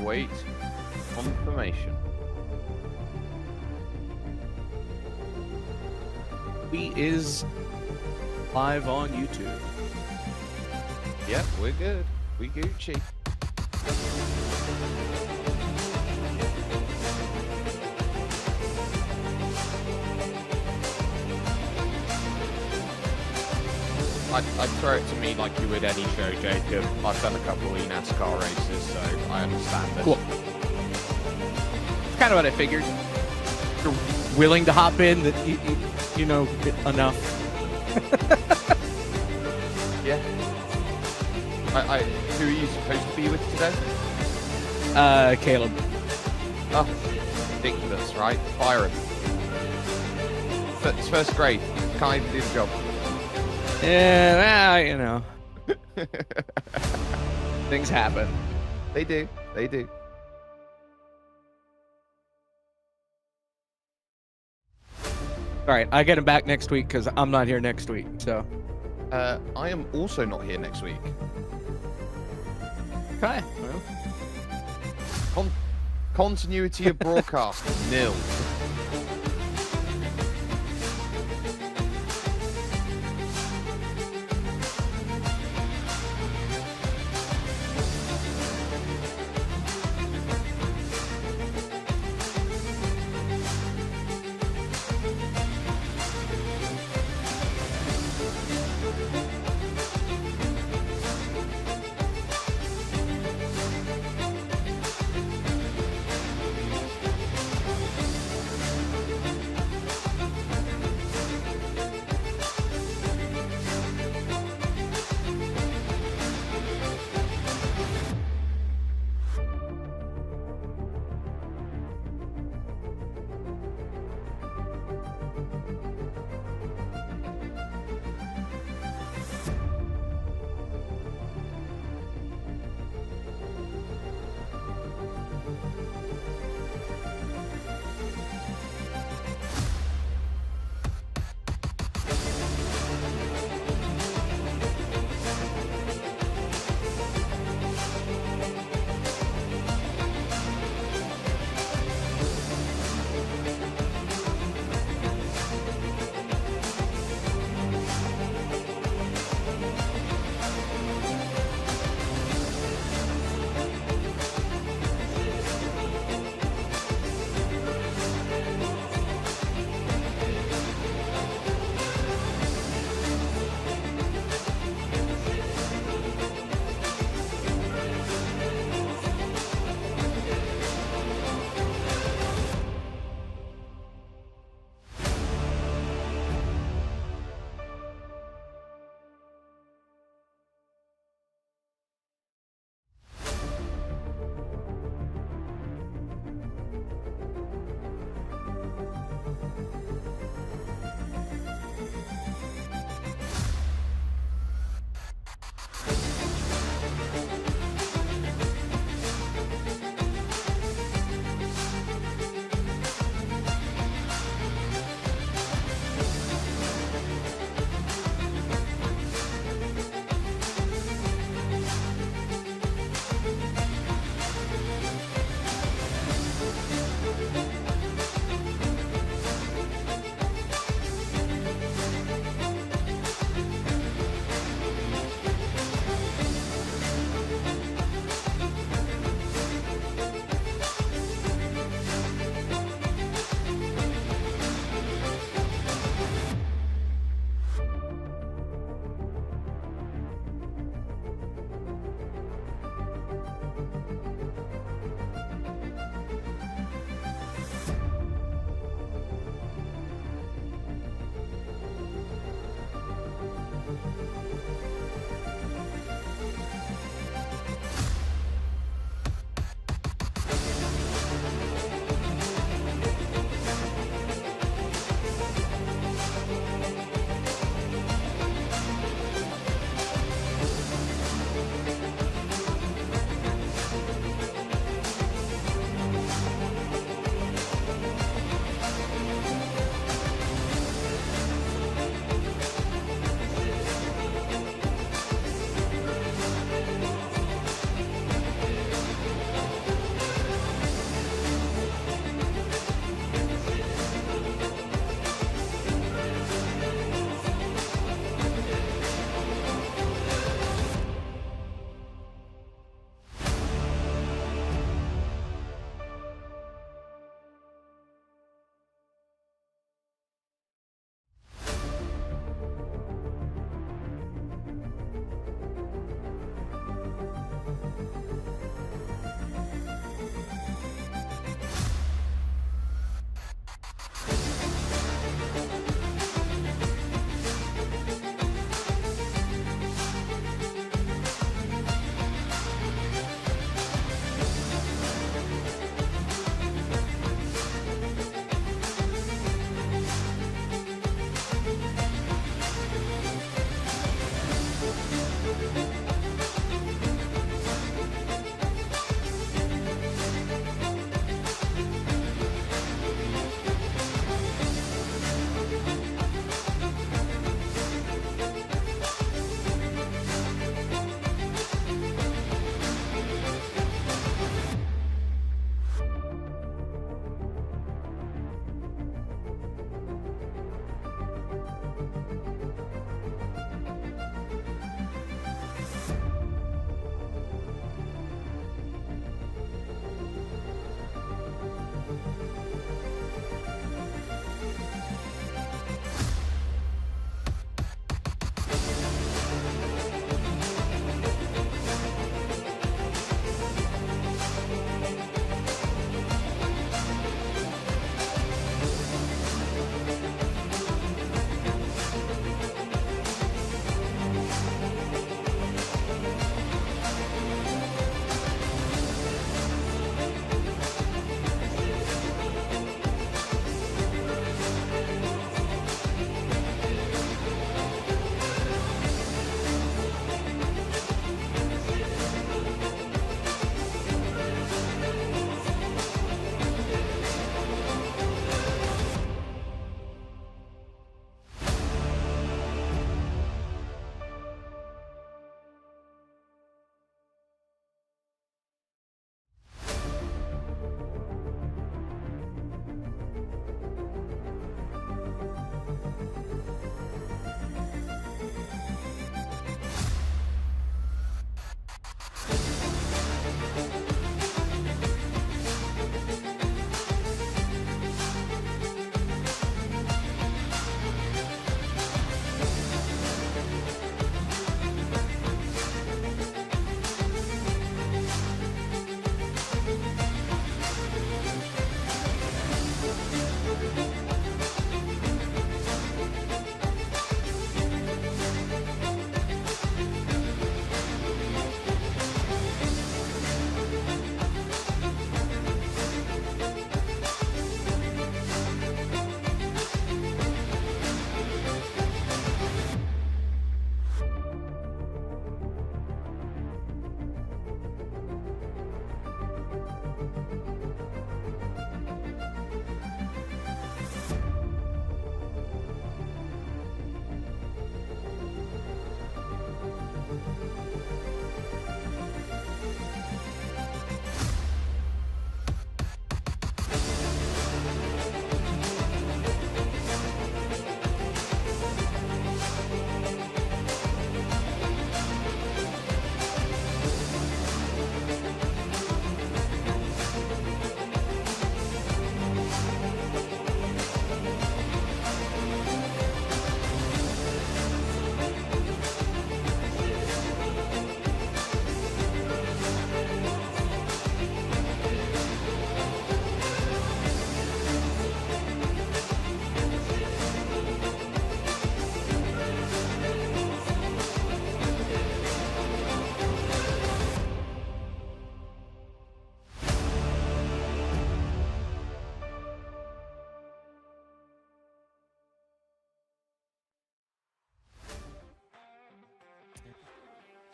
await confirmation. We is live on YouTube. Yep, we're good. We Gucci. I'd throw it to me like you would any show, Jacob. I've done a couple of NASCAR races, so I understand this. Cool. It's kind of what I figured. You're willing to hop in, that you know enough. Yeah. Who are you supposed to be with today? Caleb. Oh, ridiculous, right? Fire him. It's first grade. Can't even do the job. Yeah, well, you know. Things happen. They do. They do. All right, I get him back next week because I'm not here next week. So. I am also not here next week. Okay. Well. Continuity of broadcast, nil.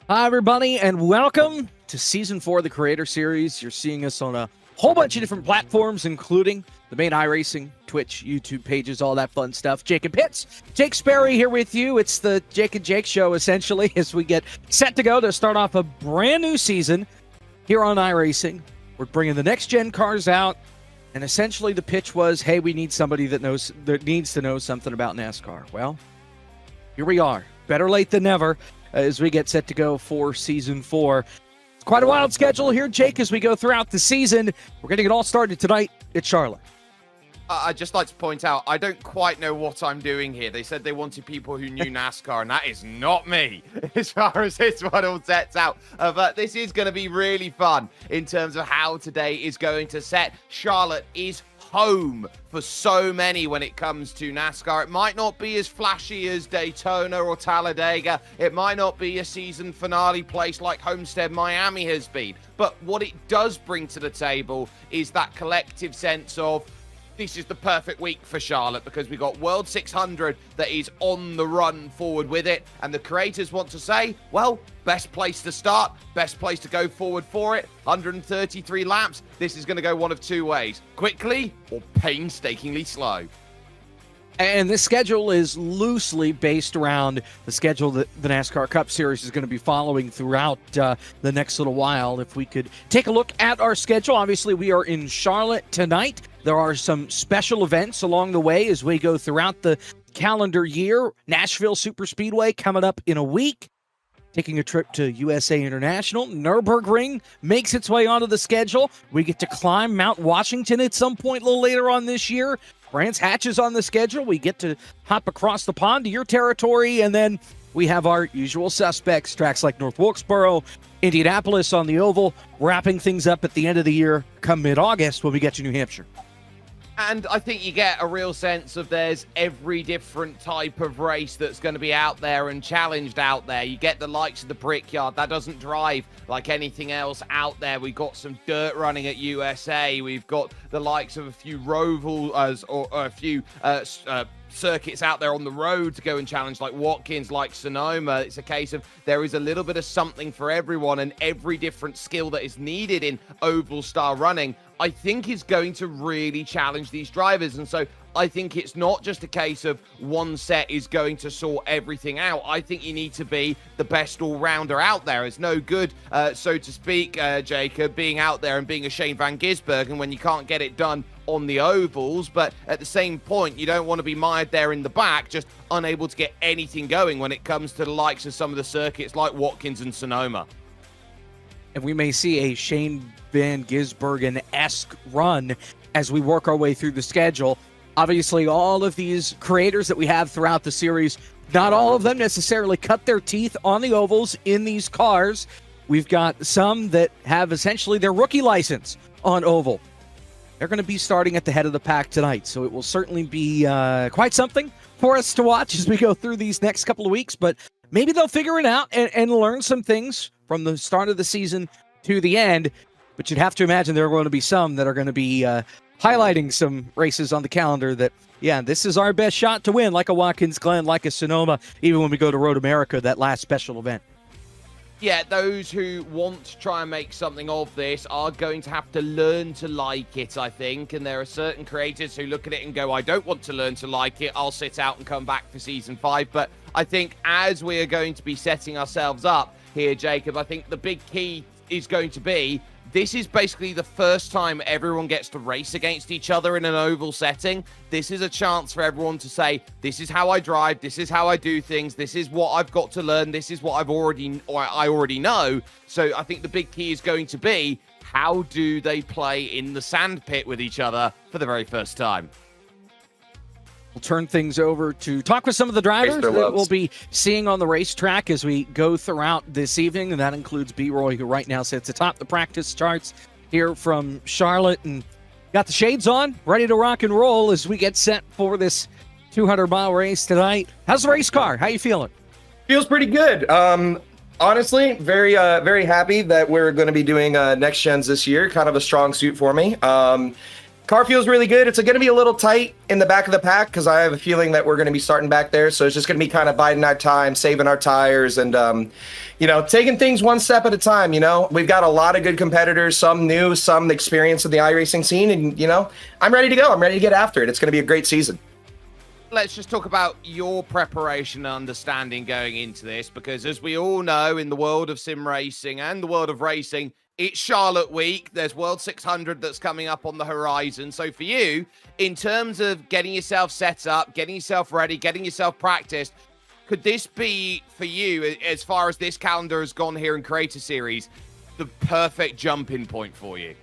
Hi, everybody, and welcome to Season 4 of the Creator Series. You're seeing us on a whole bunch of different platforms, including the main iRacing, Twitch, YouTube pages, all that fun stuff. Jacob Pitts, Jake Sperry here with you. It's the Jake and Jake show, essentially, as we get set to go to start off a brand new season here on iRacing. We're bringing the next-gen cars out, and essentially the pitch was, hey, we need somebody that needs to know something about NASCAR. Well, here we are. Better late than never. As we get set to go for Season 4. It's quite a wild schedule here, Jake, as we go throughout the season. We're getting it all started tonight at Charlotte. I'd just like to point out, I don't quite know what I'm doing here. They said they wanted people who knew NASCAR, and that is not me, as far as this one all sets out. But this is going to be really fun in terms of how today is going to set. Charlotte is home for so many when it comes to NASCAR. It might not be as flashy as Daytona or Talladega. It might not be a season finale place like Homestead Miami has been. But what it does bring to the table is that collective sense of this is the perfect week for Charlotte because we got World 600 that is on the run forward with it. And the creators want to say, well, best place to start, best place to go forward for it. 133 laps. This is going to go one of two ways, quickly or painstakingly slow. And this schedule is loosely based around the schedule that the NASCAR Cup Series is going to be following throughout the next little while. If we could take a look at our schedule, obviously we are in Charlotte tonight. There are some special events along the way as we go throughout the calendar year. Nashville Super Speedway coming up in a week. Taking a trip to USA International. Nürburgring makes its way onto the schedule. We get to climb Mount Washington at some point a little later on this year. Brands Hatch is on the schedule. We get to hop across the pond to your territory, and then we have our usual suspects, tracks like North Wilkesboro, Indianapolis on the oval, wrapping things up at the end of the year come mid-August when we get to New Hampshire. And I think you get a real sense of there's every different type of race that's going to be out there and challenged out there. You get the likes of the Brickyard. That doesn't drive like anything else out there. We've got some dirt running at USA. We've got the likes of a few Roval or a few circuits out there on the road to go and challenge, like Watkins, like Sonoma. It's a case of there is a little bit of something for everyone, and every different skill that is needed in oval style running, I think, is going to really challenge these drivers. And so I think it's not just a case of one set is going to sort everything out. I think you need to be the best all-rounder out there. It's no good, so to speak, Jacob, being out there and being a Shane Van Gisbergen when you can't get it done on the ovals, but at the same point, you don't want to be mired there in the back, just unable to get anything going when it comes to the likes of some of the circuits like Watkins and Sonoma. And we may see a Shane Van Gisbergen-esque run as we work our way through the schedule. Obviously, all of these creators that we have throughout the series, not all of them necessarily cut their teeth on the ovals in these cars. We've got some that have essentially their rookie license on oval. They're going to be starting at the head of the pack tonight, so it will certainly be quite something for us to watch as we go through these next couple of weeks, but maybe they'll figure it out and learn some things from the start of the season to the end, but you'd have to imagine there are going to be some that are going to be highlighting some races on the calendar that, yeah, this is our best shot to win, like a Watkins Glen, like a Sonoma, even when we go to Road America, that last special event. Yeah, those who want to try and make something of this are going to have to learn to like it, I think. And there are certain creators who look at it and go, I don't want to learn to like it. I'll sit out and come back for Season 5. But I think as we are going to be setting ourselves up here, Jacob, I think the big key is going to be this is basically the first time everyone gets to race against each other in an oval setting. This is a chance for everyone to say, this is how I drive, this is how I do things, this is what I've got to learn, this is what I already know. So I think the big key is going to be, how do they play in the sand pit with each other for the very first time? We'll turn things over to talk with some of the drivers that we'll be seeing on the racetrack as we go throughout this evening, and that includes B-Roy, who right now sits atop the practice charts here from Charlotte, and got the shades on, ready to rock and roll as we get set for this 200-mile race tonight. How's the race car? How you feeling? Feels pretty good. Honestly, very happy that we're going to be doing next gens this year. Kind of a strong suit for me. Car feels really good. It's going to be a little tight in the back of the pack because I have a feeling that we're going to be starting back there. So it's just going to be kind of biding our time, saving our tires, and taking things one step at a time. We've got a lot of good competitors, some new, some experienced in the iRacing scene, and I'm ready to go. I'm ready to get after it. It's going to be a great season. Let's just talk about your preparation and understanding going into this, because as we all know, in the world of sim racing and the world of racing, it's Charlotte week. There's World 600 that's coming up on the horizon. So for you, in terms of getting yourself set up, getting yourself ready, getting yourself practiced, could this be, for you, as far as this calendar has gone here in Creator Series, the perfect jumping point for you?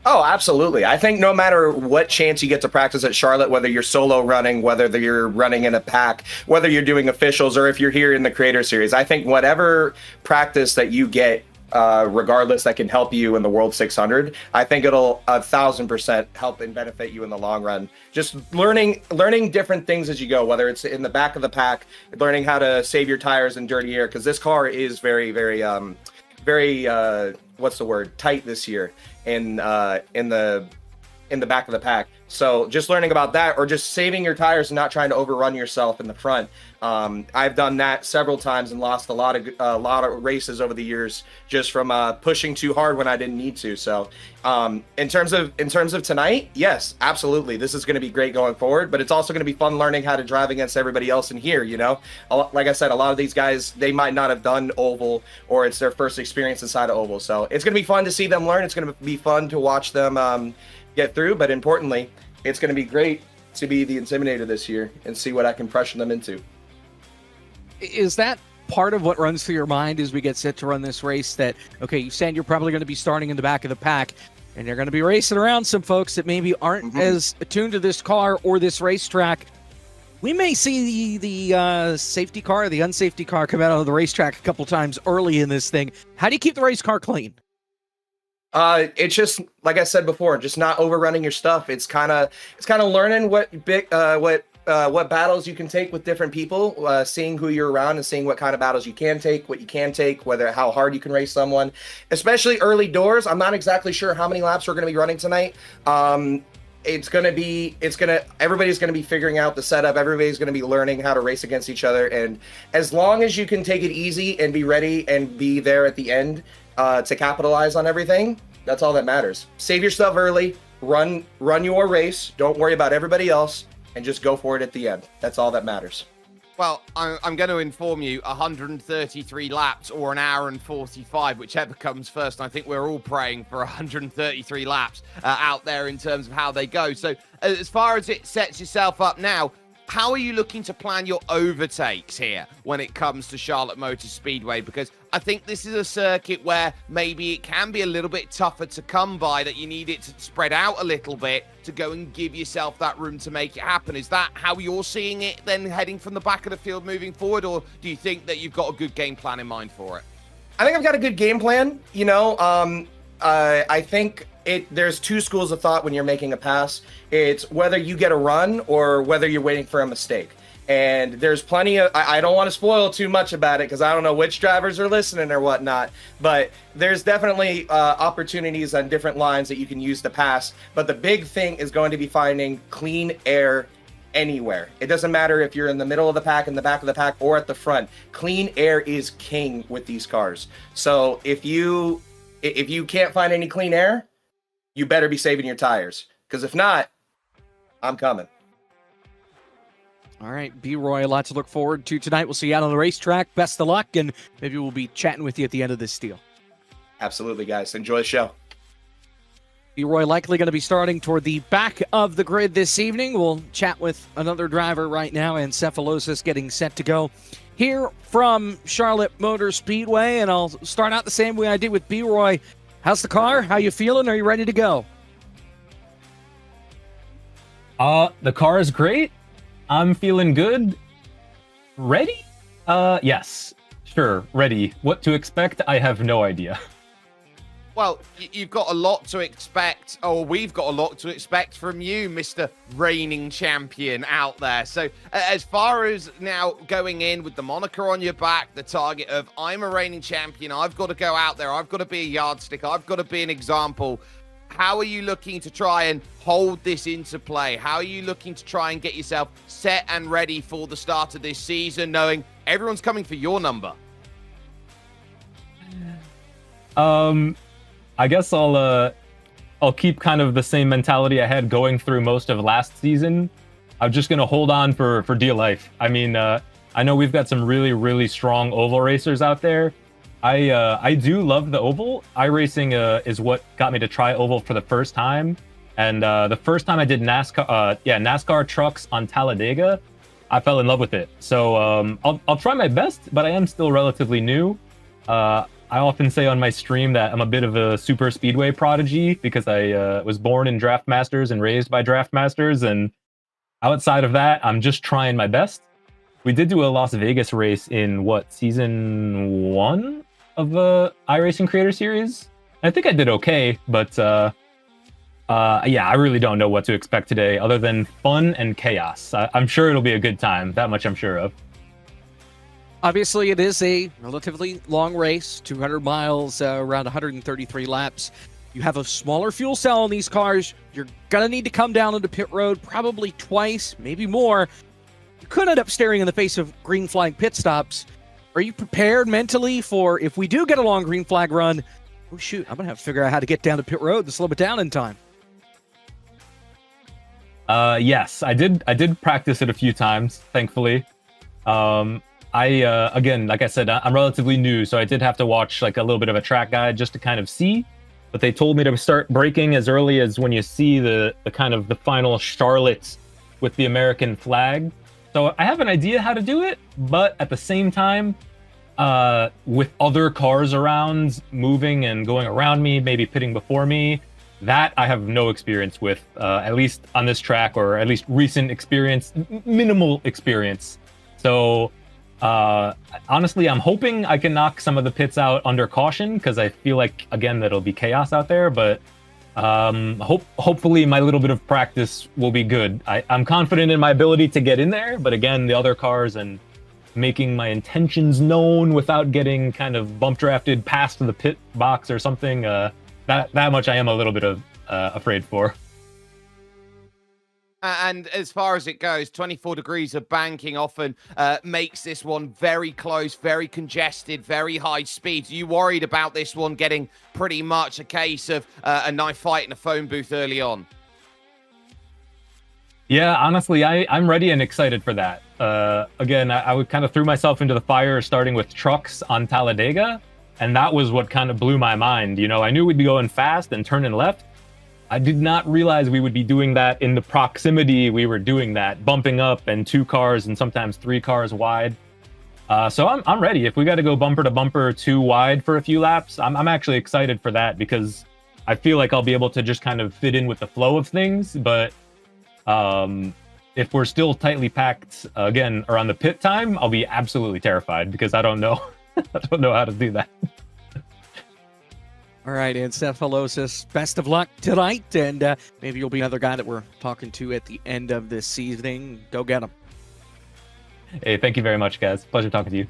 Oh, absolutely. I think no matter what chance you get to practice at Charlotte, whether you're solo running, whether you're running in a pack, whether you're doing officials, or if you're here in the Creator Series, I think whatever practice that you get, regardless, that can help you in the World 600, I think it'll 1,000% help and benefit you in the long run. Just learning different things as you go, whether it's in the back of the pack, learning how to save your tires in dirty air, because this car is very, very, what's the word, tight this year in the back of the pack. So just learning about that, or just saving your tires and not trying to overrun yourself in the front. I've done that several times and lost a lot of races over the years just from pushing too hard when I didn't need to. So in terms of tonight, yes, absolutely, this is going to be great going forward. But it's also going to be fun learning how to drive against everybody else in here. Like I said, a lot of these guys, they might not have done oval, or it's their first experience inside of oval. So it's going to be fun to see them learn. It's going to be fun to watch them get through. But importantly, it's going to be great to be the Intimidator this year and see what I can pressure them into. Is that part of what runs through your mind as we get set to run this race, that, okay, you said you're probably going to be starting in the back of the pack, and you're going to be racing around some folks that maybe aren't as attuned to this car or this racetrack? We may see the safety car, the unsafety car, come out of the racetrack a couple times early in this thing. How do you keep the race car clean? It's just, like I said before, just not overrunning your stuff. It's kind of learning what battles you can take with different people, seeing who you're around and seeing what kind of battles you can take, what you can take, how hard you can race someone, especially early doors. I'm not exactly sure how many laps we're going to be running tonight. Everybody's going to be figuring out the setup. Everybody's going to be learning how to race against each other. And as long as you can take it easy and be ready and be there at the end to capitalize on everything, that's all that matters. Save yourself early, run your race. Don't worry about everybody else, and just go for it at the end. That's all that matters. Well, I'm going to inform you, 133 laps or an hour and 45, whichever comes first. I think we're all praying for 133 laps out there in terms of how they go. So as far as it sets yourself up now, how are you looking to plan your overtakes here when it comes to Charlotte Motor Speedway? Because I think this is a circuit where maybe it can be a little bit tougher to come by, that you need it to spread out a little bit to go and give yourself that room to make it happen. Is that how you're seeing it then, heading from the back of the field moving forward? Or do you think that you've got a good game plan in mind for it? I think I've got a good game plan. I think there's two schools of thought when you're making a pass. It's whether you get a run or whether you're waiting for a mistake. And there's plenty of, I don't want to spoil too much about it because I don't know which drivers are listening or whatnot, but there's definitely opportunities on different lines that you can use to pass. But the big thing is going to be finding clean air anywhere. It doesn't matter if you're in the middle of the pack, in the back of the pack, or at the front. Clean air is king with these cars. So if you can't find any clean air, you better be saving your tires, because if not, I'm coming. All right, B-Roy, a lot to look forward to tonight. We'll see you out on the racetrack. Best of luck, and maybe we'll be chatting with you at the end of this deal. Absolutely, guys. Enjoy the show. B-Roy likely going to be starting toward the back of the grid this evening. We'll chat with another driver right now, Encephalosis, getting set to go here from Charlotte Motor Speedway. And I'll start out the same way I did with B-Roy. How's the car? How you feeling? Are you ready to go? The car is great. I'm feeling good. Ready? Yes. Sure, ready. What to expect? I have no idea. Well, you've got a lot to expect, or we've got a lot to expect from you, Mr. Reigning Champion out there. So as far as now going in with the moniker on your back, the target of I'm a reigning champion, I've got to go out there, I've got to be a yardstick, I've got to be an example. how are you looking to try and hold this into play? How are you looking to try and get yourself set and ready for the start of this season, knowing everyone's coming for your number? I guess I'll keep kind of the same mentality I had going through most of last season. I'm just gonna hold on for dear life. I mean, I know we've got some really, really strong oval racers out there. I do love the oval. iRacing is what got me to try oval for the first time. And the first time I did NASCAR trucks on Talladega, I fell in love with it. So I'll try my best, but I am still relatively new. I often say on my stream that I'm a bit of a super speedway prodigy because I was born in Draft Masters and raised by Draft Masters. And outside of that, I'm just trying my best. We did do a Las Vegas race in season 1 of the iRacing Creator Series. I think I did okay, but yeah, I really don't know what to expect today other than fun and chaos. I'm sure it'll be a good time. That much I'm sure of. Obviously, it is a relatively long race, 200 miles, around 133 laps. You have a smaller fuel cell on these cars. You're going to need to come down into pit road probably twice, maybe more. You could end up staring in the face of green flag pit stops. Are you prepared mentally for if we do get a long green flag run? Oh, shoot, I'm going to have to figure out how to get down to pit road to slow it down in time. Yes, I did practice it a few times, thankfully. Again, like I said, I'm relatively new, so I did have to watch like a little bit of a track guide just to kind of see. But they told me to start braking as early as when you see the kind of the final Charlotte with the American flag. So I have an idea how to do it, but at the same time, with other cars around moving and going around me, maybe pitting before me, that I have no experience with, at least on this track, or at least recent experience, minimal experience. So honestly, I'm hoping I can knock some of the pits out under caution, because I feel like, again, that'll be chaos out there, but hopefully my little bit of practice will be good. I'm confident in my ability to get in there, but again, the other cars and making my intentions known without getting kind of bump drafted past the pit box or something, that much I am a little bit of afraid for. And as far as it goes, 24 degrees of banking often makes this one very close, very congested, very high speed. Are you worried about this one getting pretty much a case of a knife fight in a phone booth early on? Yeah, honestly, I'm ready and excited for that. Again, I would kind of threw myself into the fire starting with trucks on Talladega, and that was what kind of blew my mind. You know, I knew we'd be going fast and turning left. I did not realize we would be doing that in the proximity we were doing that, bumping up and 2 cars and sometimes 3 cars wide. So I'm ready. If we got to go bumper to bumper 2 wide for a few laps, I'm actually excited for that, because I feel like I'll be able to just kind of fit in with the flow of things. But if we're still tightly packed again around the pit time, I'll be absolutely terrified, because I don't know. I don't know how to do that. All right, Encephalosis, best of luck tonight, and maybe you'll be another guy that we're talking to at the end of this season. Go get him. Hey, thank you very much, guys. Pleasure talking to you.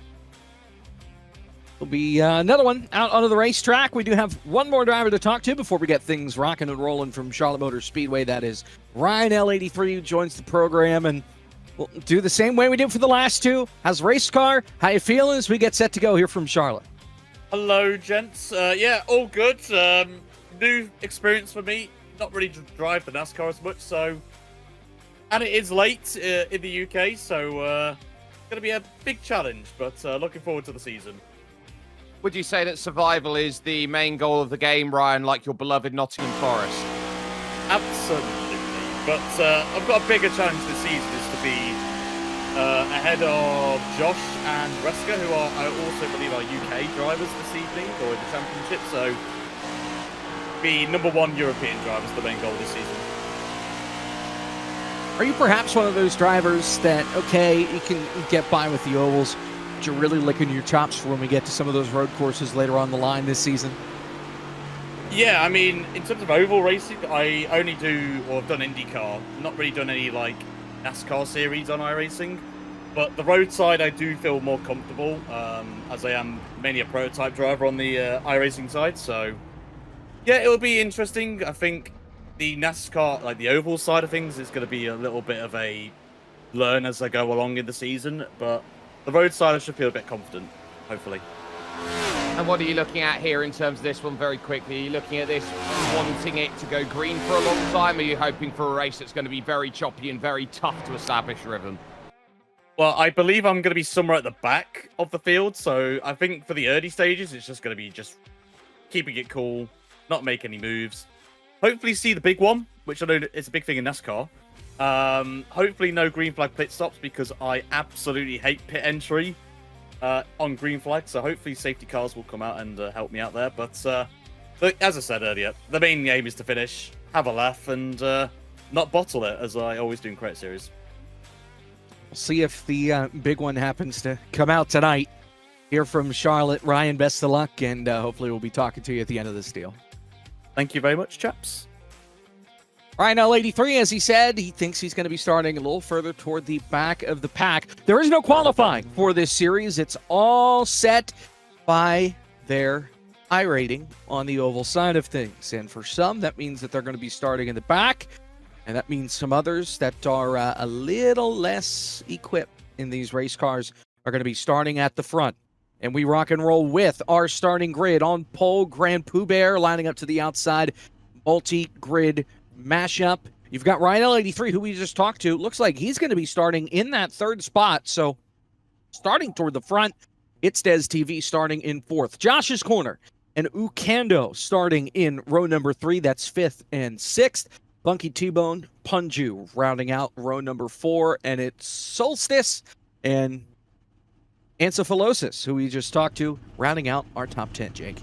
There'll be another one out onto the racetrack. We do have one more driver to talk to before we get things rocking and rolling from Charlotte Motor Speedway. That is Ryan L83, who joins the program, and we'll do the same way we did for the last 2. How's the race car? How you feeling as we get set to go here from Charlotte? Hello, gents. Yeah, all good. New experience for me. Not really drive the NASCAR as much, so... And it is late in the UK, so it's going to be a big challenge, but looking forward to the season. Would you say that survival is the main goal of the game, Ryan, like your beloved Nottingham Forest? Absolutely. But I've got a bigger challenge this season, is to be ahead of Josh and Reska, who are, I also believe, are UK drivers this evening, or in the championship, so be #1 European drivers, the main goal this season. Are you perhaps one of those drivers that, okay, you can get by with the ovals, but you're really licking your chops for when we get to some of those road courses later on the line this season? Yeah, I mean, in terms of oval racing, I only do, or I've done IndyCar, not really done any, like, NASCAR series on iRacing, but the roadside I do feel more comfortable, as I am mainly a prototype driver on the iRacing side, so Yeah, it'll be interesting. I think the NASCAR, like the oval side of things, is going to be a little bit of a learn as I go along in the season, but the road side I should feel a bit confident, hopefully. And what are you looking at here in terms of this one very quickly? Are you looking at this wanting it to go green for a long time? Or are you hoping for a race that's going to be very choppy and very tough to establish rhythm? Well, I believe I'm going to be somewhere at the back of the field, so I think for the early stages, it's just going to be just keeping it cool, not make any moves. Hopefully see the big one, which I know is a big thing in NASCAR. Hopefully no green flag pit stops, because I absolutely hate pit entry on green flag, so hopefully safety cars will come out and help me out there. But look, as I said earlier, the main aim is to finish, have a laugh, and not bottle it, as I always do in Credit Series. We'll see if the big one happens to come out tonight. Here from Charlotte, Ryan, best of luck, and hopefully we'll be talking to you at the end of this deal. Thank you very much, chaps. Ryan L83, as he said, he thinks he's going to be starting a little further toward the back of the pack. There is no qualifying for this series. It's all set by their iRating on the oval side of things. And for some, that means that they're going to be starting in the back. And that means some others that are a little less equipped in these race cars are going to be starting at the front. And we rock and roll with our starting grid on pole, Grand Pooh Bear lining up to the outside, multi-grid mashup. You've got Ryan L83, who we just talked to. Looks like he's going to be starting in that third spot. So starting toward the front, it's Des TV starting in fourth. Josh's Corner and Ukando starting in row number 3. That's fifth and sixth. Bunky T-Bone, Punju rounding out row number 4. And it's Solstice and Encephalosis, who we just talked to, rounding out our top 10, Jake.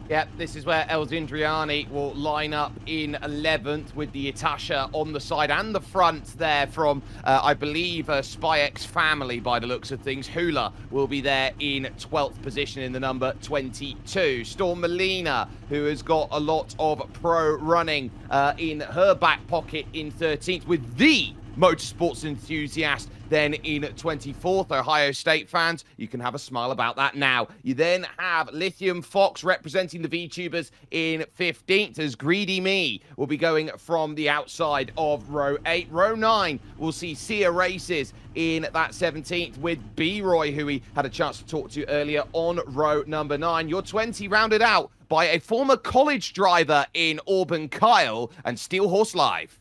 Yep, this is where El Zindriani will line up in 11th with the Itasha on the side and the front there from, I believe, SpyX family by the looks of things. Hula will be there in 12th position in the number 22. Storm Molina, who has got a lot of pro running in her back pocket in 13th with the motorsports enthusiast. Then in 24th, Ohio State fans, you can have a smile about that now. You then have Lithium Fox representing the VTubers in 15th, as Greedy Me will be going from the outside of row 8. Row 9, we'll see Sia Races in that 17th with B-Roy, who we had a chance to talk to earlier on row number 9. Your 20 rounded out by a former college driver in Auburn, Kyle, and Steel Horse Live.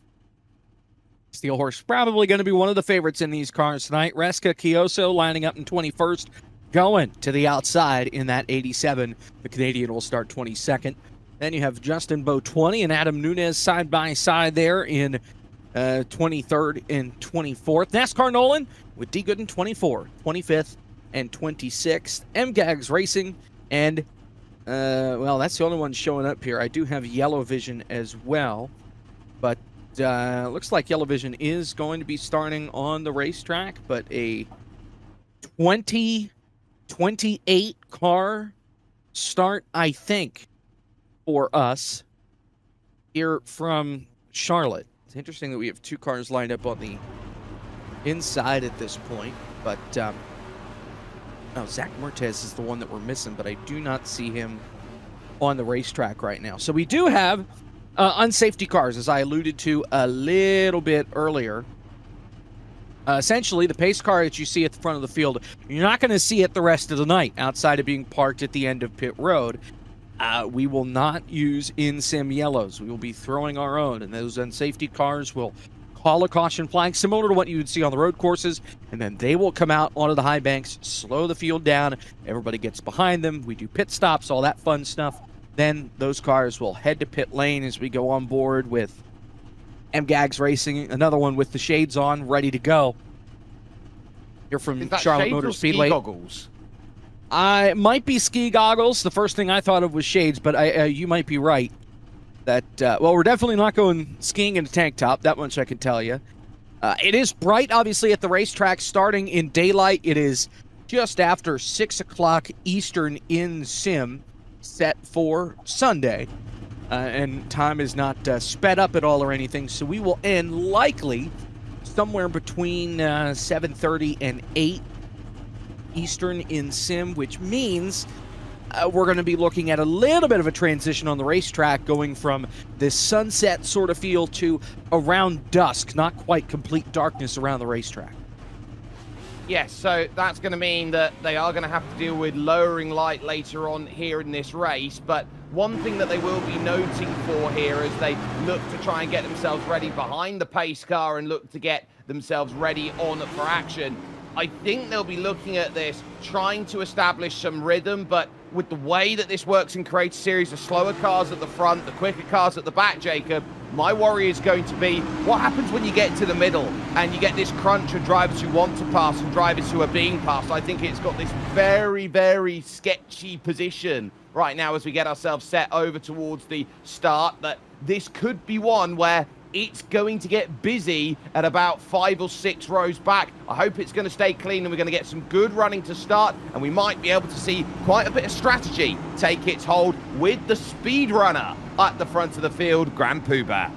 Steel Horse probably going to be one of the favorites in these cars tonight. Reska Kioso lining up in 21st, going to the outside in that 87. The Canadian will start 22nd. Then you have Justin Bowe 20 and Adam Nunez side by side there in 23rd and 24th. NASCAR Nolan with D. Gooden 24th, 25th, and 26th. MGAGs Racing and, well, that's the only one showing up here. I do have Yellow Vision as well, but looks like Yellow Vision is going to be starting on the racetrack, but a 2028 car start, I think, for us here from Charlotte. It's interesting that we have 2 cars lined up on the inside at this point, but oh, Zach Mertez is the one that we're missing, but I do not see him on the racetrack right now. So we do have unsafety cars, as I alluded to a little bit earlier. Essentially, the pace car that you see at the front of the field, you're not going to see it the rest of the night outside of being parked at the end of pit road. We will not use in-sim yellows. We will be throwing our own, and those unsafety cars will call a caution flag, similar to what you would see on the road courses, and then they will come out onto the high banks, slow the field down, everybody gets behind them, we do pit stops, all that fun stuff. Then those cars will head to pit lane as we go on board with MGAGs Racing, another one with the shades on, ready to go. You're from Charlotte Motor Speedway. Ski goggles? I might be ski goggles. The first thing I thought of was shades, but you might be right. That well, we're definitely not going skiing in a tank top. That much I can tell you. It is bright, obviously, at the racetrack, starting in daylight. It is just after 6 o'clock Eastern in sim, set for Sunday, and time is not sped up at all or anything, so we will end likely somewhere between 7:30 and 8 Eastern in sim, which means we're going to be looking at a little bit of a transition on the racetrack, going from this sunset sort of feel to around dusk, not quite complete darkness around the racetrack. Yes, so that's going to mean that they are going to have to deal with lowering light later on here in this race. But one thing that they will be noting for here as they look to try and get themselves ready behind the pace car and look to get themselves ready on for action, I think they'll be looking at this, trying to establish some rhythm, but with the way that this works in Creator Series, the slower cars at the front, the quicker cars at the back, Jacob, my worry is going to be what happens when you get to the middle and you get this crunch of drivers who want to pass and drivers who are being passed. I think it's got this very, very sketchy position right now as we get ourselves set over towards the start, that this could be one where it's going to get busy at about 5 or 6 rows back. I hope it's going to stay clean and we're going to get some good running to start, and we might be able to see quite a bit of strategy take its hold with the speedrunner at the front of the field, Grand Poobah.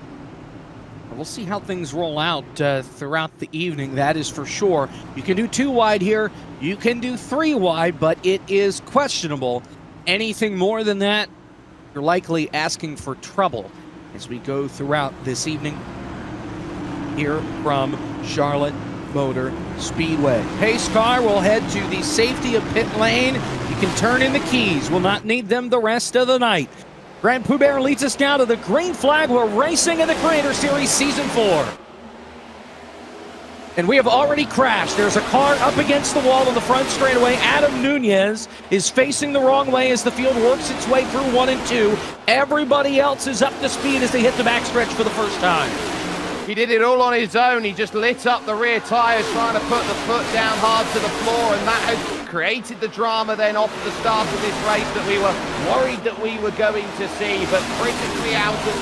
We'll see how things roll out throughout the evening, that is for sure. You can do 2 wide here, you can do 3 wide, but it is questionable. Anything more than that, you're likely asking for trouble as we go throughout this evening here from Charlotte Motor Speedway. Pace car will head to the safety of pit lane. You can turn in the keys. We'll not need them the rest of the night. Grand Poobah leads us now to the green flag. We're racing in the Creator Series Season 4. And we have already crashed. There's a car up against the wall on the front straightaway. Adam Nunez is facing the wrong way as the field works its way through 1 and 2. Everybody else is up to speed as they hit the backstretch for the first time. He did it all on his own. He just lit up the rear tyres, trying to put the foot down hard to the floor, and that has created the drama then off the start of this race that we were worried that we were going to see. But critically out at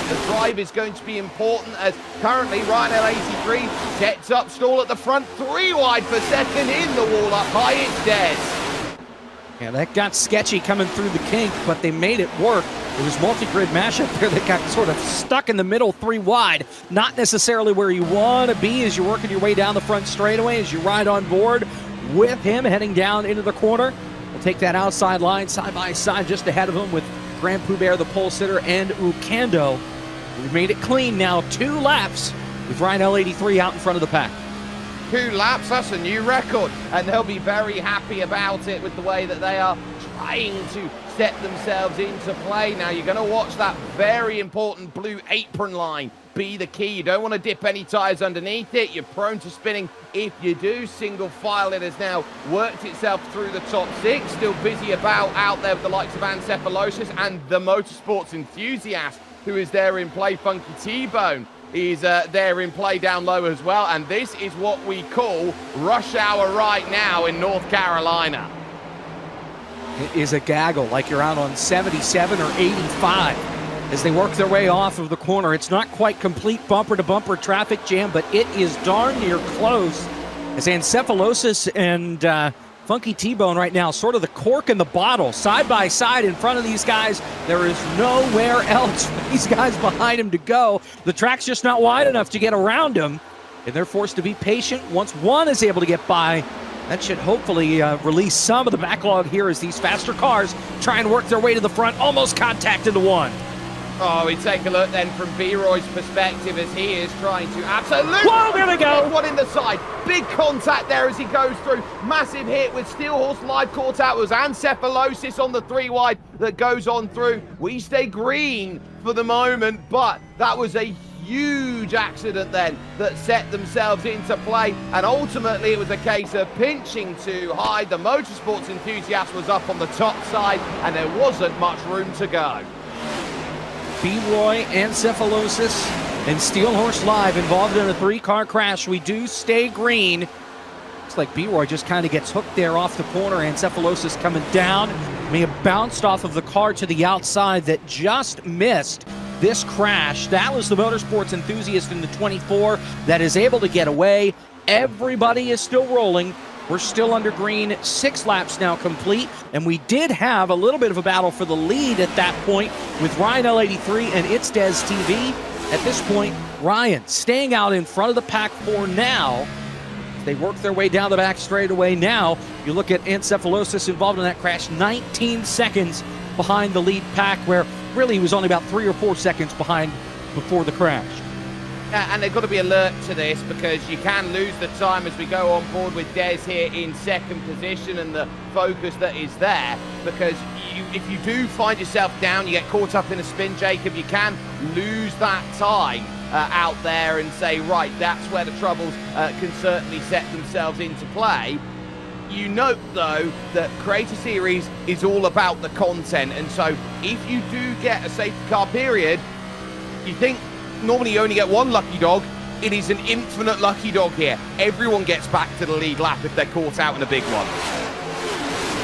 4, the drive is going to be important, as currently Ryan L83 sets up stall at the front, 3 wide for second, in the wall up high, it's Des. Yeah, that got sketchy coming through the kink, but they made it work. It was multi-grid mashup there that got sort of stuck in the middle, 3 wide. Not necessarily where you want to be as you're working your way down the front straightaway, as you ride on board with him heading down into the corner. We'll take that outside line side by side just ahead of him with Grand Poobah, the pole sitter, and Ukando. We've made it clean now, 2 laps with Ryan L83 out in front of the pack. 2 laps, that's a new record, and they'll be very happy about it with the way that they are trying to set themselves into play. Now you're going to watch that very important blue apron line be the key. You don't want to dip any tires underneath it. You're prone to spinning if you do. Single file, it has now worked itself through the top 6, still busy about out there with the likes of Ancephalosys and the motorsports enthusiast who is there in play. Funky T-Bone is there in play down low as well, and this is what we call rush hour right now in North Carolina. It is a gaggle, like you're out on 77 or 85 as they work their way off of the corner. It's not quite complete bumper-to-bumper traffic jam, but it is darn near close as Ancephalosys and Funky T-Bone right now, sort of the cork in the bottle, side by side in front of these guys. There is nowhere else for these guys behind him to go. The track's just not wide enough to get around him, and they're forced to be patient. Once one is able to get by, that should hopefully release some of the backlog here as these faster cars try and work their way to the front. Almost contact into one. Oh, we take a look then from B-Roy's perspective as he is trying to absolutely... Whoa, there we go! One in the side. Big contact there as he goes through. Massive hit with Steel Horse Live caught out. It was Ancephalosys on the 3 wide that goes on through. We stay green for the moment, but that was a huge accident then that set themselves into play, and ultimately it was a case of pinching too high. The motorsports enthusiast was up on the top side and there wasn't much room to go. B-Roy, Ancephalosys, and Steel Horse Live involved in a 3-car crash. We do stay green. Looks like B-Roy just kind of gets hooked there off the corner. Ancephalosys coming down. May have bounced off of the car to the outside that just missed this crash. That was the motorsports enthusiast in the 24 that is able to get away. Everybody is still rolling. We're still under green, 6 laps now complete, and we did have a little bit of a battle for the lead at that point with Ryan L83 and It's Des TV. At this point, Ryan staying out in front of the pack for now. They work their way down the back straightaway. Now, you look at Encephalosis involved in that crash, 19 seconds behind the lead pack, where really he was only about 3 or 4 seconds behind before the crash. Yeah, and they've got to be alert to this because you can lose the time as we go on board with Des here in second position and the focus that is there. Because if you do find yourself down, you get caught up in a spin, Jacob, you can lose that time out there and say, right, that's where the troubles can certainly set themselves into play. You note, though, that Creator Series is all about the content. And so if you do get a safety car period, you think normally you only get one lucky dog. It is an infinite lucky dog here. Everyone gets back to the lead lap if they're caught out in a big one.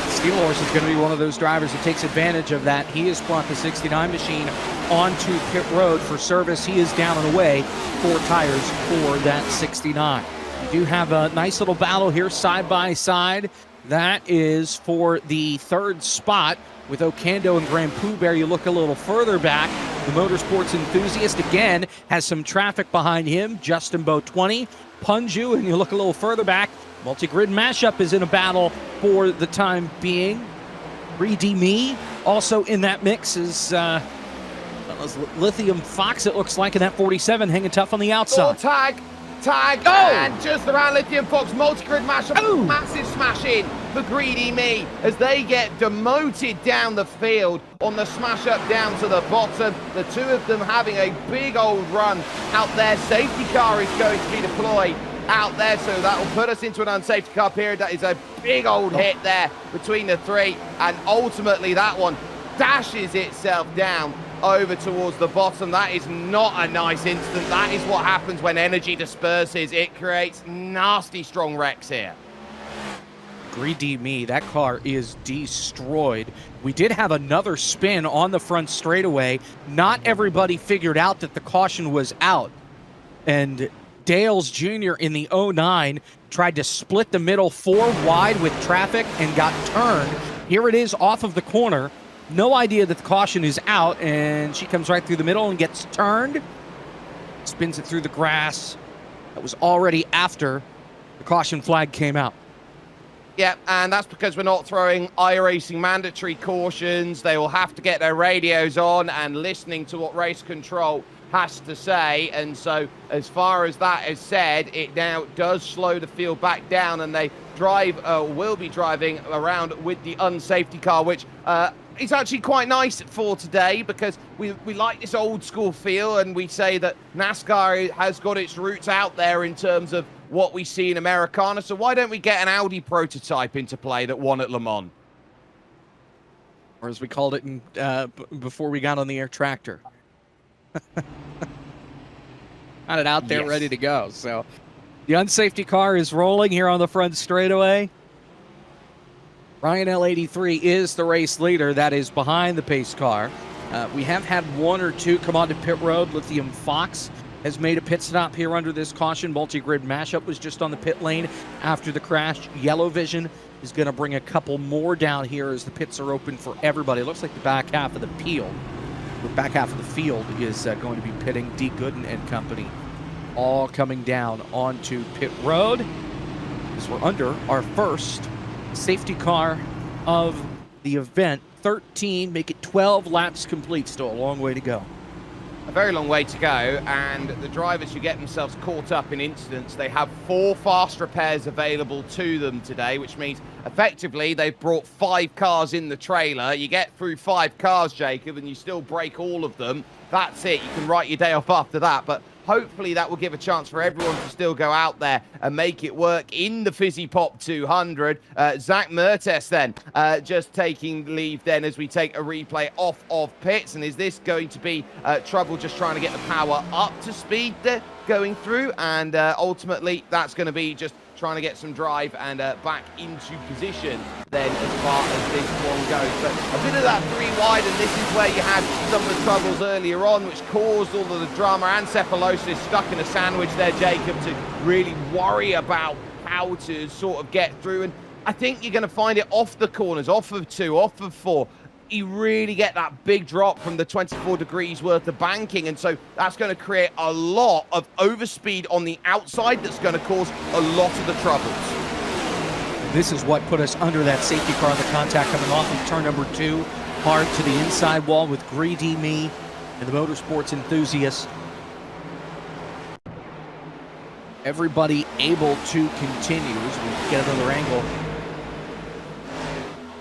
Steelhorse is going to be one of those drivers who takes advantage of that. He has brought the 69 machine onto pit road for service. He is down and away, 4 tires for that 69. You do have a nice little battle here side by side. That is for the 3rd spot with Okando and Grand Pooh Bear. You look a little further back. The motorsports enthusiast again has some traffic behind him. Justin Bow 20, Punju, and you look a little further back. Multi-grid mashup is in a battle for the time being. 3D Me also in that mix is Lithium Fox, it looks like, in that 47, hanging tough on the outside. Tag, and just around Lithium Fox, multi-grid mashup, massive smash in for Greedy Me as they get demoted down the field on the smash up down to the bottom. The two of them having a big old run out there. Safety car is going to be deployed out there, so that will put us into an unsafety car period. That is a big old hit there between the 3, and ultimately that one dashes itself down over towards the bottom. That is not a nice instant. That is what happens when energy disperses. It creates nasty strong wrecks here. Greedy Me, that car is destroyed. We did have another spin on the front straightaway. Not everybody figured out that the caution was out, and Dales Jr. in the 09 tried to split the middle 4 wide with traffic and got turned. Here it is off of the corner. No idea that the caution is out, and she comes right through the middle and gets turned. Spins it through the grass. That was already after the caution flag came out. Yeah, and that's because we're not throwing iRacing mandatory cautions. They will have to get their radios on and listening to what race control has to say. And so as far as that is said, it now does slow the field back down, and they will be driving around with the unsafety car, which it's actually quite nice for today because we like this old school feel, and we say that NASCAR has got its roots out there in terms of what we see in Americana. So why don't we get an Audi prototype into play that won at Le Mans? Or as we called it before we got on the air, tractor. Got it out there, yes, ready to go. So the unsafety car is rolling here on the front straightaway. Ryan L83 is the race leader. That is behind the pace car. We have had 1 or 2 come onto pit road. Lithium Fox has made a pit stop here under this caution. Multi-grid mashup was just on the pit lane after the crash. Yellow Vision is going to bring a couple more down here as the pits are open for everybody. It looks like the back half of the field is going to be pitting. D. Gooden and company all coming down onto pit road as we're under our first safety car of the event. 13, make it 12 laps complete. Still a long way to go. A very long way to go, and the drivers who get themselves caught up in incidents, they have 4 fast repairs available to them today, which means effectively they've brought 5 cars in the trailer. You get through 5 cars, Jacob, and you still break all of them. That's it. You can write your day off after that, but hopefully that will give a chance for everyone to still go out there and make it work in the Fizzy Pop 200. Zach Mertes then just taking leave then as we take a replay off of pits. And is this going to be trouble just trying to get the power up to speed there going through? And ultimately that's going to be just trying to get some drive and back into position then as far as this one goes. But a bit of that 3 wide, and this is where you had some of the troubles earlier on, which caused all of the drama. Encephalosis stuck in a sandwich there, Jacob, to really worry about how to sort of get through. And I think you're going to find it off the corners, off of 2, off of 4. you really get that big drop from the 24 degrees worth of banking, and so that's going to create a lot of overspeed on the outside that's going to cause a lot of the troubles. This is what put us under that safety car. The contact coming off of turn number 2, hard to the inside wall with Greedy Me and the motorsports enthusiasts. Everybody able to continue as we get another angle.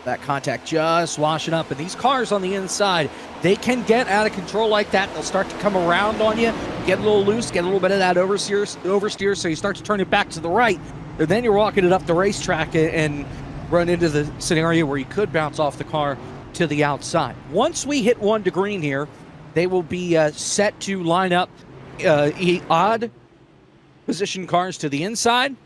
That contact just washing up, and these cars on the inside, they can get out of control like that. They'll start to come around on you, get a little loose, get a little bit of that oversteer, so you start to turn it back to the right. And then you're walking it up the racetrack and run into the scenario where you could bounce off the car to the outside. Once we hit 1 to green here, they will be set to line up odd position cars to the inside,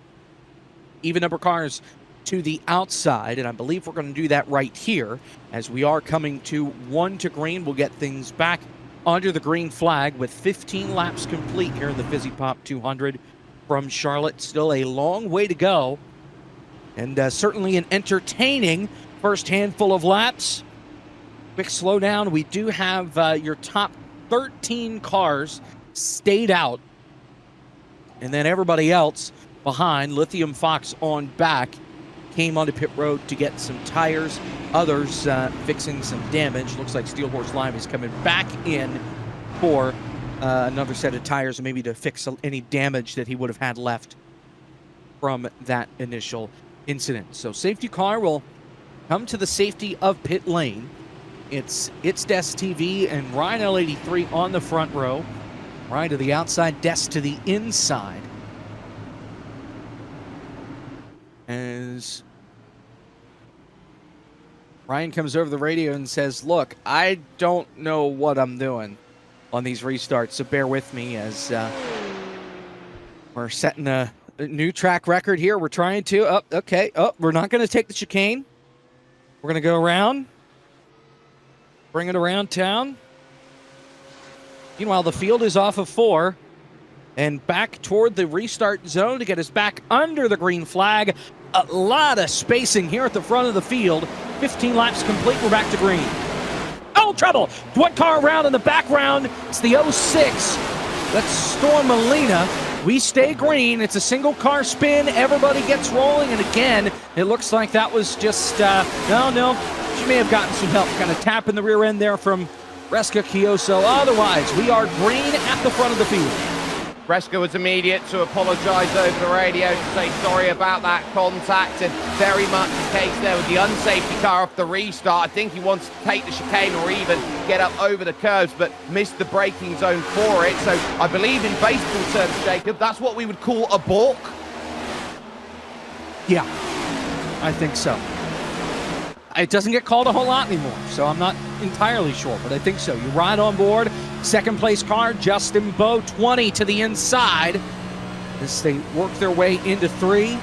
even number cars to the outside, and I believe we're going to do that right here as we are coming to 1 to green. We'll get things back under the green flag with 15 laps complete here in the Fizzy Pop 200 from Charlotte. Still a long way to go, and certainly an entertaining first handful of laps. Quick slowdown. We do have your top 13 cars stayed out, and then everybody else behind. Lithium Fox on back came onto pit road to get some tires, others fixing some damage. Looks like Steel Horse Lime is coming back in for another set of tires, maybe to fix any damage that he would have had left from that initial incident. So safety car will come to the safety of pit lane. It's Des TV and Ryan L83 on the front row. Ryan to the outside, Des to the inside. As Ryan comes over the radio and says, look, I don't know what I'm doing on these restarts, so bear with me as we're setting a new track record here. We're trying to, we're not going to take the chicane. We're going to go around, bring it around town. Meanwhile, the field is off of 4 and back toward the restart zone to get us back under the green flag. A lot of spacing here at the front of the field. 15 laps complete, we're back to green. Oh, trouble! 1 car around in the background. It's the 06. That's Storm Molina. We stay green. It's a single car spin. Everybody gets rolling, and again, it looks like that was just, no, she may have gotten some help. Kind of tapping the rear end there from Reska Kioso. Otherwise, we are green at the front of the field. Reska was immediate to apologise over the radio to say sorry about that contact, and very much the case there with the unsafety car off the restart. I think he wants to take the chicane or even get up over the curves, but missed the braking zone for it. So I believe in baseball terms, Jacob, that's what we would call a balk. Yeah, I think so. It doesn't get called a whole lot anymore, so I'm not entirely sure, but I think so. You ride on board. Second place car, Justin Bowe, 20 to the inside as they work their way into 3.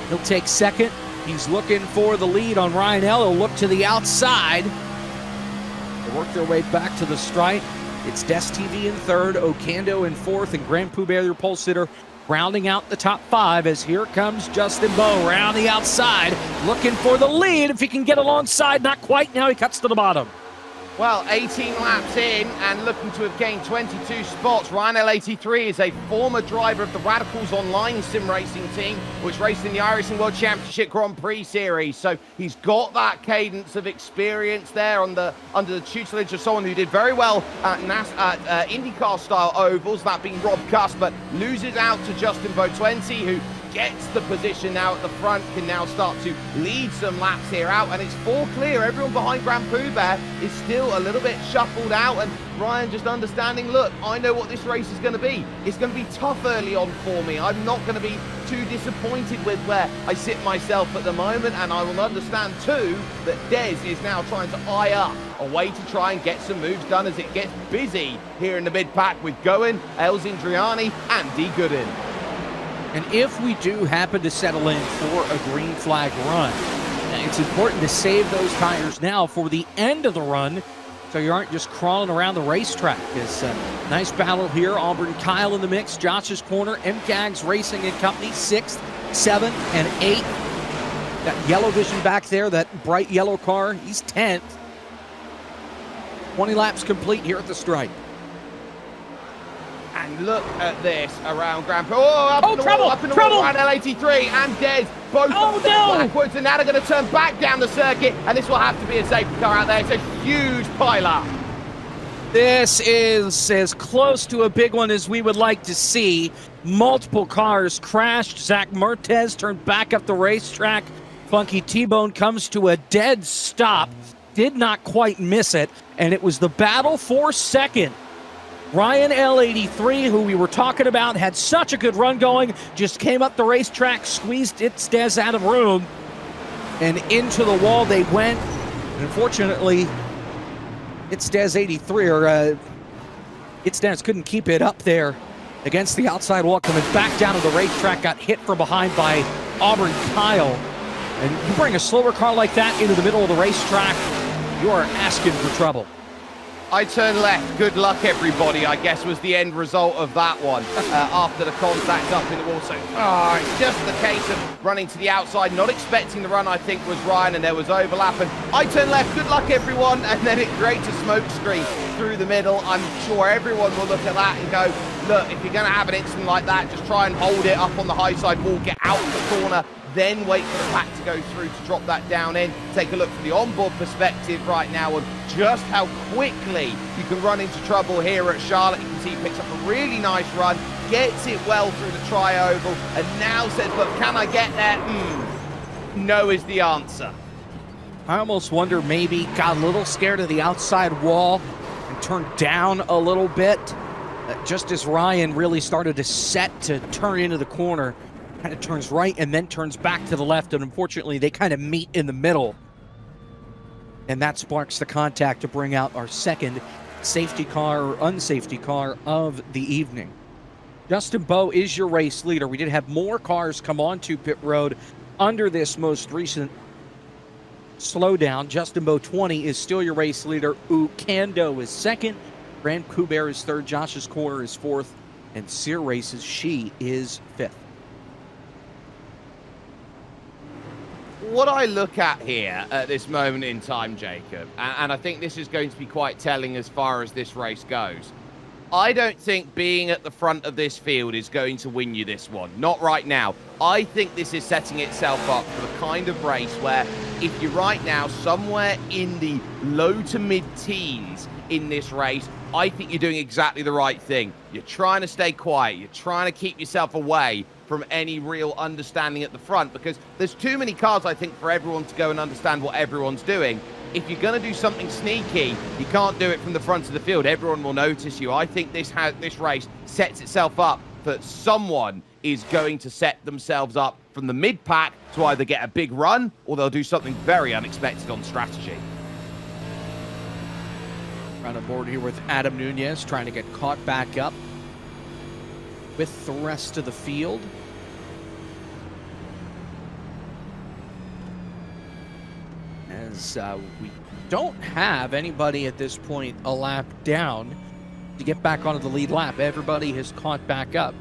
He'll take second. He's looking for the lead on Ryan L. He'll look to the outside. They work their way back to the stripe. It's Des TV in 3rd, Okando in 4th, and Grand Poubert, your pole sitter, rounding out the top 5 as here comes Justin Bowe around the outside, looking for the lead. If he can get alongside, not quite. Now he cuts to the bottom. Well, 18 laps in and looking to have gained 22 spots. Ryan L83 is a former driver of the Radicals Online sim racing team, which raced in the iRacing World Championship Grand Prix Series. So he's got that cadence of experience there under the tutelage of someone who did very well at IndyCar-style ovals, that being Rob Cuss, but loses out to Justin Bowe 20, who gets the position now at the front, can now start to lead some laps here out, and it's 4 clear. Everyone behind Grand Poubert is still a little bit shuffled out, and Ryan just understanding, look, I know what this race is going to be. It's going to be tough early on for me. I'm not going to be too disappointed with where I sit myself at the moment, and I will understand too that Des is now trying to eye up a way to try and get some moves done as it gets busy here in the mid-pack with Goen, El Zindriani, and D. Gooden. And if we do happen to settle in for a green flag run, it's important to save those tires now for the end of the run so you aren't just crawling around the racetrack. It's a nice battle here. Auburn Kyle in the mix. Josh's corner. MCAG's Racing and Company 6th, 7th, and 8th. That yellow vision back there, that bright yellow car, he's 10th. 20 laps complete here at the stripe. And look at this around Grand Prix. Oh, up in the trouble, wall, up in the trouble. wall, around L83 and Des. Both Oh, of them no. backwards, and now they're going to turn back down the circuit, and this will have to be a safety car out there. It's a huge pile-up. This is as close to a big one as we would like to see. Multiple cars crashed. Zach Mertez turned back up the racetrack. Funky T-Bone comes to a dead stop. Did not quite miss it, and it was the battle for second. Ryan L83, who we were talking about, had such a good run going, just came up the racetrack, squeezed its Des out of room, and into the wall they went. And unfortunately, it's Des 83, or it's Des couldn't keep it up there against the outside wall, coming back down to the racetrack, got hit from behind by Auburn Kyle. And you bring a slower car like that into the middle of the racetrack, you are asking for trouble. I turn left. Good luck, everybody, I guess was the end result of that one after the contact up in the wall. So, it's just the case of running to the outside, not expecting the run, I think, was Ryan, and there was overlap. And I turn left. Good luck, everyone. And then it creates a smoke screen through the middle. I'm sure everyone will look at that and go, look, if you're going to have an incident like that, just try and hold it up on the high side wall, get out of the corner, then wait for the pack to go through to drop that down in. Take a look from the onboard perspective right now of just how quickly you can run into trouble here at Charlotte. You can see he picks up a really nice run, gets it well through the tri-oval, and now says, look, can I get there? No is the answer. I almost wonder maybe got a little scared of the outside wall and turned down a little bit. Just as Ryan really started to set to turn into the corner, kind of turns right and then turns back to the left, and unfortunately they kind of meet in the middle, and that sparks the contact to bring out our second safety car or unsafety car of the evening. Justin Bowe is your race leader. We did have more cars come onto pit road under this most recent slowdown. Justin Bowe 20 is still your race leader. Ukando is second, Grant Kuber is third, Josh's Corner is fourth, and Sear Races, she is fifth. What I look at here at this moment in time, Jacob, and I think this is going to be quite telling as far as this race goes, I don't think being at the front of this field is going to win you this one. Not right now. I think this is setting itself up for the kind of race where if you're right now somewhere in the low to mid-teens in this race, I think you're doing exactly the right thing. You're trying to stay quiet. You're trying to keep yourself away from any real understanding at the front, because there's too many cars, I think, for everyone to go and understand what everyone's doing. If you're going to do something sneaky, you can't do it from the front of the field. Everyone will notice you. I think this race sets itself up for someone is going to set themselves up from the mid-pack to either get a big run or they'll do something very unexpected on strategy. Right on board here with Adam Nunez, trying to get caught back up with the rest of the field. As we don't have anybody at this point a lap down to get back onto the lead lap. Everybody has caught back up.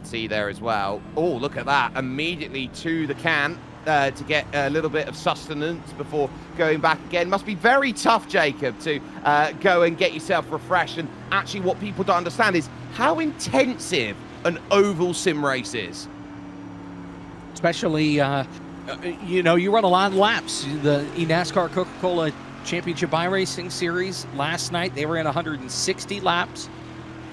See there as well. Oh, look at that. Immediately to the can to get a little bit of sustenance before going back again. Must be very tough, Jacob, to go and get yourself refreshed. And actually what people don't understand is how intensive an oval sim race is. Especially, you know, you run a lot of laps. The NASCAR Coca-Cola Championship iRacing Series last night, they ran 160 laps.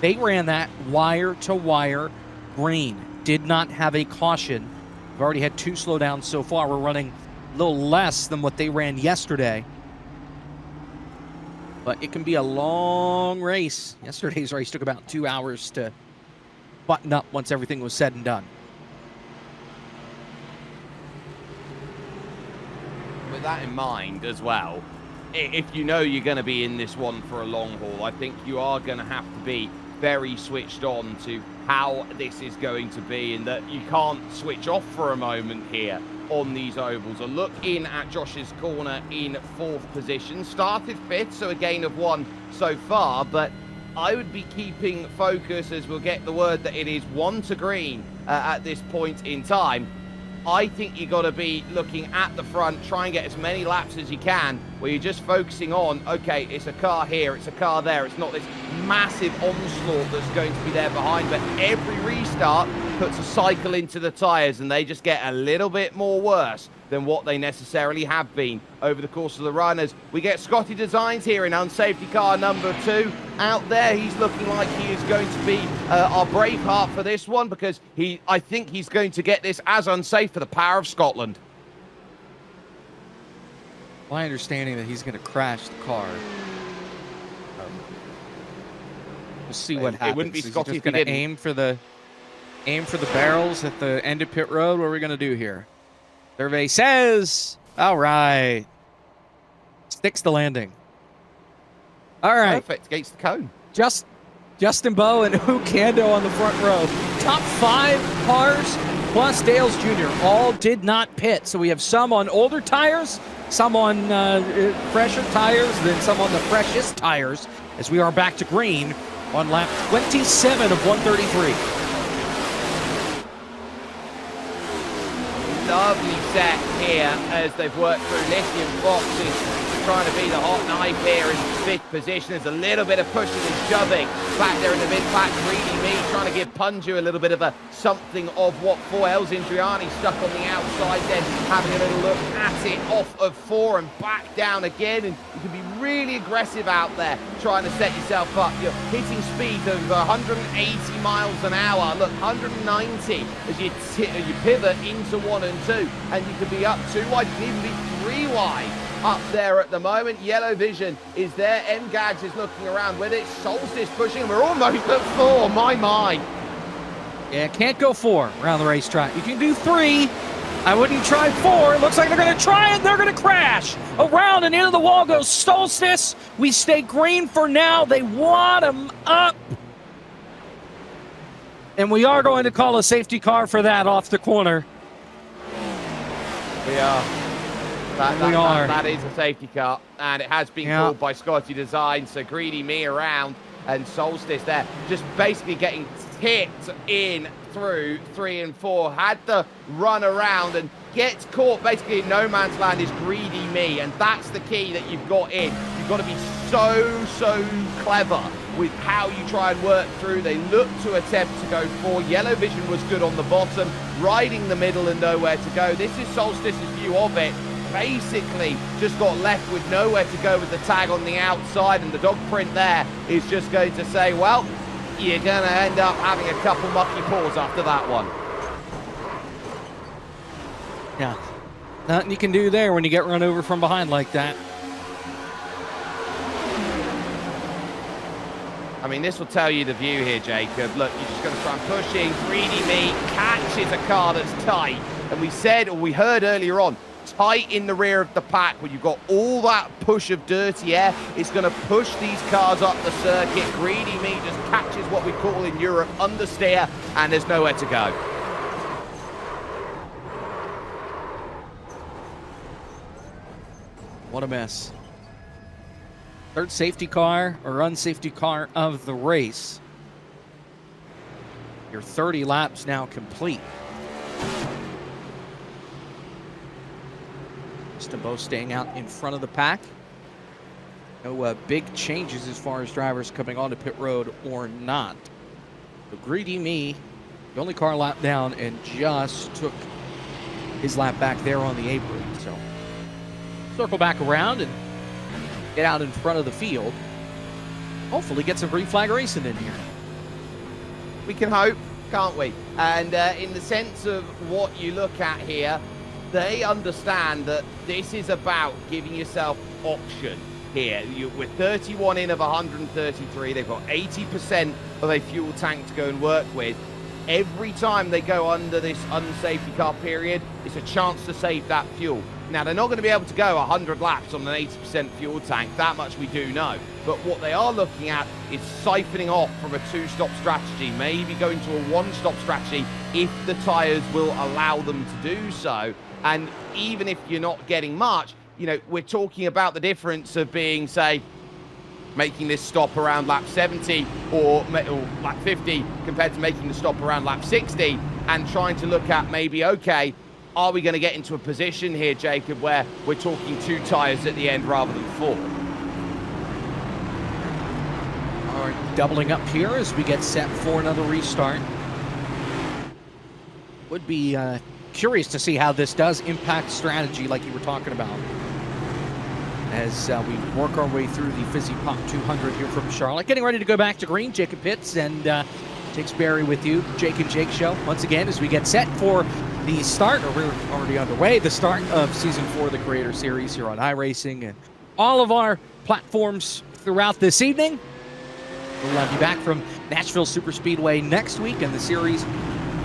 They ran that wire to wire green. Did not have a caution. We've already had 2 slowdowns so far. We're running a little less than what they ran yesterday. But it can be a long race. Yesterday's race took about 2 hours to button up once everything was said and done. With that in mind as well, if you know you're going to be in this one for a long haul, I think you are going to have to be very switched on to how this is going to be, and that you can't switch off for a moment here on these ovals. A look in at Josh's Corner in 4th position. Started 5th, so a gain of 1 so far, but I would be keeping focus as we'll get the word that it is 1 to green at this point in time. I think you got to be looking at the front, try and get as many laps as you can, where you're just focusing on, okay, it's a car here, it's a car there. It's not this massive onslaught that's going to be there behind, but every restart puts a cycle into the tyres, and they just get a little bit more worse than what they necessarily have been over the course of the run. As we get Scotty Designs here in unsafety car number 2 out there. He's looking like he is going to be our Braveheart for this one, because I think he's going to get this as unsafe for the power of Scotland. My understanding that he's going to crash the car. We'll see what happens. It wouldn't be Scotty if he going to didn't. aim for the barrels at the end of pit road. What are we going to do here? Survey says, all right. Sticks the landing. All right. Perfect against the cone. Justin Bowe and Ukando on the front row. Top 5 cars plus Dales Jr. all did not pit. So we have some on older tires, some on fresher tires, then some on the freshest tires, as we are back to green on lap 27 of 133. Lovely set here as they've worked through Lithium Fox is trying to be the hot knife here in 5th position. There's a little bit of pushing and shoving back there in the mid-pack. Greedy Me trying to give Punju a little bit of a something of what 4L's Indriani stuck on the outside, then having a little look at it off of 4 and back down again. And you can be really aggressive out there trying to set yourself up. You're hitting speeds of 180 miles an hour. Look, 190 as you pivot into 1 and 2, and you could be up 2 wide, you can even be 3 wide up there at the moment. Yellow Vision is there. M-Gags is looking around with it. Solstice pushing, and we're almost at 4. My. Yeah, can't go 4 around the racetrack. You can do 3. I wouldn't try 4. It looks like they're going to try it. They're going to crash. Around and into the wall goes Solstice. We stay green for now. They wad him up. And we are going to call a safety car for that off the corner. We are. That is a safety car, and it has been called by Scotty Design. So Greedy Me around and Solstice there, just basically getting tipped in through 3 and 4. Had to run around and gets caught basically in no man's land is Greedy Me, and that's the key that you've got in. You've got to be so clever with how you try and work through. They look to attempt to go 4. Yellow Vision was good on the bottom, riding the middle and nowhere to go. This is Solstice's view of it. Basically just got left with nowhere to go with the tag on the outside, and the dog print there is just going to say, well, you're going to end up having a couple mucky paws after that one. Yeah, nothing you can do there when you get run over from behind like that. I mean, this will tell you the view here, Jacob. Look, you're just going to try and push in. Greedy Me catches a car that's tight. And we said, or we heard earlier on, tight in the rear of the pack, when you've got all that push of dirty air, it's going to push these cars up the circuit. Greedy Me just catches what we call in Europe understeer, and there's nowhere to go. What a mess. Third safety car or unsafety car of the race. Your 30 laps now complete. Both staying out in front of the pack. No big changes as far as drivers coming onto pit road or not. So Greedy Me, the only car lap down, and just took his lap back there on the apron. So circle back around and get out in front of the field. Hopefully get some green flag racing in here. We can hope, can't we? And in the sense of what you look at here, they understand that this is about giving yourself option here. With 31 in of 133, they've got 80% of a fuel tank to go and work with. Every time they go under this unsafety car period, it's a chance to save that fuel. Now, they're not going to be able to go 100 laps on an 80% fuel tank. That much we do know. But what they are looking at is siphoning off from a 2-stop strategy, maybe going to a 1-stop strategy if the tyres will allow them to do so. And even if you're not getting much, you know, we're talking about the difference of being, say, making this stop around lap 70 or lap 50 compared to making the stop around lap 60 and trying to look at maybe, okay, are we going to get into a position here, Jacob, where we're talking 2 tires at the end rather than 4? All right, doubling up here as we get set for another restart. Would be curious to see how this does impact strategy like you were talking about. As we work our way through the Fizzy Pop 200 here from Charlotte. Getting ready to go back to green, Jacob Pitts and Jake Sperry with you. Jake and Jake Show once again as we get set for the start, or we're already underway, the start of Season 4 of the Creator Series here on iRacing and all of our platforms throughout this evening. We'll be back from Nashville Super Speedway next week, and the series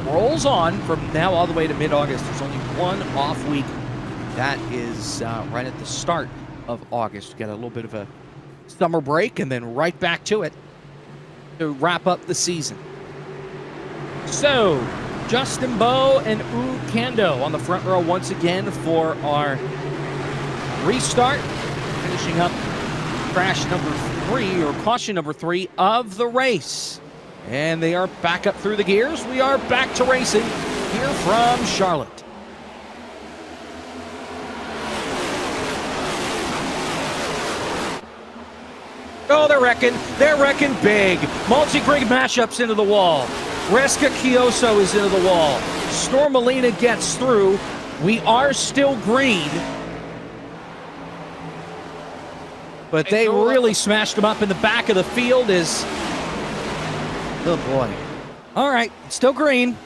rolls on from now all the way to mid-August. There's only one off week. That is right at the start of August. We got a little bit of a summer break and then right back to it to wrap up the season. So, Justin Bowe and U Kando on the front row once again for our restart, finishing up crash number 3 or caution number 3 of the race. And they are back up through the gears. We are back to racing here from Charlotte. Oh, they're wrecking big. Multi-grid mashups into the wall. Reska Kioso is into the wall. Storm Molina gets through. We are still green. But they really smashed them up in the back of the field as... Oh, boy. All right, still green.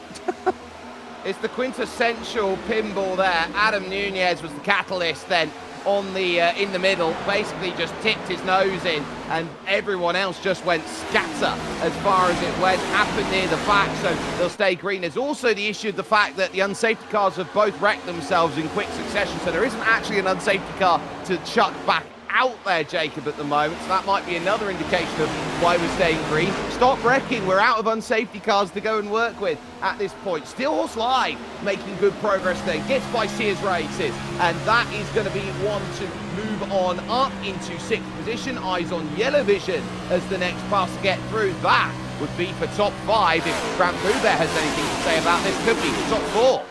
It's the quintessential pinball there. Adam Nunez was the catalyst then on the in the middle, basically just tipped his nose in, and everyone else just went scatter as far as it went. Happened near the back, so they'll stay green. There's also the issue of the fact that the unsafety cars have both wrecked themselves in quick succession, so there isn't actually an unsafety car to chuck back out there, Jacob, at the moment, so that might be another indication of why we're staying green. Stop wrecking. We're out of unsafety cars to go and work with at this point. Steelhorse Live making good progress there, gets by Sears Races, and that is going to be one to move on up into 6th position. Eyes on Yellow Vision as the next pass to get through. That would be for top 5. If Grant Bouvet has anything to say about this, could be for top 4.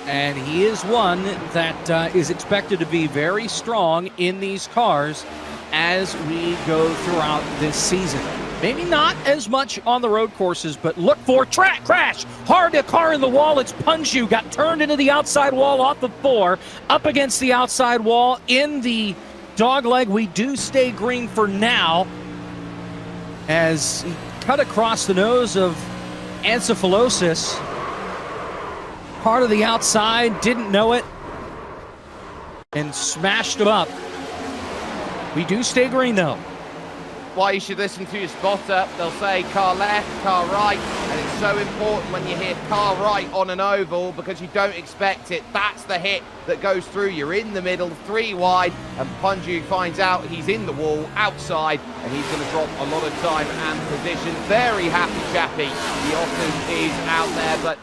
And he is one that is expected to be very strong in these cars as we go throughout this season. Maybe not as much on the road courses, but look for track crash. Hard a car in the wall. It's Punju. Got turned into the outside wall off of 4. Up against the outside wall in the dog leg. We do stay green for now as he cut across the nose of encephalosis. Part of the outside, didn't know it, and smashed him up. We do stay green, though. Why you should listen to your spotter. They'll say car left, car right, and it's so important when you hear car right on an oval because you don't expect it. That's the hit that goes through. You're in the middle, 3 wide, and Punju finds out he's in the wall, outside, and he's going to drop a lot of time and position. Very happy chappy. The Otters is out there, but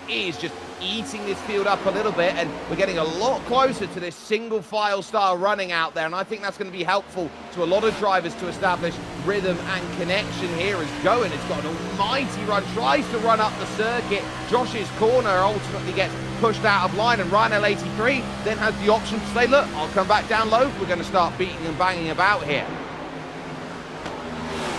he is just eating this field up a little bit, and we're getting a lot closer to this single file style running out there, and I think that's going to be helpful to a lot of drivers to establish rhythm and connection here as Goen has got an almighty run, tries to run up the circuit. Josh's corner ultimately gets pushed out of line, and Ryan L83 then has the option to say, look, I'll come back down low. We're going to start beating and banging about here.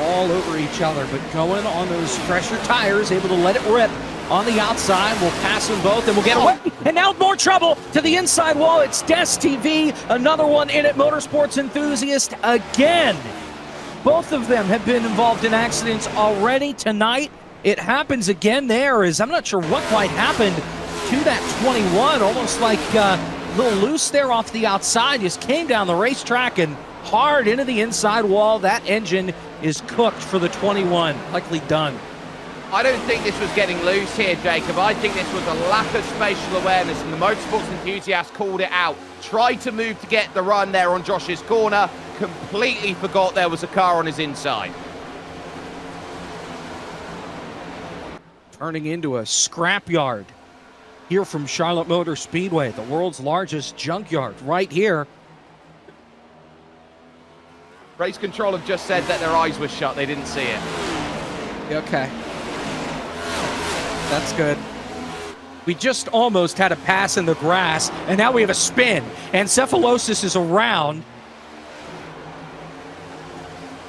All over each other, but Goen on those pressure tires, able to let it rip. On the outside, we'll pass them both, and we'll get away. And now more trouble to the inside wall. It's Des TV, another one in it, Motorsports Enthusiast again. Both of them have been involved in accidents already tonight. It happens again there, as I'm not sure what quite happened to that 21. Almost like a little loose there off the outside. Just came down the racetrack and hard into the inside wall. That engine is cooked for the 21. Likely done. I don't think this was getting loose here, Jacob. I think this was a lack of spatial awareness, and the Motorsports Enthusiast called it out. Tried to move to get the run there on Josh's corner, completely forgot there was a car on his inside. Turning into a scrapyard here from Charlotte Motor Speedway, the world's largest junkyard right here. Race control have just said that their eyes were shut. They didn't see it. Okay. That's good. We just almost had a pass in the grass, and now we have a spin. Encephalosis is around.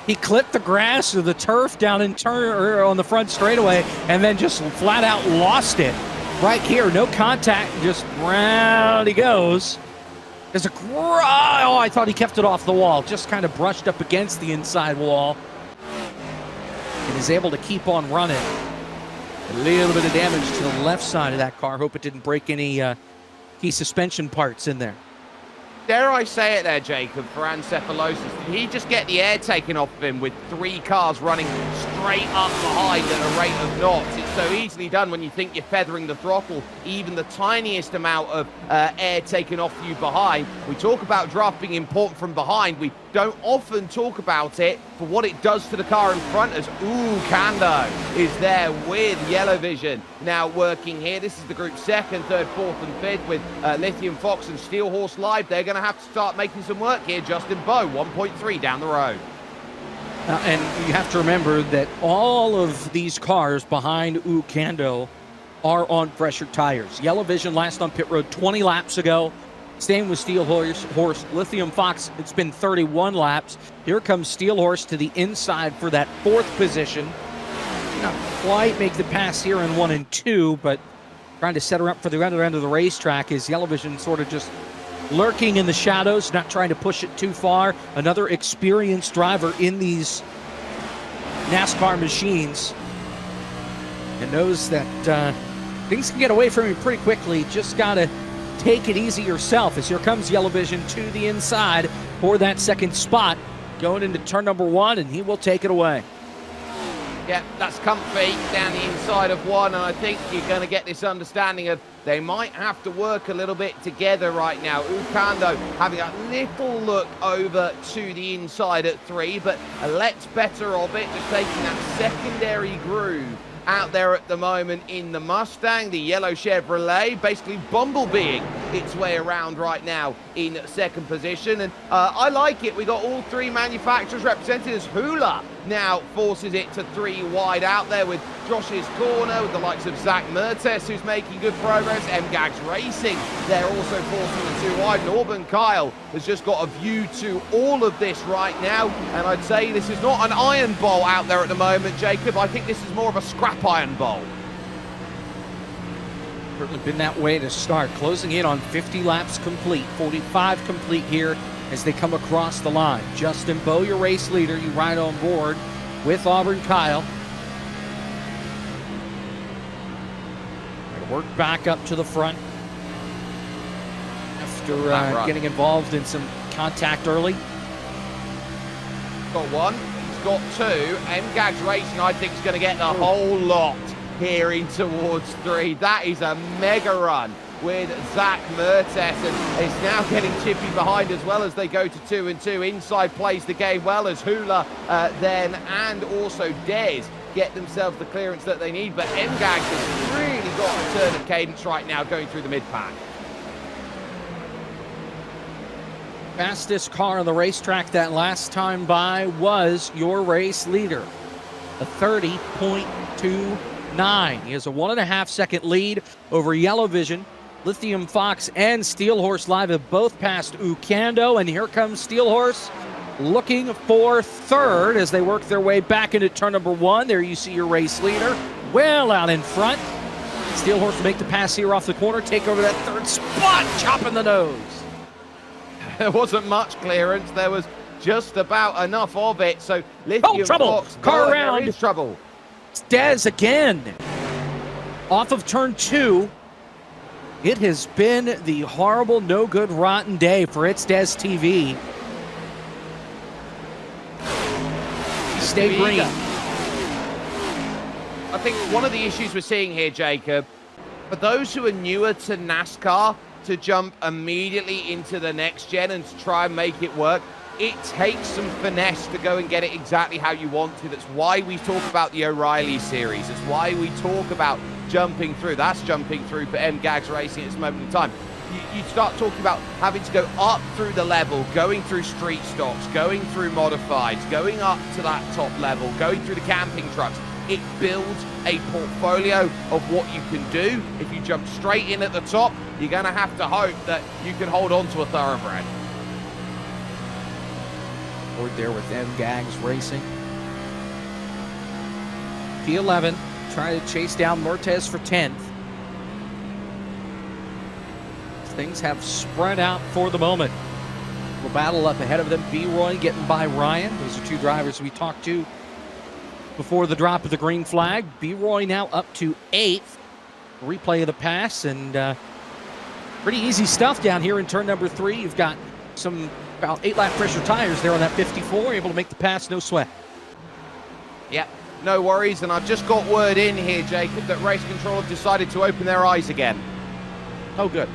He clipped the grass or the turf down in turn on the front straightaway, and then just flat out lost it. Right here, no contact, just round he goes. There's a oh, I thought he kept it off the wall, just kind of brushed up against the inside wall, and is able to keep on running. A little bit of damage to the left side of that car. Hope it didn't break any key suspension parts in there. Dare I say it there, Jacob, for encephalosis, did he just get the air taken off of him with 3 cars running straight up behind at a rate of knots? It's so easily done when you think you're feathering the throttle. Even the tiniest amount of air taken off you behind. We talk about draft being important from behind. We don't often talk about it for what it does to the car in front as Kando is there with Yellow Vision now working here. This is the group 2nd, 3rd, 4th and 5th with Lithium Fox and Steel Horse Live. They're going to have to start making some work here. Justin Bowe, 1.3 down the road. And you have to remember that all of these cars behind Kando are on fresher tires. Yellow Vision last on pit road 20 laps ago. Same with Steel Horse. Lithium Fox, it's been 31 laps. Here comes Steel Horse to the inside for that 4th position. Not quite make the pass here in 1 and 2, but trying to set her up for the other end of the racetrack is Yellow Vision sort of just lurking in the shadows, not trying to push it too far. Another experienced driver in these NASCAR machines and knows that things can get away from you pretty quickly. Just got to take it easy yourself as here comes Yellow Vision to the inside for that 2nd spot going into turn number 1, and he will take it away. Yeah, that's comfy down the inside of 1, and I think you're going to get this understanding of they might have to work a little bit together right now. Kando having a little look over to the inside at 3, but a let's better of it, just taking that secondary groove out there at the moment in the Mustang. The yellow Chevrolet basically bumblebeeing its way around right now in 2nd position. And I like it. We got all 3 manufacturers represented as Hula now forces it to 3 wide out there with Josh's corner, with the likes of Zach Mertes, who's making good progress. MGAG's Racing, they're also forcing the 2 wide. And Auburn Kyle has just got a view to all of this right now. And I'd say this is not an iron bowl out there at the moment, Jacob. I think this is more of a scrap iron bowl. Certainly been that way to start. Closing in on 50 laps complete, 45 complete here as they come across the line. Justin Bowe, your race leader, you ride on board with Auburn Kyle. Work back up to the front after getting involved in some contact early. Got 1, he's got 2. MGAG's Racing, I think, is going to get the whole lot here in towards 3. That is a mega run with Zach Mertes, and is now getting chippy behind as well as they go to 2 and 2. Inside plays the game well as Hula then and also Dez get themselves the clearance that they need, but MGAG has really got a turn of cadence right now going through the mid-pack. Fastest car on the racetrack that last time by was your race leader, a 30.29. He has a 1.5 second lead over Yellow Vision. Lithium Fox and Steel Horse Live have both passed Kando, and here comes Steel Horse looking for 3rd as they work their way back into turn number 1. There you see your race leader well out in front. Steel Horse will make the pass here off the corner, take over that 3rd spot, chopping the nose. There wasn't much clearance. There was just about enough of it. So Lithium trouble! Fox, Car around. there is trouble. It's Dez again. Off of turn 2. It has been the horrible, no good, rotten day for It's Dez TV. Stay green. I think one of the issues we're seeing here, Jacob, for those who are newer to NASCAR, to jump immediately into the next gen and to try and make it work, it takes some finesse to go and get it exactly how you want to. That's why we talk about the O'Reilly series. That's why we talk about jumping through. That's jumping through for MGAG's Racing at this moment in time. you start talking about having to go up through the level, going through street stocks, going through modifieds, going up to that top level, going through the camping trucks. It builds a portfolio of what you can do. If you jump straight in at the top, you're going to have to hope that you can hold on to a thoroughbred. Board there with MGAGs Racing. P11 trying to chase down Mertes for 10th. Things have spread out for the moment. We'll battle up ahead of them. B-Roy getting by Ryan. Those are two drivers we talked to before the drop of the green flag. B-Roy now up to 8th. Replay of the pass, and pretty easy stuff down here in turn number 3. You've got some about 8-lap pressure tires there on that 54. Able to make the pass, no sweat. Yep, no worries. And I've just got word in here, Jacob, that Race Control have decided to open their eyes again. Oh, good.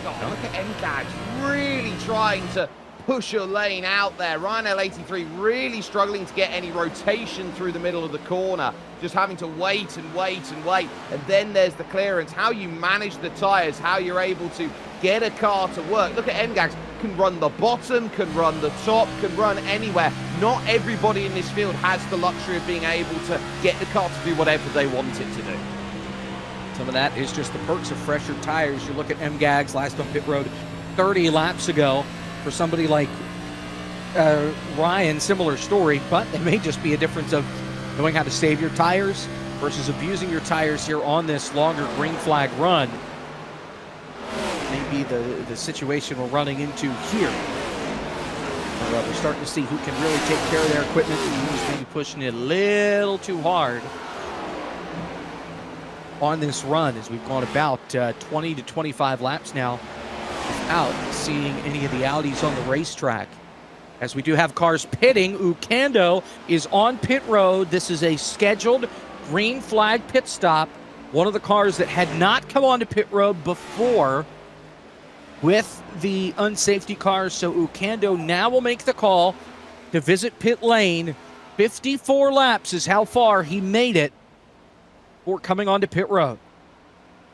Oh, look at MGAGs really trying to push a lane out there. Ryan L83 really struggling to get any rotation through the middle of the corner, just having to wait and wait and wait. And then there's the clearance, how you manage the tires, how you're able to get a car to work. Look at MGAGs, can run the bottom, can run the top, can run anywhere. Not everybody in this field has the luxury of being able to get the car to do whatever they want it to do. Some of that is just the perks of fresher tires. You look at MGAGs last on pit road 30 laps ago. For somebody like Ryan, similar story, but it may just be a difference of knowing how to save your tires versus abusing your tires here on this longer green flag run. Maybe the situation we're running into here. We're starting to see who can really take care of their equipment and who's maybe pushing it a little too hard on this run, as we've gone about 20 to 25 laps now without seeing any of the Audis on the racetrack. As we do have cars pitting, Ukando is on pit road. This is a scheduled green flag pit stop. One of the cars that had not come onto pit road before with the unsafety cars. So Ukando now will make the call to visit pit lane. 54 laps is how far he made it before coming onto pit road.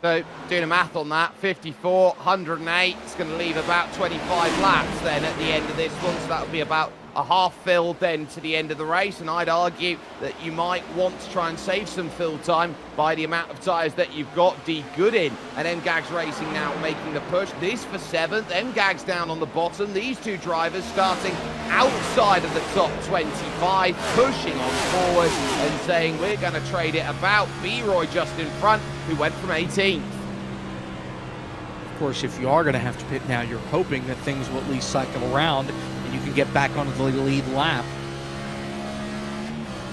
So doing the math on that, 54, 108, it's going to leave about 25 laps then at the end of this one. So that'll be about a half fill then to the end of the race. And I'd argue that you might want to try and save some fill time by the amount of tyres that you've got. D Goodin and MGAGs Racing now making the push. This for 7th, MGAGs down on the bottom. These two drivers starting outside of the top 25, pushing on forward and saying we're going to trade it about. B-Roy just in front, who went from 18th. Of course, if you are going to have to pit now, you're hoping that things will at least cycle around and you can get back onto the lead lap.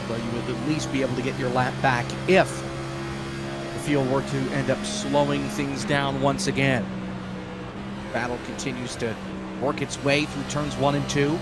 But you would at least be able to get your lap back if the field were to end up slowing things down once again. Battle continues to work its way through turns 1 and 2.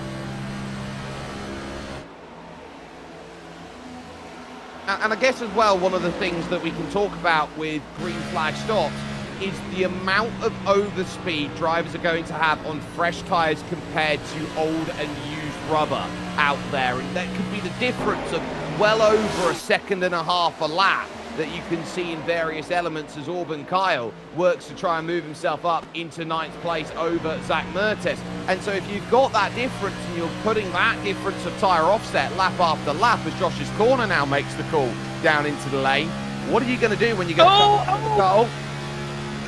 And I guess as well, one of the things that we can talk about with green flag stops is the amount of overspeed drivers are going to have on fresh tyres compared to old and used rubber out there. And that could be the difference of well over a second and a half a lap that you can see in various elements as Auburn Kyle works to try and move himself up into 9th place over Zach Mertes. And so if you've got that difference and you're putting that difference of tyre offset lap after lap as Josh's corner now makes the call down into the lane, what are you going to do when you go Kyle?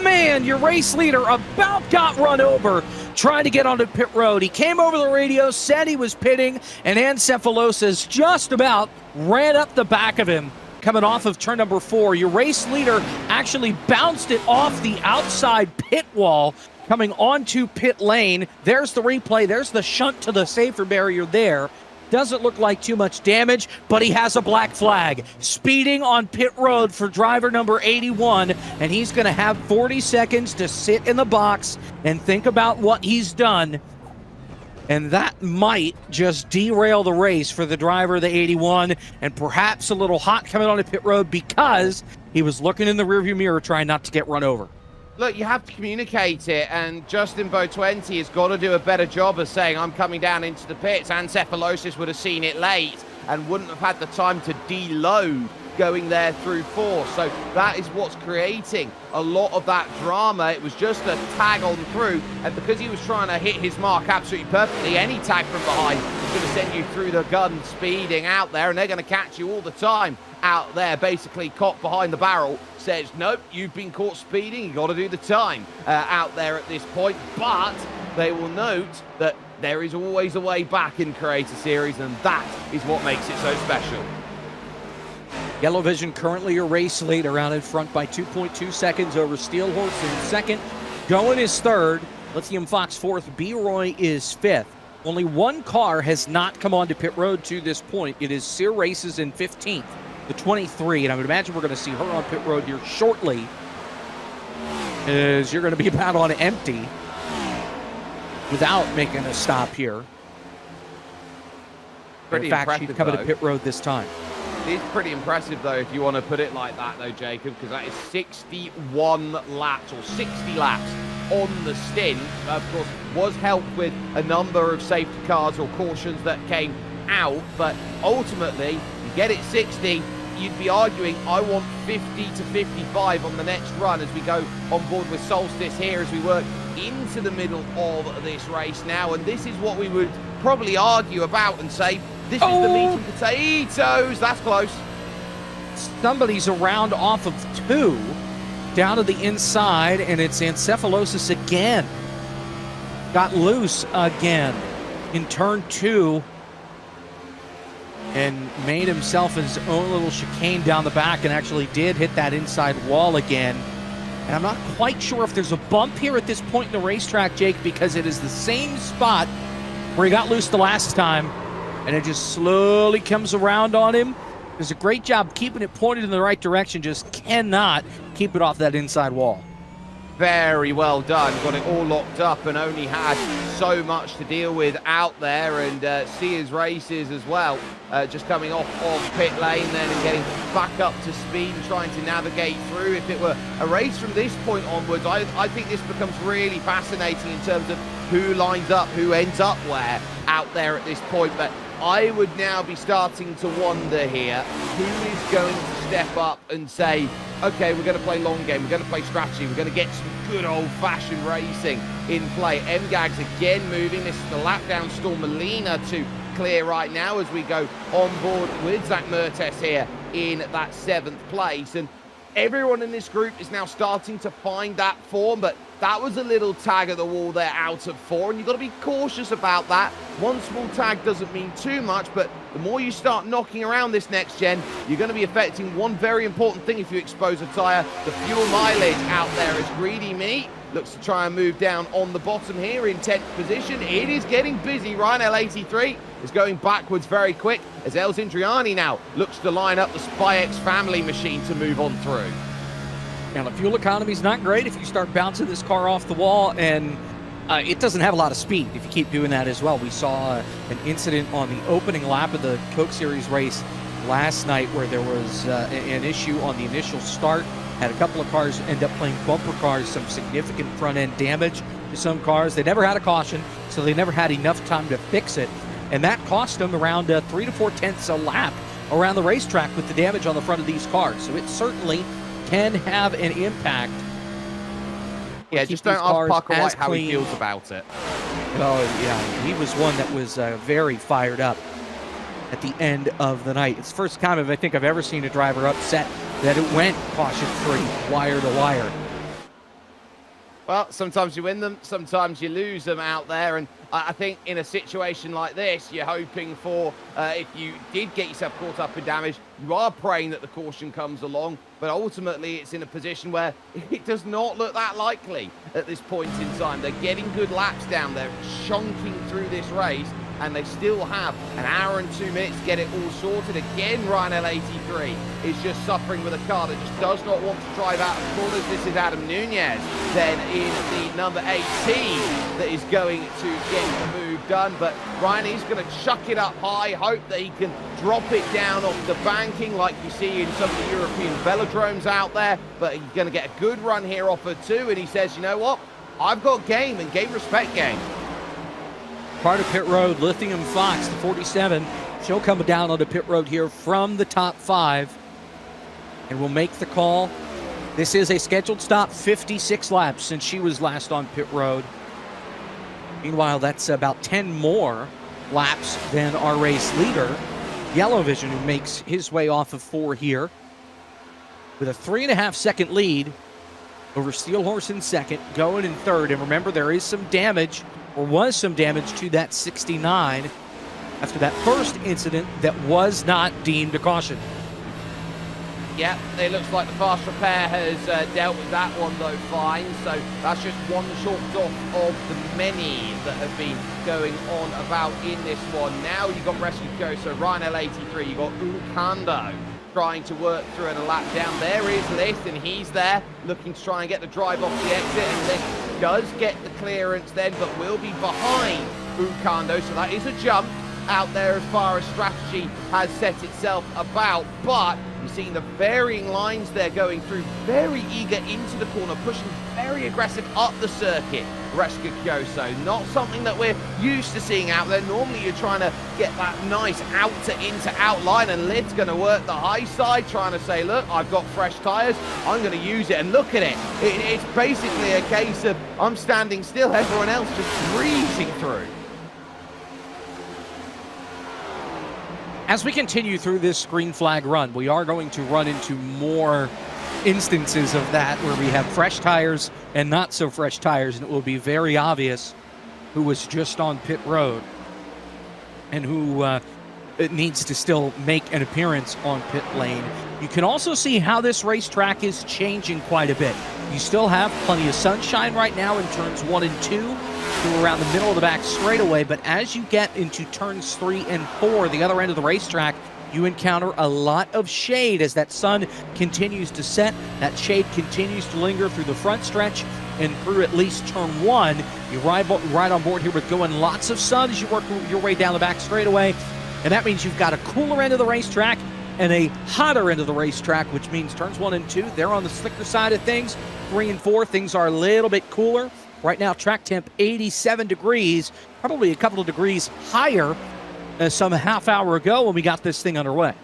Man, your race leader about got run over trying to get onto pit road. He came over the radio, said he was pitting, and Encephalosis just about ran up the back of him coming off of turn number 4. Your race leader actually bounced it off the outside pit wall coming onto pit lane. There's the replay. There's the shunt to the safer barrier there. Doesn't look like too much damage, but he has a black flag. Speeding on pit road for driver number 81, and he's going to have 40 seconds to sit in the box and think about what he's done. And that might just derail the race for the driver of the 81, and perhaps a little hot coming onto pit road because he was looking in the rearview mirror trying not to get run over. Look, you have to communicate it, and Justin Bo20 has got to do a better job of saying, I'm coming down into the pits. Encephalosis would have seen it late and wouldn't have had the time to deload going there through 4. So that is what's creating a lot of that drama. It was just a tag on through, and because he was trying to hit his mark absolutely perfectly, any tag from behind is going to send you through the gun speeding out there, and they're going to catch you all the time out there. Basically, cop behind the barrel says, nope, you've been caught speeding, you got to do the time out there at this point. But they will note that there is always a way back in Creator Series, and that is what makes it so special. Yellow Vision currently a race leader, out in front by 2.2 seconds over Steel Horse in second. Going is third. Lithium Fox fourth. B-Roy is fifth. Only one car has not come onto pit road to this point. It is Sear Races in 15th, the 23, and I would imagine we're going to see her on pit road here shortly, as you're going to be about on empty without making a stop here. Pretty in fact, she's coming to pit road this time. It's pretty impressive, though, if you want to put it like that, though, Jacob, because that is 61 laps, or 60 laps on the stint. Of course, was helped with a number of safety cars or cautions that came out, but ultimately, you get it 60, you'd be arguing, I want 50 to 55 on the next run as we go on board with Solstice here as we work into the middle of this race now, and this is what we would probably argue about and say, this is the meat and potatoes. That's close. Somebody's around off of 2, down to the inside, and it's Encephalosis again. Got loose again in turn 2 and made himself his own little chicane down the back, and actually did hit that inside wall again. And I'm not quite sure if there's a bump here at this point in the racetrack, Jake, because it is the same spot where he got loose the last time, and it just slowly comes around on him. Does a great job keeping it pointed in the right direction, just cannot keep it off that inside wall. Very well done. Got it all locked up and only had so much to deal with out there, and Sears Races as well, just coming off of pit lane then and getting back up to speed and trying to navigate through. If it were a race from this point onwards, I think this becomes really fascinating in terms of who lines up, who ends up where out there at this point. But I would now be starting to wonder here, who is going to step up and say, okay, we're going to play long game, we're going to play strategy, we're going to get some good old-fashioned racing in play. MGAG's again moving. This is the lap down Storm Molina to clear right now as we go on board with Zach Mertes here in that 7th place. And everyone in this group is now starting to find that form, but that was a little tag at the wall there out of 4, and you've got to be cautious about that. One small tag doesn't mean too much, but the more you start knocking around this next gen, you're going to be affecting one very important thing if you expose a tyre, the fuel mileage out there. As Greedy Meat looks to try and move down on the bottom here in 10th position. It is getting busy. Ryan L83 is going backwards very quick as Els Indriani now looks to line up the SpyX family machine to move on through. Now, the fuel economy is not great if you start bouncing this car off the wall, and it doesn't have a lot of speed if you keep doing that as well. We saw an incident on the opening lap of the Coke Series race last night where there was an issue on the initial start. Had a couple of cars end up playing bumper cars, some significant front-end damage to some cars. They never had a caution, so they never had enough time to fix it, and that cost them around 3 to 4 tenths a lap around the racetrack with the damage on the front of these cars. So it certainly can have an impact. Yeah, just don't ask Parker White how he feels about it. Oh, yeah, he was one that was very fired up at the end of the night. It's the first time I think I've ever seen a driver upset that it went caution-free, wire to wire. Well, sometimes you win them, sometimes you lose them out there, and I think in a situation like this, you're hoping for, if you did get yourself caught up in damage, you are praying that the caution comes along, but ultimately it's in a position where it does not look that likely at this point in time. They're getting good laps down there, chunking through this race, and they still have an hour and 2 minutes to get it all sorted. Again, Ryan L83 is just suffering with a car that just does not want to drive out of corners. This is Adam Nunez, then in the number 18, that is going to get the move done. But Ryan is going to chuck it up high, hope that he can drop it down off the banking like you see in some of the European velodromes out there. But he's going to get a good run here off of 2, and he says, you know what? I've got game, and game respect game. Part of pit road, Lithium Fox, the 47. She'll come down onto pit road here from the top 5. and will make the call. This is a scheduled stop, 56 laps since she was last on pit road. Meanwhile, that's about 10 more laps than our race leader, Yellow Vision, who makes his way off of 4 here with a 3.5-second lead over Steel Horse in second, going in third. And remember, there is some damage, or was some damage to that 69 after that first incident that was not deemed a caution. Yeah, it looks like the fast repair has dealt with that one, though, fine. So that's just one chalked off of the many that have been going on about in this one. Now you've got Rescue Go, so Ryan L83, you've got Ukando trying to work through and a lap down. There is Lith, and he's there looking to try and get the drive off the exit. And Lith does get the clearance then, but will be behind Ukando, so that is a jump out there as far as strategy has set itself about. But you're seeing the varying lines there going through, very eager into the corner, pushing very aggressive up the circuit. Rescue Kyoso, not something that we're used to seeing out there. Normally you're trying to get that nice out to into outline, and Lid's going to work the high side, trying to say, look, I've got fresh tyres, I'm going to use it. And look at it, it's basically a case of I'm standing still, everyone else just breezing through. As we continue through this green flag run, we are going to run into more instances of that where we have fresh tires and not so fresh tires, and it will be very obvious who was just on pit road and who needs to still make an appearance on pit lane. You can also see how this racetrack is changing quite a bit. You still have plenty of sunshine right now in turns 1 and 2 to around the middle of the back straightaway, but as you get into turns 3 and 4, the other end of the racetrack, you encounter a lot of shade as that sun continues to set. That shade continues to linger through the front stretch and through at least turn 1. You ride on board here with going lots of sun as you work your way down the back straightaway, and that means you've got a cooler end of the racetrack and a hotter end of the racetrack, which means turns 1 and 2, they're on the slicker side of things. 3 and 4, things are a little bit cooler. Right now, track temp 87 degrees, probably a couple of degrees higher some half hour ago when we got this thing underway.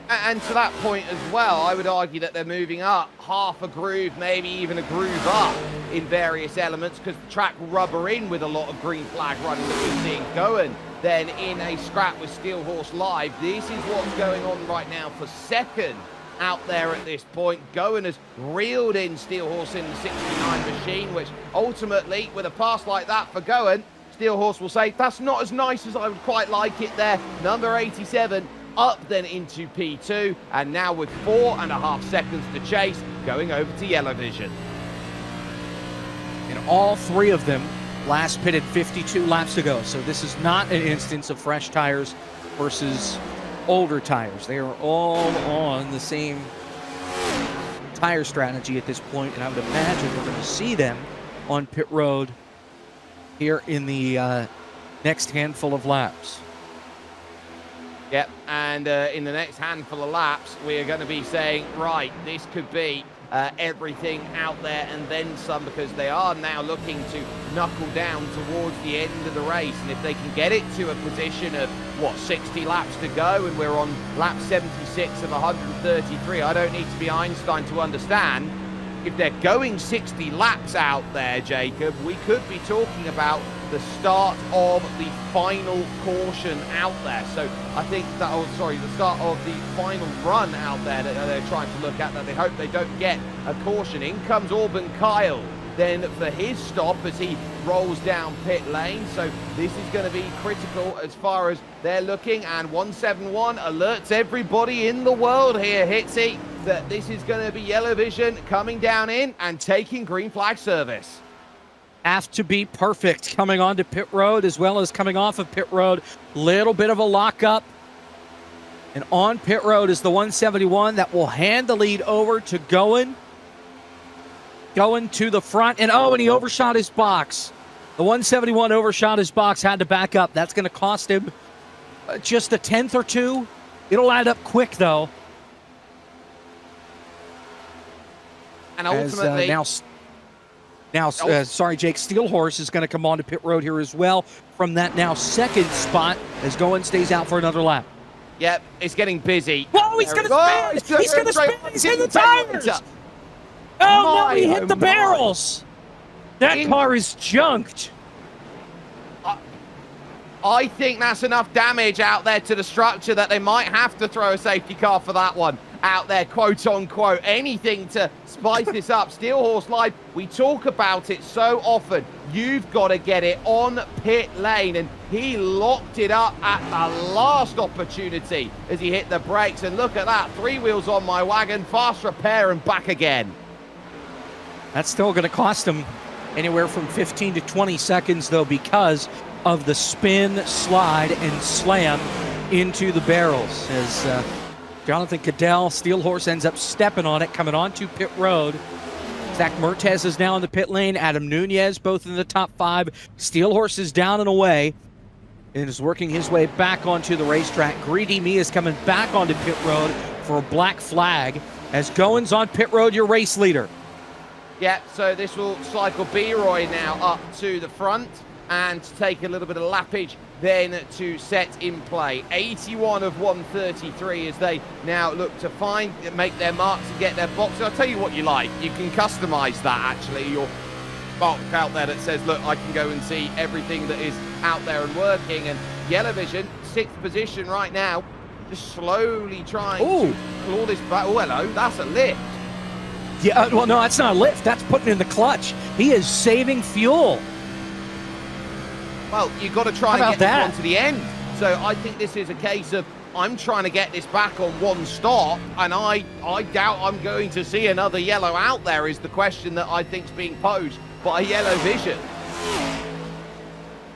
And to that point as well, I would argue that they're moving up half a groove, maybe even a groove up in various elements, because the track will rubber in with a lot of green flag running that we're seeing going. Then in a scrap with Steel Horse Live, this is what's going on right now for second out there at this point. Goen has reeled in Steel Horse in the 69 machine, which ultimately, with a pass like that for Goen, Steel Horse will say, that's not as nice as I would quite like it there. Number 87 up then into P2, and now with 4.5 seconds to chase, going over to Yellow Vision. And all 3 of them last pitted 52 laps ago, so this is not an instance of fresh tires versus older tires. They are all on the same tire strategy at this point, and I would imagine we're going to see them on pit road here in the next handful of laps. Yep, and in the next handful of laps, we are going to be saying, right, this could be everything out there and then some, because they are now looking to knuckle down towards the end of the race. And if they can get it to a position of, 60 laps to go, and we're on lap 76 of 133, I don't need to be Einstein to understand, if they're going 60 laps out there, Jacob, we could be talking about the start of the final caution out there. So I think that, the start of the final run out there that they're trying to look at, that they hope they don't get a caution. In comes Auburn Kyle then for his stop as he rolls down pit lane. So this is going to be critical as far as they're looking, and 171 alerts everybody in the world here, Hitsy, that this is going to be Yellow Vision coming down in and taking green flag service. Have to be perfect coming onto pit road as well as coming off of pit road. Little bit of a lockup. And on pit road is the 171 that will hand the lead over to Goen. Going to the front, and he overshot his box. The 171 overshot his box, had to back up. That's going to cost him just a tenth or two. It'll add up quick, though. And ultimately... Jake, Steel Horse is going to come on to pit road here as well from that now second spot as Goen stays out for another lap. Yep, it's getting busy. Whoa, he's going to spin! He's going to spin! He's in the tires! Oh, no, he hit the barrels! That car is junked. I think that's enough damage out there to the structure that they might have to throw a safety car for that one out there, quote unquote. Anything to spice this up. Steel Horse Live, we talk about it so often. You've got to get it on pit lane, and he locked it up at the last opportunity as he hit the brakes. And look at that, 3 wheels on my wagon, fast repair and back again. That's still going to cost him anywhere from 15 to 20 seconds, though, because of the spin, slide, and slam into the barrels. As Jonathan Cadell, Steel Horse, ends up stepping on it, coming onto pit road. Zach Mertez is now in the pit lane. Adam Nunez both in the top 5. Steel Horse is down and away and is working his way back onto the racetrack. Greedy Me is coming back onto pit road for a black flag as Goins on pit road, your race leader. Yeah, so this will cycle B-Roy now up to the front and take a little bit of lappage then to set in play. 81 of 133 as they now look to make their marks and get their box. I'll tell you what you like. You can customize that, actually. Your box out there that says, look, I can go and see everything that is out there and working. And Yellow Vision, 6th position right now, just slowly trying to claw this back. Oh, hello, that's a lift. Yeah, well, no, that's not a lift. That's putting in the clutch. He is saving fuel. Well, you've got to try and get this one to the end. So I think this is a case of I'm trying to get this back on one stop, and I doubt I'm going to see another yellow out there is the question that I think is being posed by Yellow Vision.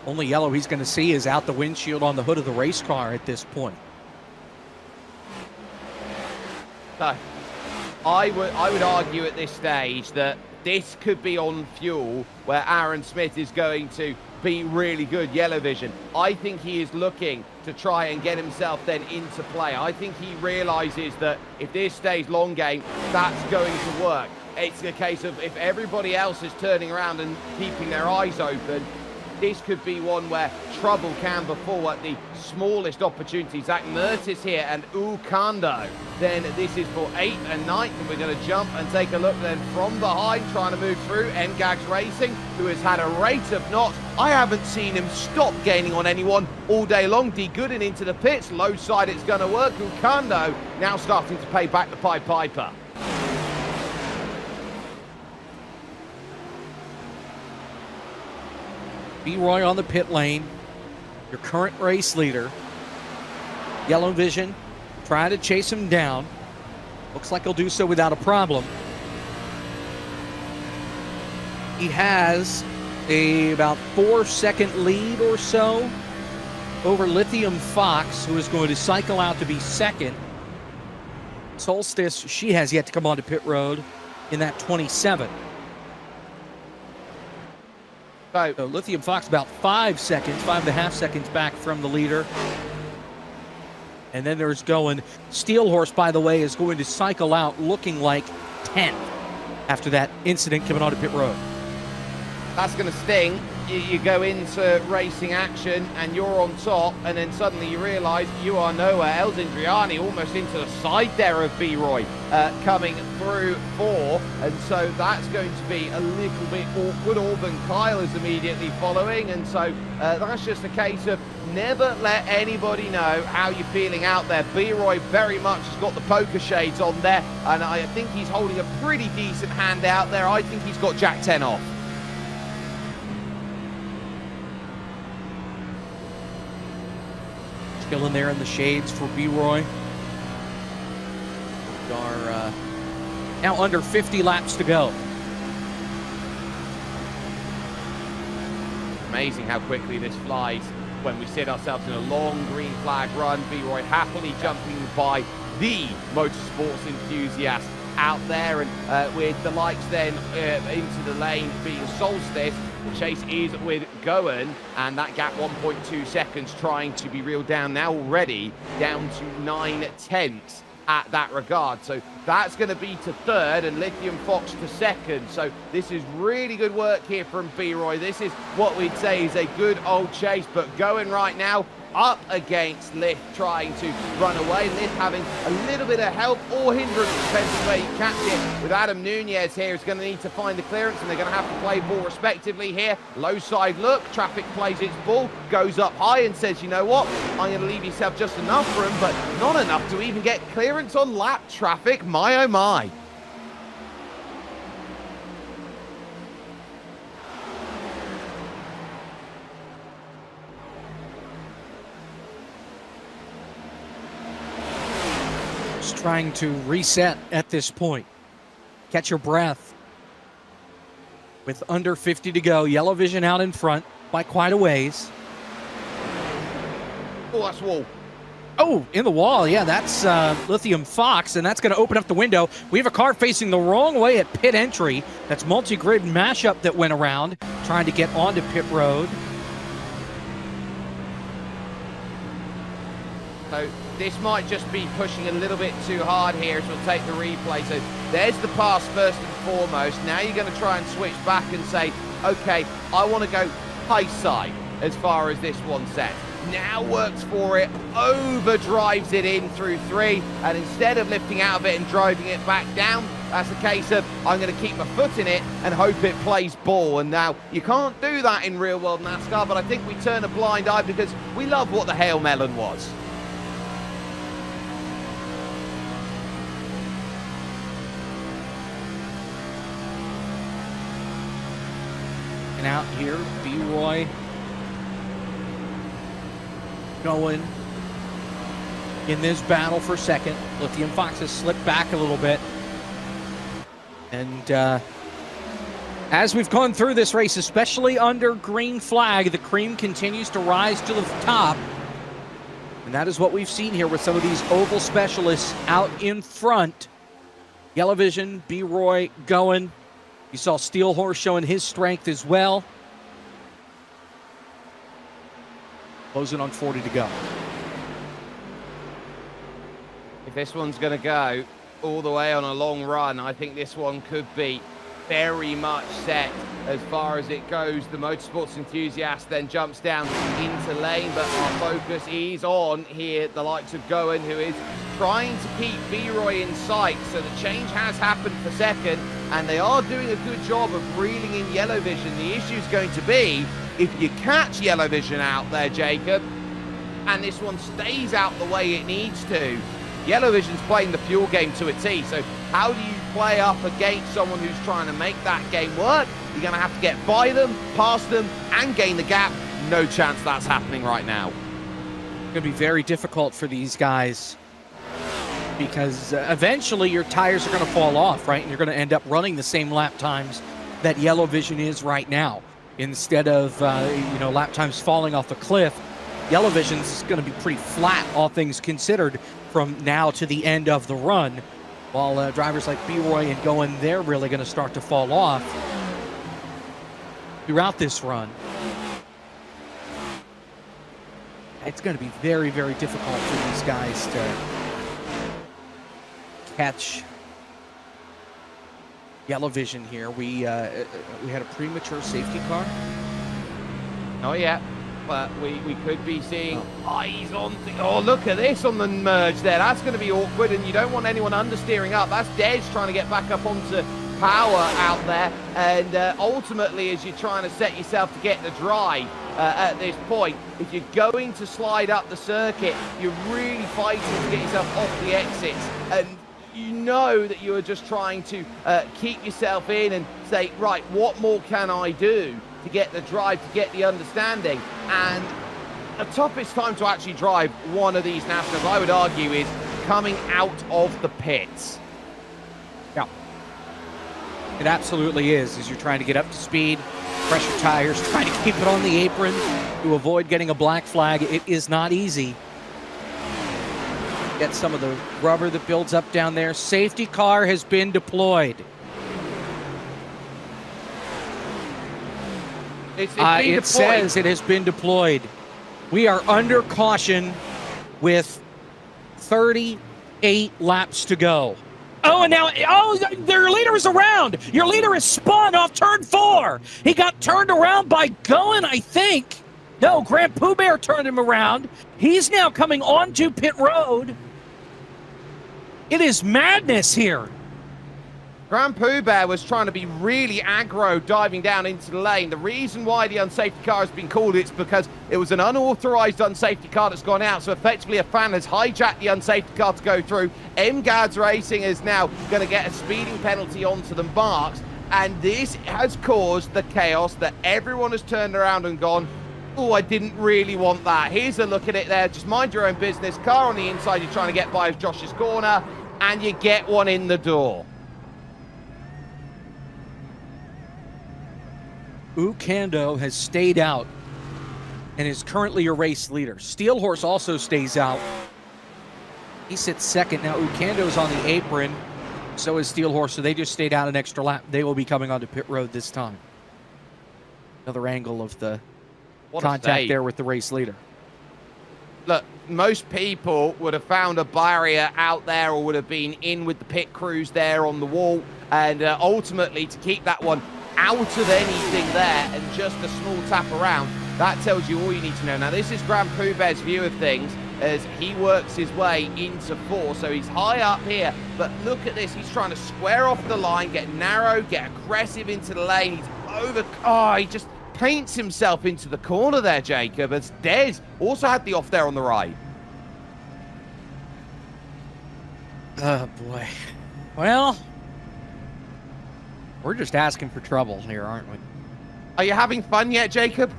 Only yellow he's going to see is out the windshield on the hood of the race car at this point. So I would argue at this stage that this could be on fuel where Aaron Smith is going to be really good, Yellow Vision. I think he is looking to try and get himself then into play. I think he realizes that if this stays long game, that's going to work. It's a case of if everybody else is turning around and keeping their eyes open, this could be one where trouble can befall at the smallest opportunity. Zach Mertis here and Ukando. Then this is for 8th and 9th, and we're going to jump and take a look then from behind, trying to move through. NGAG's Racing, who has had a rate of knots. I haven't seen him stop gaining on anyone all day long. D Gooden into the pits. Low side, it's going to work. Ukando now starting to pay back the Pied Piper. B-Roy on the pit lane, your current race leader. Yellow Vision trying to chase him down. Looks like he'll do so without a problem. He has about 4-second lead or so over Lithium Fox, who is going to cycle out to be 2nd. Solstice, she has yet to come onto pit road in that 27. So Lithium Fox about 5.5 seconds back from the leader. And then there's going. Steel Horse, by the way, is going to cycle out looking like 10th after that incident coming onto pit road. That's going to sting. You go into racing action and you're on top, and then suddenly you realise you are nowhere. Eldin almost into the side there of B-Roy coming through 4, and so that's going to be a little bit awkward. Auburn Kyle is immediately following, and so that's just a case of never let anybody know how you're feeling out there. B-Roy very much has got the poker shades on there, and I think he's holding a pretty decent hand out there. I think he's got Jack 10 off. Still in there in the shades for B-Roy. We are now under 50 laps to go. Amazing how quickly this flies when we sit ourselves in a long green flag run. B-Roy happily jumping by the motorsports enthusiast out there, and with the likes then into the lane being Solstice. The chase is with Goen, and that gap 1.2 seconds trying to be reeled down now already, down to 9/10 at that regard. So that's going to be to 3rd and Lithium Fox to 2nd. So this is really good work here from B-Roy. This is what we'd say is a good old chase, but Goen right now up against Lift trying to run away. Lift having a little bit of help or hindrance, depending where you catch it. With Adam Nunez here, is going to need to find the clearance, and they're going to have to play ball respectively here. Low side look, Traffic plays its ball, goes up high and says, you know what, I'm going to leave yourself just enough room, but not enough to even get clearance on lap. Traffic, my oh my. Trying to reset at this point. Catch your breath. With under 50 to go, Yellow Vision out in front by quite a ways. Oh, that's wall. Oh, in the wall. Yeah, that's Lithium Fox, and that's going to open up the window. We have a car facing the wrong way at pit entry. That's multi-grid mashup that went around, trying to get onto pit road. So this might just be pushing a little bit too hard here as we'll take the replay. So there's the pass first and foremost. Now you're going to try and switch back and say, okay, I want to go high side as far as this one's set. Now works for it, overdrives it in through 3, and instead of lifting out of it and driving it back down, that's a case of I'm going to keep my foot in it and hope it plays ball. And now you can't do that in real world NASCAR, but I think we turn a blind eye because we love what the Hail Melon was. And out here, B-Roy going in this battle for second. Lithium Fox has slipped back a little bit. And as we've gone through this race, especially under green flag, the cream continues to rise to the top. And that is what we've seen here with some of these oval specialists out in front. Yellow Vision, B-Roy going. You saw Steel Horse showing his strength as well. Closing on 40 to go. If this one's going to go all the way on a long run, I think this one could be very much set as far as it goes. The motorsports enthusiast then jumps down into lane, but our focus is on here the likes of Goen, who is trying to keep B-Roy in sight. So the change has happened for second, and they are doing a good job of reeling in Yellow Vision. The issue is going to be if you catch Yellow Vision out there, Jacob, and this one stays out the way it needs to. Yellow Vision's playing the fuel game to a T, so how do you play up against someone who's trying to make that game work? You're going to have to get by them, past them, and gain the gap. No chance that's happening right now. It's going to be very difficult for these guys because eventually your tires are going to fall off, right? And you're going to end up running the same lap times that Yellow Vision is right now. Instead of, lap times falling off a cliff, Yellow Vision's going to be pretty flat, all things considered, from now to the end of the run, while drivers like B-Roy and Goen, they're really going to start to fall off throughout this run. It's going to be very, very difficult for these guys to catch Yellow Vision here. We had a premature safety car. Oh, yeah. But we could be seeing eyes on... Oh, look at this on the merge there. That's going to be awkward, and you don't want anyone understeering up. That's Dej trying to get back up onto power out there. And ultimately, as you're trying to set yourself to get the drive at this point, if you're going to slide up the circuit, you're really fighting to get yourself off the exits. And you know that you are just trying to keep yourself in and say, right, what more can I do to get the drive, to get the understanding? And the toughest time to actually drive one of these NASCARs, I would argue, is coming out of the pits. Yeah. It absolutely is, as you're trying to get up to speed, pressure tires, trying to keep it on the apron to avoid getting a black flag. It is not easy. Get some of the rubber that builds up down there. Safety car has been deployed. It says it has been deployed. We are under caution with 38 laps to go. Oh, and now, their leader is around. Your leader is spun off turn 4. He got turned around by Goen, I think. No, Grand Pooh Bear turned him around. He's now coming onto pit road. It is madness here. Grand Pooh Bear was trying to be really aggro, diving down into the lane. The reason why the unsafety car has been called, it's because it was an unauthorized unsafety car that's gone out. So effectively a fan has hijacked the unsafety car to go through. MGAD's Racing is now going to get a speeding penalty onto the marks. And this has caused the chaos that everyone has turned around and gone, oh, I didn't really want that. Here's a look at it there. Just mind your own business. Car on the inside, you're trying to get by Josh's corner, and you get one in the door. Ukando has stayed out and is currently a race leader. Steelhorse also stays out. He sits second. Now Ukando's on the apron. So is Steelhorse. So they just stayed out an extra lap. They will be coming onto pit road this time. Another angle of the contact there with the race leader. Look, most people would have found a barrier out there or would have been in with the pit crews there on the wall. And ultimately, to keep that one out of anything there and just a small tap around, that tells you all you need to know. Now, this is Grand Pooh Bear's view of things as he works his way into four. So he's high up here, but look at this. He's trying to square off the line, get narrow, get aggressive into the lane. He's over. Oh, he just paints himself into the corner there, Jacob, as Dez also had the off there on the right. Oh, boy. Well, we're just asking for trouble here, aren't we? Are you having fun yet, Jacob?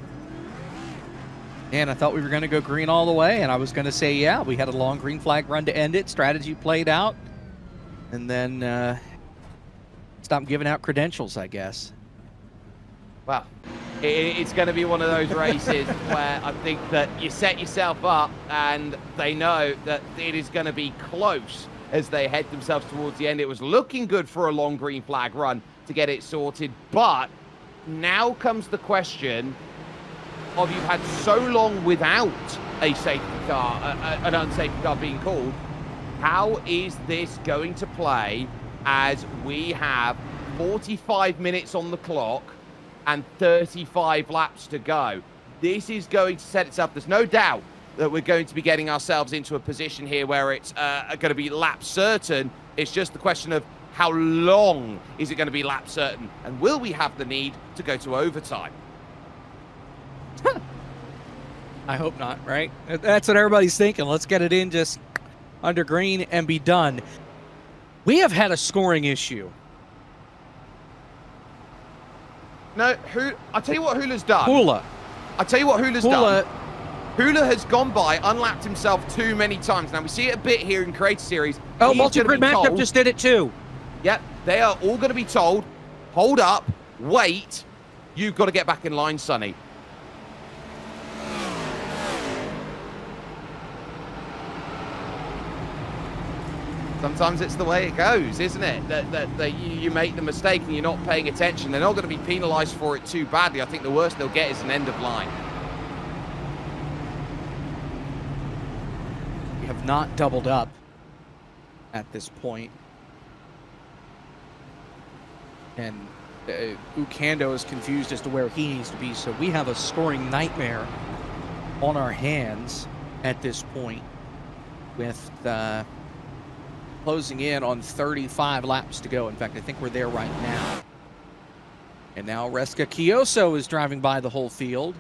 And I thought we were going to go green all the way, and I was going to say, yeah, we had a long green flag run to end it. Strategy played out. And then stop giving out credentials, I guess. Well, it's going to be one of those races where I think that you set yourself up and they know that it is going to be close as they head themselves towards the end. It was looking good for a long green flag run to get it sorted, but now comes the question of you've had so long without a safety car, an unsafety car being called. How is this going to play as we have 45 minutes on the clock and 35 laps to go? This is going to set itself. There's no doubt that we're going to be getting ourselves into a position here where it's going to be lap certain. It's just the question of how long is it going to be lap certain, and will we have the need to go to overtime? I hope not, right? That's what everybody's thinking. Let's get it in just under green and be done. We have had a scoring issue. No, I'll tell you what Hula's done. Hula. I'll tell you what Hula's done. Hula has gone by, unlapped himself too many times. Now, we see it a bit here in Creator Series. Oh, multi-grid matchup just did it too. Yep, they are all going to be told, hold up, wait, you've got to get back in line, Sonny. Sometimes it's the way it goes, isn't it? That you make the mistake and you're not paying attention. They're not going to be penalised for it too badly. I think the worst they'll get is an end of line. We have not doubled up at this point. And Ukando is confused as to where he needs to be. So we have a scoring nightmare on our hands at this point with closing in on 35 laps to go. In fact, I think we're there right now. And now Reska Kioso is driving by the whole field.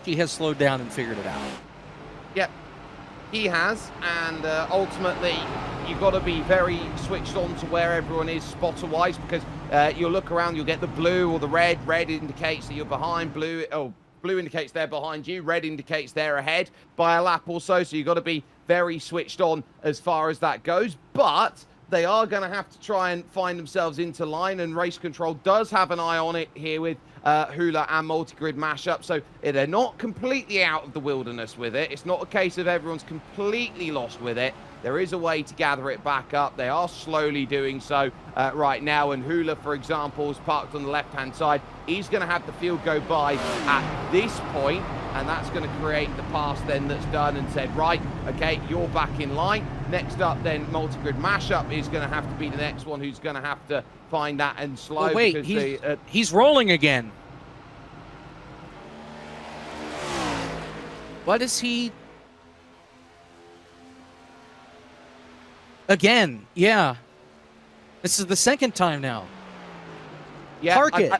He has slowed down and figured it out. Yep, he has. And ultimately, you've got to be very switched on to where everyone is spotter-wise, because you'll look around, you'll get the blue or the red. Red indicates that you're behind. Blue indicates they're behind you. Red indicates they're ahead by a lap or so. So you've got to be very switched on as far as that goes. But they are going to have to try and find themselves into line, and Race Control does have an eye on it here with Hula and multi-grid mashup. So they're not completely out of the wilderness with it. It's not a case of everyone's completely lost with it. There is a way to gather it back up. They are slowly doing so right now. And Hula, for example, is parked on the left-hand side. He's going to have the field go by at this point, and that's going to create the pass then that's done and said, right, okay, you're back in line. Next up then, multi-grid mashup is going to have to be the next one who's going to have to find that and slow. Oh, wait, he's rolling again. Why does he... Again, yeah. This is the second time now. Yeah, Park it.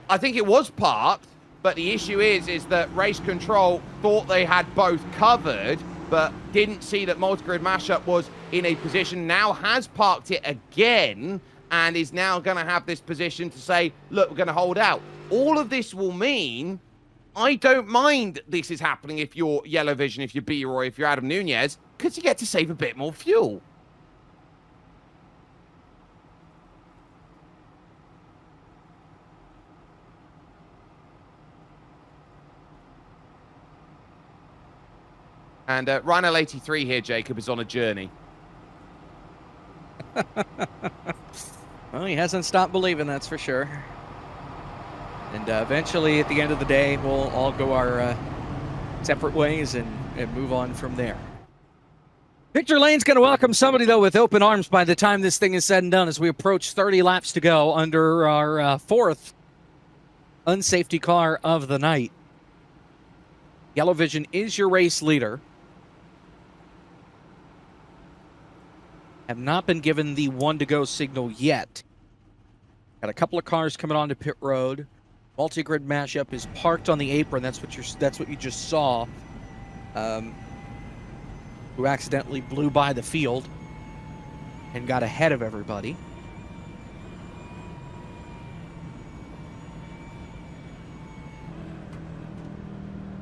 I think it was parked, but the issue is that race control thought they had both covered, but didn't see that multi-grid mashup was in a position, now has parked it again, and is now going to have this position to say, look, we're going to hold out. All of this will mean, I don't mind this is happening if you're Yellow Vision, if you're B-Roy, if you're Adam Nunez, because you get to save a bit more fuel. And Rhino 83 here, Jacob, is on a journey. Well, he hasn't stopped believing, that's for sure. And eventually, at the end of the day, we'll all go our separate ways and move on from there. Victor Lane's going to welcome somebody, though, with open arms by the time this thing is said and done, as we approach 30 laps to go under our fourth unsafety car of the night. Yellow Vision is your race leader. Have not been given the 1-to-go signal yet. Got a couple of cars coming onto pit road. Multi-grid mashup is parked on the apron. That's what you just saw. Who accidentally blew by the field and got ahead of everybody.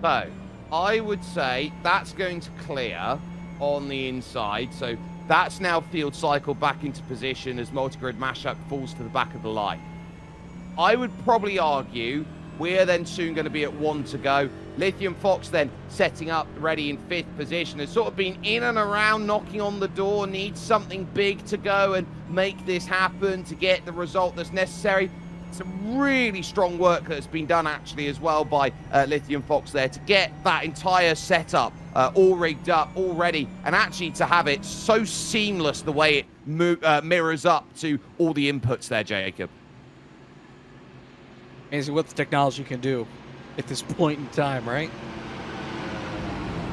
So, I would say that's going to clear on the inside. So that's now field cycle back into position as multi-grid mashup falls to the back of the line. I would probably argue we're then soon going to be at 1 to go. Lithium Fox then setting up ready in 5th position. Has sort of been in and around, knocking on the door, needs something big to go and make this happen to get the result that's necessary. Some really strong work that's been done actually as well by Lithium Fox there to get that entire setup all rigged up, all ready, and actually to have it so seamless the way it mirrors up to all the inputs there, Jacob. Amazing what the technology can do at this point in time, right?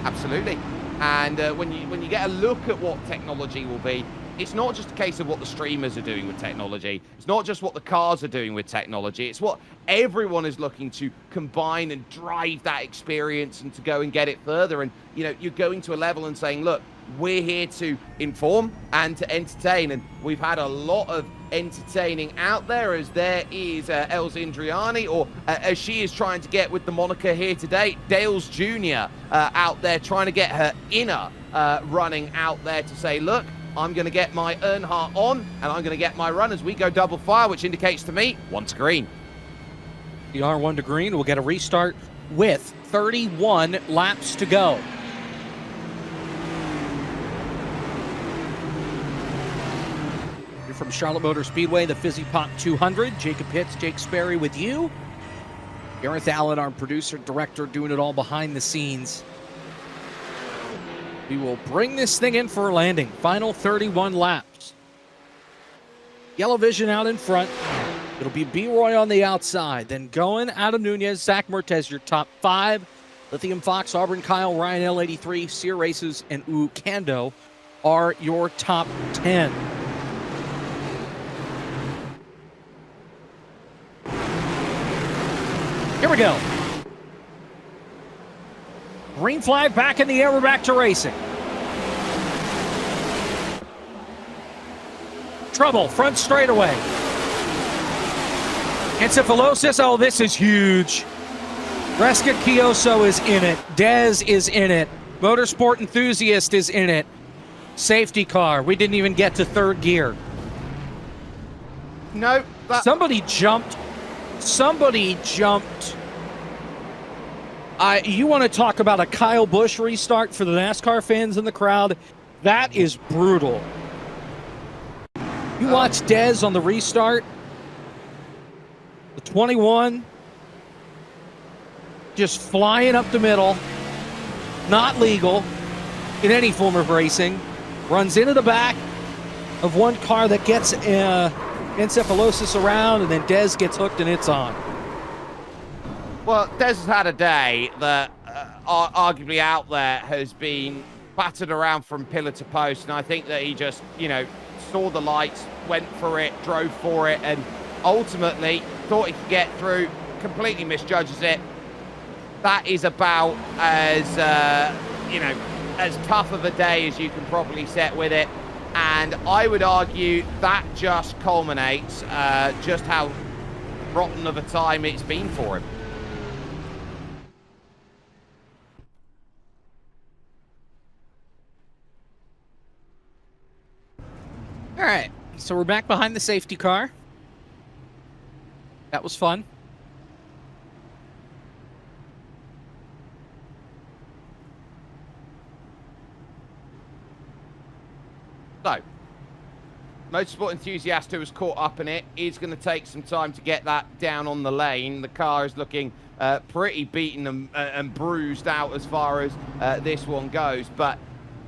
Absolutely. And when you get a look at what technology will be, it's not just a case of what the streamers are doing with technology. It's not just what the cars are doing with technology. It's what everyone is looking to combine and drive that experience and to go and get it further. And, you know, you're going to a level and saying, look, we're here to inform and to entertain. And we've had a lot of entertaining out there, as there is Els Indriani, or as she is trying to get with the moniker here today, Dales Jr. Out there trying to get her inner running out there to say, look, I'm going to get my Earnhardt on, and I'm going to get my run as we go double fire, which indicates to me 1 to green. The R1 to green will get a restart with 31 laps to go. You're from Charlotte Motor Speedway, the Fizzy Pop 200. Jacob Pitts, Jake Sperry with you. Gareth Allen, our producer, director, doing it all behind the scenes. We will bring this thing in for a landing. Final 31 laps. Yellow Vision out in front. It'll be B-Roy on the outside. Then going Adam Nunez, Zach Mertez, your top 5. Lithium Fox, Auburn Kyle, Ryan L83, Sear Races, and Kando are your top 10. Here we go. Green flag back in the air. We're back to racing. Trouble, front straightaway. Encephalosis, oh, this is huge. Reska Kioso is in it. Dez is in it. Motorsport Enthusiast is in it. Safety car. We didn't even get to 3rd gear. No. Somebody jumped. You want to talk about a Kyle Busch restart for the NASCAR fans in the crowd? That is brutal. You watch Dez on the restart. The 21 just flying up the middle. Not legal in any form of racing. Runs into the back of one car that gets encephalosis around, and then Dez gets hooked and it's on. Well, Des has had a day that arguably out there has been battered around from pillar to post, and I think that he just, saw the lights, went for it, drove for it, and ultimately thought he could get through, completely misjudges it. That is about as, as tough of a day as you can probably set with it. And I would argue that just culminates just how rotten of a time it's been for him. All right, so we're back behind the safety car. That was fun. So, motorsport enthusiast who was caught up in it is going to take some time to get that down on the lane. The car is looking pretty beaten and bruised out as far as this one goes, but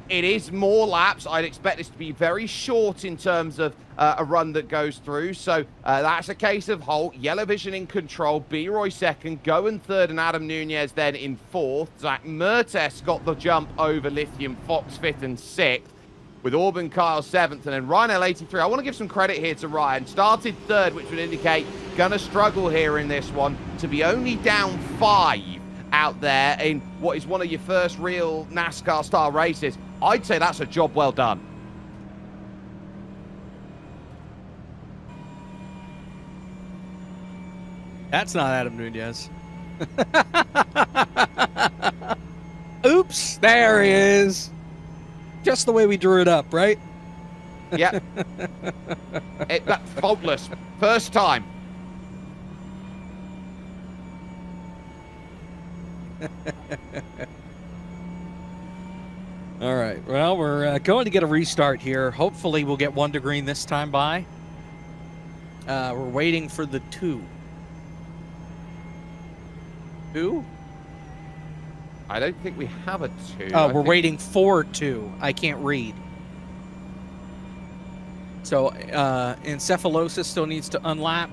it is more laps. I'd expect this to be very short in terms of a run that goes through. So that's a case of Holt, Yellow Vision in control, B-Roy second, Goen third, and Adam Nunez then in fourth. Zach Mertes got the jump over Lithium Fox fifth and sixth, with Auburn Kyle seventh, and then Ryan L83. I want to give some credit here to Ryan. Started third, which would indicate gonna struggle here in this one to be only down 5 out there in what is one of your first real NASCAR style races. I'd say that's a job well done. That's not Adam Nunez. Oops, there he is. Just the way we drew it up, right? Yep. That's faultless. First time. All right, well, we're going to get a restart here. Hopefully we'll get 1 to green this time by. We're waiting for the 2. 2? I don't think we have a 2. Oh, we're waiting for 2. I can't read. So, Encephalosis still needs to unlap.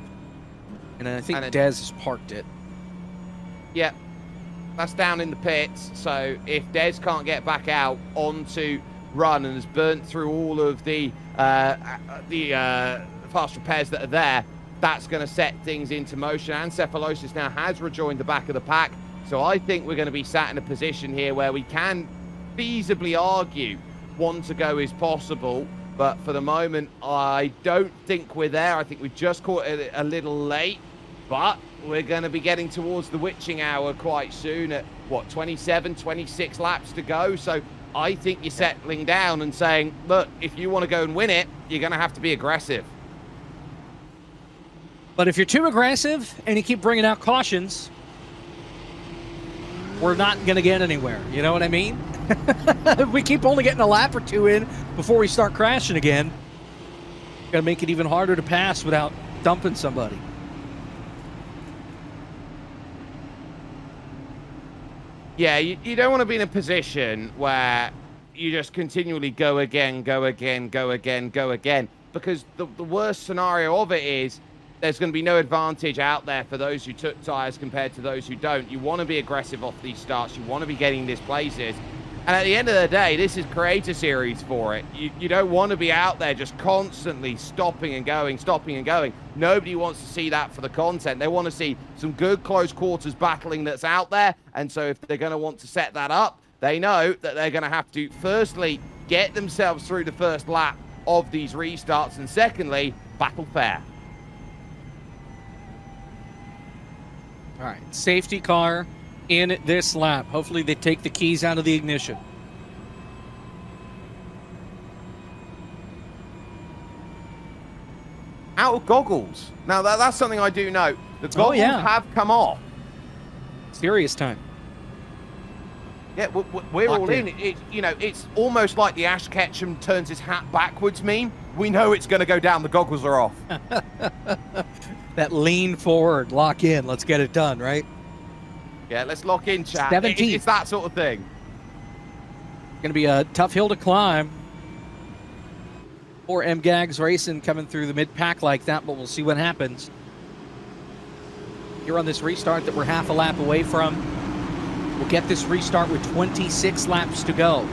And I think Dez has parked it. Yep. That's down in the pits. So if Dez can't get back out onto run and has burnt through all of the fast repairs that are there, that's going to set things into motion. Encephalosis now has rejoined the back of the pack. So I think we're going to be sat in a position here where we can feasibly argue 1 to go is possible. But for the moment, I don't think we're there. I think we just caught it a little late. But we're going to be getting towards the witching hour quite soon at, 27, 26 laps to go. So I think you're settling down and saying, look, if you want to go and win it, you're going to have to be aggressive. But if you're too aggressive and you keep bringing out cautions, we're not going to get anywhere. You know what I mean? If we keep only getting a lap or 2 in before we start crashing again, going to make it even harder to pass without dumping somebody. Yeah, you don't want to be in a position where you just continually go again, go again, go again, go again. Because the worst scenario of it is there's going to be no advantage out there for those who took tyres compared to those who don't. You want to be aggressive off these starts. You want to be getting these places. And at the end of the day, this is Creator Series for it. You don't want to be out there just constantly stopping and going, stopping and going. Nobody wants to see that for the content. They want to see some good close quarters battling that's out there. And so if they're going to want to set that up, they know that they're going to have to, firstly, get themselves through the first lap of these restarts, and secondly, battle fair. All right, safety car in this lap. Hopefully they take the keys out of the ignition. Out of goggles. Now, that's something I do know. The goggles have come off. Serious time. Yeah, we're all in. It's almost like the Ash Ketchum turns his hat backwards meme. We know it's going to go down. The goggles are off. That lean forward, lock in. Let's get it done, right? Yeah, let's lock in, chat. 17. It's that sort of thing. Going to be a tough hill to climb. Or MGAG's racing coming through the mid-pack like that, but we'll see what happens. Here on this restart that we're half a lap away from. will get this restart with 26 laps to go.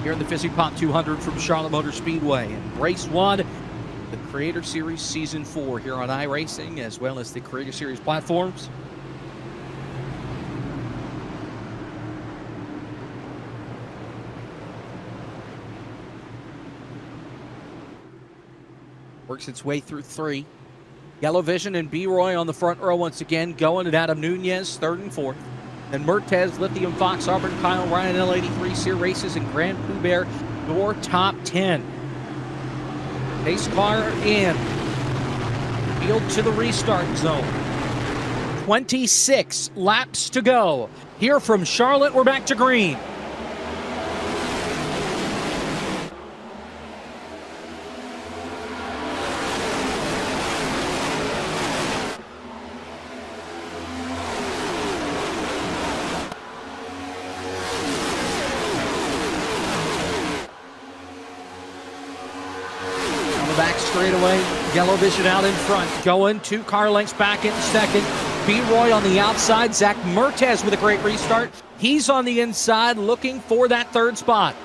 Here in the Fizzy Pop 200 from Charlotte Motor Speedway. And race 1, the Creator Series Season 4 here on iRacing, as well as the Creator Series platforms. Works its way through 3. Yellow Vision and B-Roy on the front row once again, going at Adam Nunez, 3rd and 4th. Then Mertez, Lithium Fox, Auburn, Kyle, Ryan, L83, Sear Races, and Grand Pooh Bear, your top 10. Pace car in. Field to the restart zone. 26 laps to go. Here from Charlotte, we're back to green. Back straight away, Yellow Vision out in front, going 2 car lengths back in second. B-Roy on the outside, Zach Mertez with a great restart. He's on the inside looking for that 3rd spot.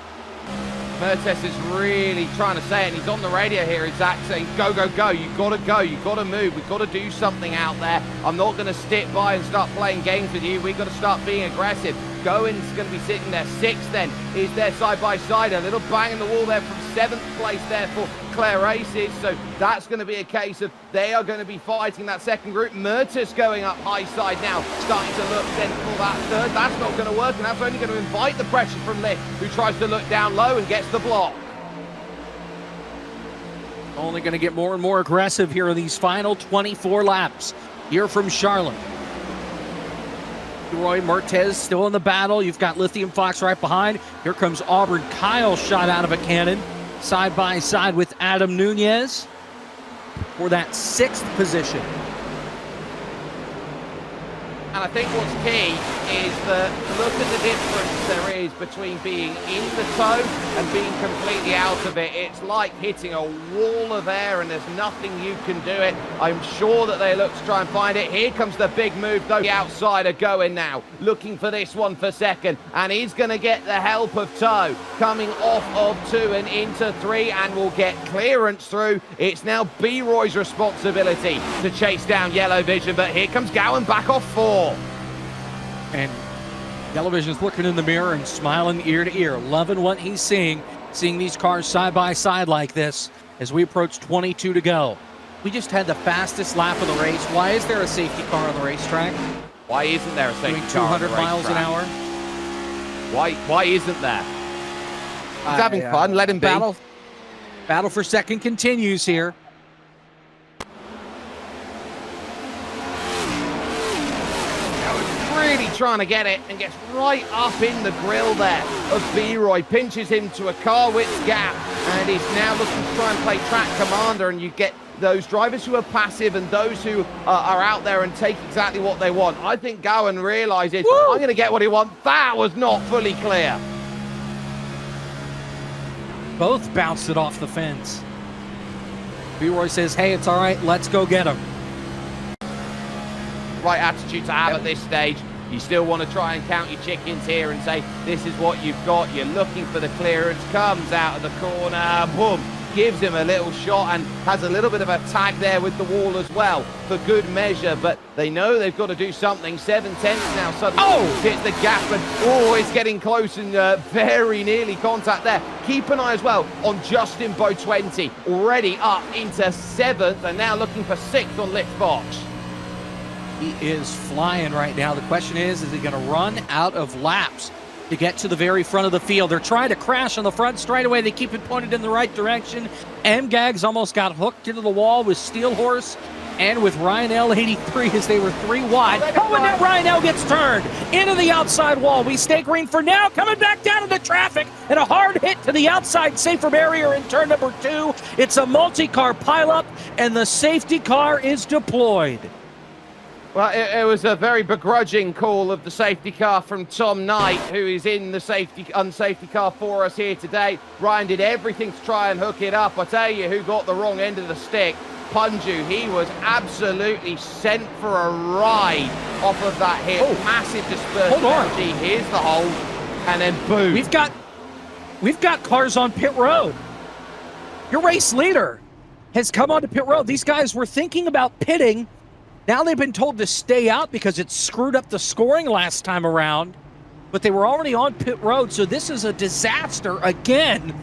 Mertes is really trying to say it, and he's on the radio here. Zach saying, go, go, go. You've got to go. You've got to move. We've got to do something out there. I'm not going to stick by and start playing games with you. We've got to start being aggressive. Gowen's going to be sitting there. 6th then is there side by side. A little bang in the wall there from 7th place there for Claire Races. So that's going to be a case of they are going to be fighting that second group. Mertes going up high side now, starting to look then for that 3rd. That's not going to work, and that's only going to invite the pressure from Lick, who tries to look down low and gets the block. Only going to get more and more aggressive here in these final 24 laps. Here from Charlotte. Roy Mertez still in the battle. You've got Lithium Fox right behind. Here comes Auburn Kyle, shot out of a cannon. Side by side with Adam Nunez for that 6th position. And I think what's key is that look at the difference there is between being in the tow and being completely out of it. It's like hitting a wall of air and there's nothing you can do it. I'm sure that they look to try and find it. Here comes the big move though. The outsider going now, looking for this one for second, and he's going to get the help of tow coming off of 2 and into 3, and will get clearance through. It's now B-Roy's responsibility to chase down Yellow Vision, but here comes Gowen back off 4. And Yellow Vision's looking in the mirror and smiling ear to ear, loving what he's seeing these cars side by side like this as we approach 22 to go. We just had the fastest lap of the race. Why is there a safety car on the racetrack? Why isn't there a safety Doing car on the 200 miles an racetrack? hour? Why isn't there? He's having fun. Let him be. Battle for second continues here. Really trying to get it and gets right up in the grill there of B-Roy, pinches him to a car width gap, and he's now looking to try and play track commander, and you get those drivers who are passive and those who are out there and take exactly what they want. I think Gowen realizes, I'm going to get what he wants. That was not fully clear. Both bounced it off the fence. B-Roy says, hey, it's all right, let's go get him. Right attitude to have at this stage. You still want to try and count your chickens here and say, this is what you've got. You're looking for the clearance, comes out of the corner, boom, gives him a little shot and has a little bit of a tag there with the wall as well for good measure, but they know they've got to do something. 7/10 now suddenly hits the gap, and it's getting close and very nearly contact there. Keep an eye as well on Justin Bow 20, already up into 7th and now looking for 6th on Lift Fox. He is flying right now. The question is he going to run out of laps to get to the very front of the field? They're trying to crash on the front straight away. They keep it pointed in the right direction. M-Gags almost got hooked into the wall with Steel Horse and with Ryan L83 as they were 3 wide. Oh, and now Ryan L gets turned into the outside wall. We stay green for now. Coming back down into traffic and a hard hit to the outside safer barrier in turn number 2. It's a multi-car pileup and the safety car is deployed. Well, it was a very begrudging call of the safety car from Tom Knight, who is in the unsafety car for us here today. Ryan did everything to try and hook it up. I tell you who got the wrong end of the stick. Punju. He was absolutely sent for a ride off of that hit. Oh. Massive dispersed Hold on. energy. Here's the hold, and then boom. We've got cars on pit road. Your race leader has come onto pit road. These guys were thinking about pitting. Now they've been told to stay out because it screwed up the scoring last time around. But they were already on pit road, so this is a disaster again.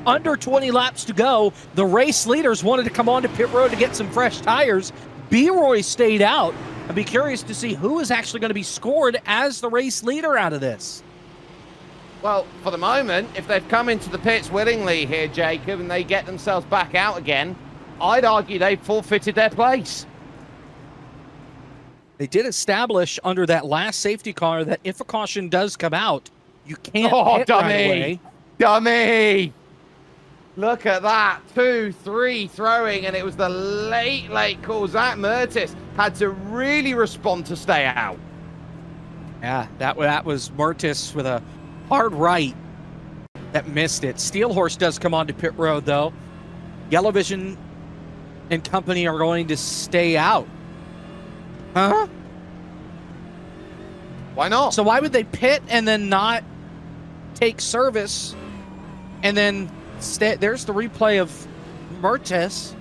Under 20 laps to go. The race leaders wanted to come onto pit road to get some fresh tires. B-Roy stayed out. I'd be curious to see who is actually going to be scored as the race leader out of this. Well, for the moment, if they've come into the pits willingly here, Jacob, and they get themselves back out again, I'd argue they've forfeited their place. They did establish under that last safety car that if a caution does come out, you can't pit dummy! right away. Dummy! Look at that. 2-3 throwing, and it was the late call. Zach Mertis had to really respond to stay out. Yeah, that was Mertis with a hard right that missed it. Steelhorse does come onto pit road, though. Yellow Vision and company are going to stay out. Huh? Why not? So why would they pit and then not take service and then stay? There's the replay of Mertis.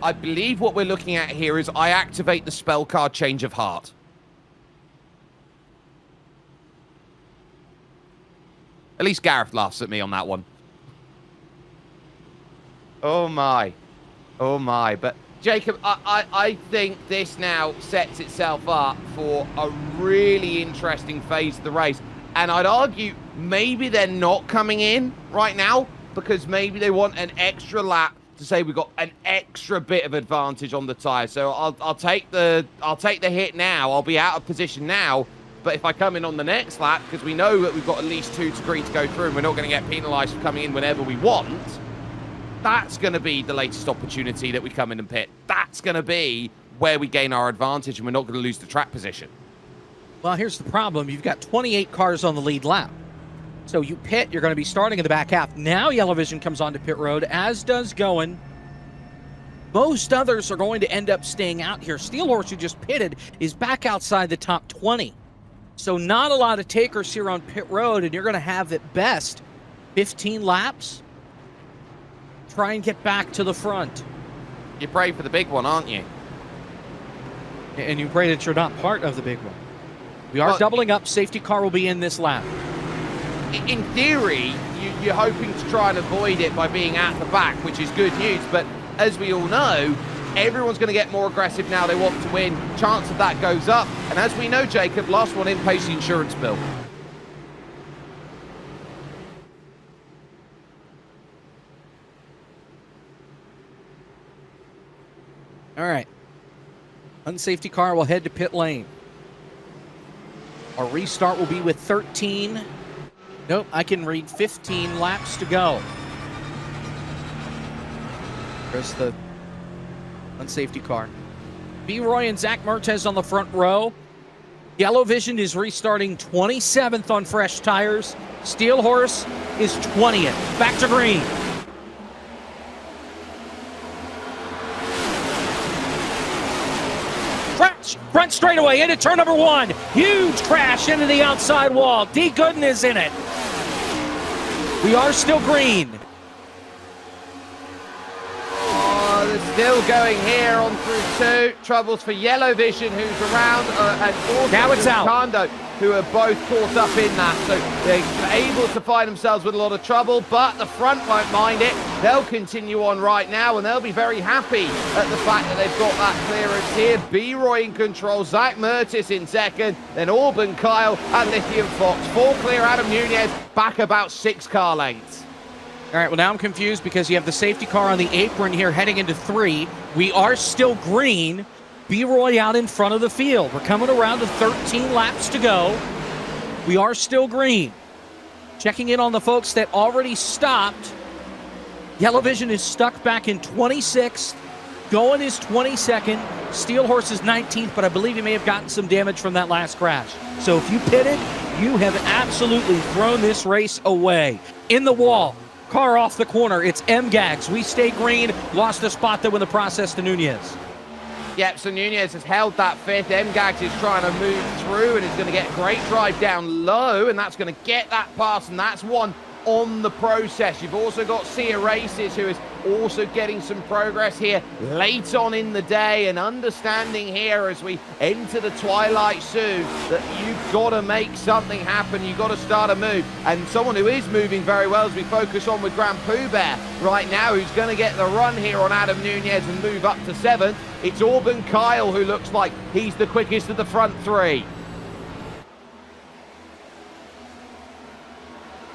I believe what we're looking at here is I activate the spell card Change of Heart. At least Gareth laughs at me on that one. Oh my. Oh my. But Jacob, I think this now sets itself up for a really interesting phase of the race. And I'd argue maybe they're not coming in right now because maybe they want an extra lap to say we've got an extra bit of advantage on the tire. So I'll take the hit now. I'll be out of position now. But if I come in on the next lap, because we know that we've got at least 2 to agree to go through and we're not going to get penalised for coming in whenever we want, that's going to be the latest opportunity that we come in and pit. That's going to be where we gain our advantage and we're not going to lose the track position. Well, here's the problem. You've got 28 cars on the lead lap. So you pit, you're going to be starting in the back half. Now Yellow Vision comes onto pit road, as does Goen. Most others are going to end up staying out here. Steelhorse, who just pitted, is back outside the top 20. So not a lot of takers here on pit road, and you're going to have at best 15 laps. Try and get back to the front. You pray for the big one, aren't you? And you pray that you're not part of the big one. We are doubling up. Safety car will be in this lap. In theory, you're hoping to try and avoid it by being at the back, which is good news. But as we all know, everyone's going to get more aggressive now. They want to win. Chance of that goes up. And as we know, Jacob, last one in pays the insurance bill. All right. Unsafety car will head to pit lane. Our restart will be with 13. Nope, I can read 15 laps to go. There's the unsafety car. B-Roy and Zach Mertes on the front row. Yellow Vision is restarting 27th on fresh tires. Steel Horse is 20th. Back to green. Front straightaway into turn number 1. Huge crash into the outside wall. D. Gooden is in it. We are still green. Oh, they're still going here on through 2. Troubles for Yellow Vision, who's around, and also Now it's out. Kando, who are both caught up in that. So they're able to find themselves with a lot of trouble, but the front won't mind it. They'll continue on right now, and they'll be very happy at the fact that they've got that clearance here. B-Roy in control, Zach Mertis in second, then Auburn Kyle and Lithium Fox. 4 clear, Adam Nunez back about 6 car lengths. All right, well, now I'm confused because you have the safety car on the apron here heading into 3. We are still green. B-Roy out in front of the field. We're coming around to 13 laps to go. We are still green. Checking in on the folks that already stopped. Yellow Vision is stuck back in 26th. Goen is 22nd. Steel Horse is 19th, but I believe he may have gotten some damage from that last crash. So if you pitted, you have absolutely thrown this race away. In the wall, car off the corner. It's MGAGs. We stay green. Lost a spot, though, in the process to Nunez. Yep, so Nunez has held that fifth. MGAGs is trying to move through and is going to get a great drive down low, and that's going to get that pass, and that's one on the process. You've also got iRacing, who is also getting some progress here late on in the day, and understanding here as we enter the twilight soon that you've got to make something happen. You've got to start a move, and someone who is moving very well as we focus on with Grand Pooh Bear right now, who's going to get the run here on Adam Nunez and move up to 7th. It's Auburn Kyle who looks like he's the quickest of the front 3.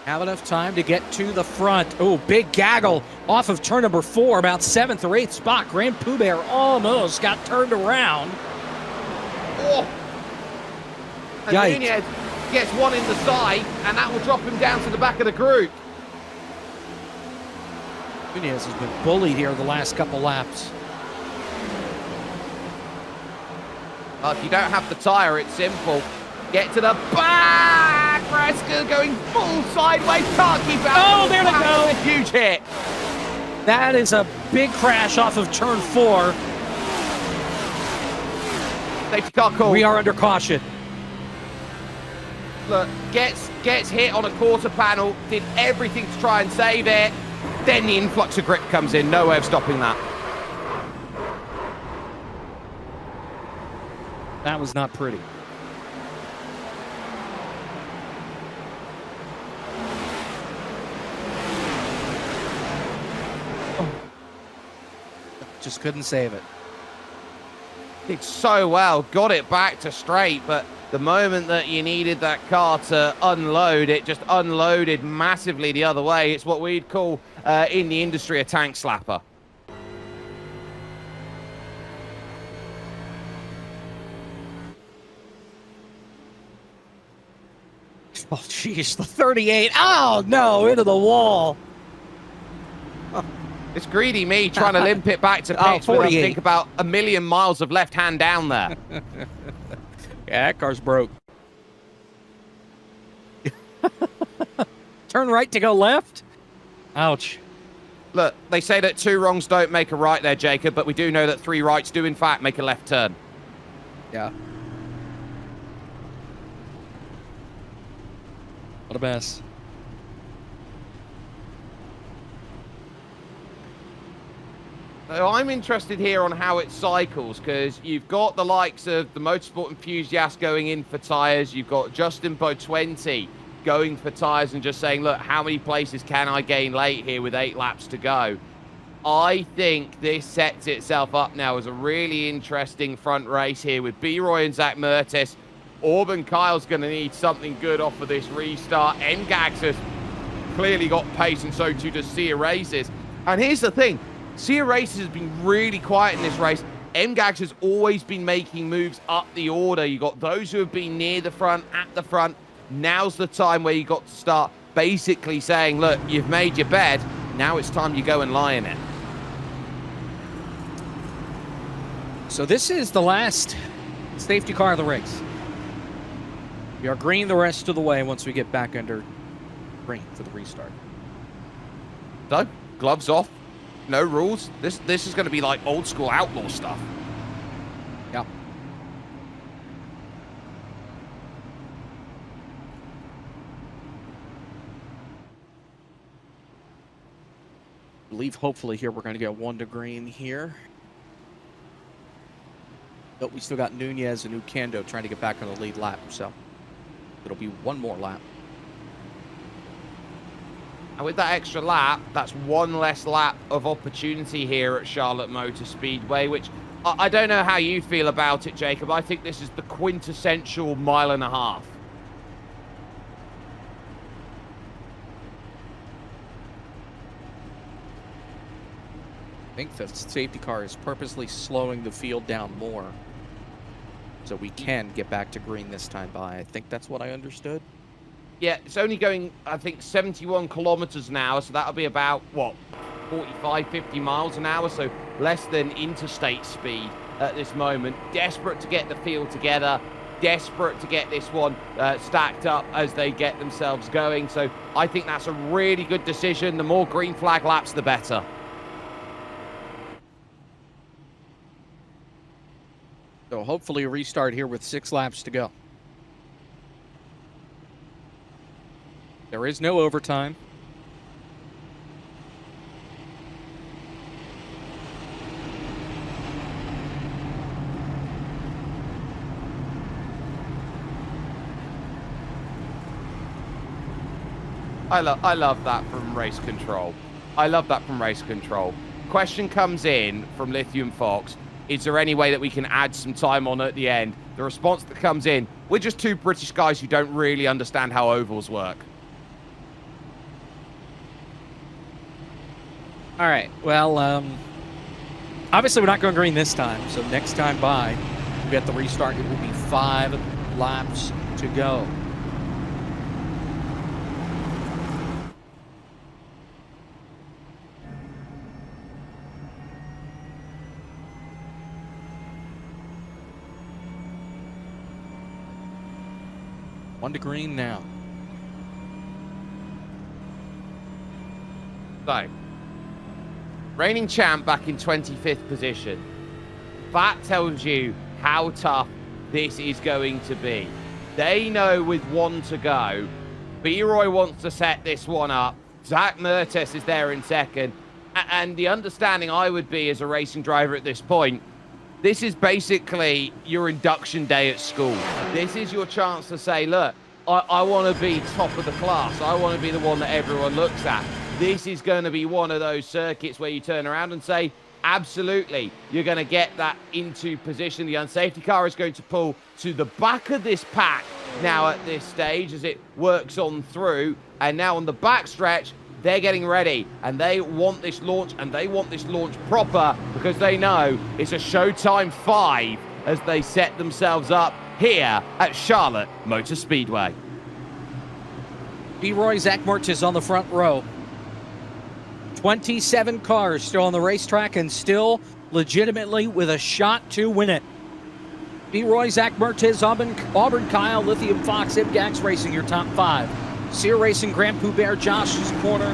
Have enough time to get to the front. Oh, big gaggle off of turn number 4, about 7th or 8th spot. Grand Pooh Bear almost got turned around. Oh. And Yikes. Nunez gets one in the side, and that will drop him down to the back of the group. Nunez has been bullied here the last couple laps. Well, if you don't have the tyre, it's simple. Get to the back! Reska going full sideways, can't keep out. Oh, there they go. A huge hit. That is a big crash off of turn 4. Safety car call. We are under caution. Look, gets hit on a quarter panel, did everything to try and save it. Then the influx of grip comes in. No way of stopping that. That was not pretty. Just couldn't save it. Did so well, got it back to straight, but the moment that you needed that car to unload, it just unloaded massively the other way. It's what we'd call in the industry a tank slapper. Oh, jeez, the 38. Oh, no, into the wall. It's greedy me trying to limp it back to pits with I think about a million miles of left hand down there. Yeah, that car's broke. Turn right to go left? Ouch. Look, they say that 2 wrongs don't make a right there, Jacob, but we do know that 3 rights do in fact make a left turn. Yeah. What a mess. So I'm interested here on how it cycles, because you've got the likes of the motorsport enthusiasts going in for tyres. You've got Justin Bo20 going for tyres and just saying, look, how many places can I gain late here with 8 laps to go? I think this sets itself up now as a really interesting front race here with B-Roy and Zach Mertes. Auburn Kyle's going to need something good off of this restart. NGAGs has clearly got pace, and so too does iRacing. And here's the thing. iRacing has been really quiet in this race. MGAGs has always been making moves up the order. You got those who have been near the front, at the front. Now's the time where you got to start basically saying, look, you've made your bed. Now it's time you go and lie in it. So this is the last safety car of the race. We are green the rest of the way once we get back under green for the restart. So, gloves off. No rules. This is going to be like old school outlaw stuff. Yeah. I believe hopefully here we're going to get 1 to green here. But we still got Nunez and Ukando trying to get back on the lead lap, so it'll be 1 more lap. And with that extra lap, that's 1 less lap of opportunity here at Charlotte Motor Speedway, which I don't know how you feel about it, Jacob. I think this is the quintessential 1.5 miles. I think the safety car is purposely slowing the field down more so we can get back to green this time by. I think that's what I understood. Yeah, it's only going, I think, 71 kilometers an hour, so that'll be about, what, 45, 50 miles an hour, so less than interstate speed at this moment. Desperate to get the field together. desperate to get this one stacked up as they get themselves going. So I think that's a really good decision. The more green flag laps, the better. So hopefully a restart here with 6 laps to go. There is no overtime. I love that from race control. I love that from race control. Question comes in from Lithium Fox. Is there any way that we can add some time on at the end? The response that comes in, we're just 2 British guys who don't really understand how ovals work. All right, well, obviously we're not going green this time, so next time by, we get the restart. It will be 5 laps to go. One to green now. So, reigning champ back in 25th position. That tells you how tough this is going to be. They know with 1 to go, B-Roy wants to set this one up. Zach Mertes is there in second. And the understanding I would be as a racing driver at this point, this is basically your induction day at school. This is your chance to say, look, I want to be top of the class. I want to be the one that everyone looks at. This is going to be one of those circuits where you turn around and say, absolutely, you're going to get that into position. The unsafety car is going to pull to the back of this pack now at this stage as it works on through. And now on the back stretch, they're getting ready and they want this launch, and they want this launch proper because they know it's a Showtime 5 as they set themselves up here at Charlotte Motor Speedway. B-Roy, Zach Mertes on the front row. 27 cars still on the racetrack and still legitimately with a shot to win it. B-Roy, Zach Mertes, Auburn Kyle, Lithium Fox, MGAX Racing, your top 5. Sear Racing, Grand Poubert, Josh's Corner,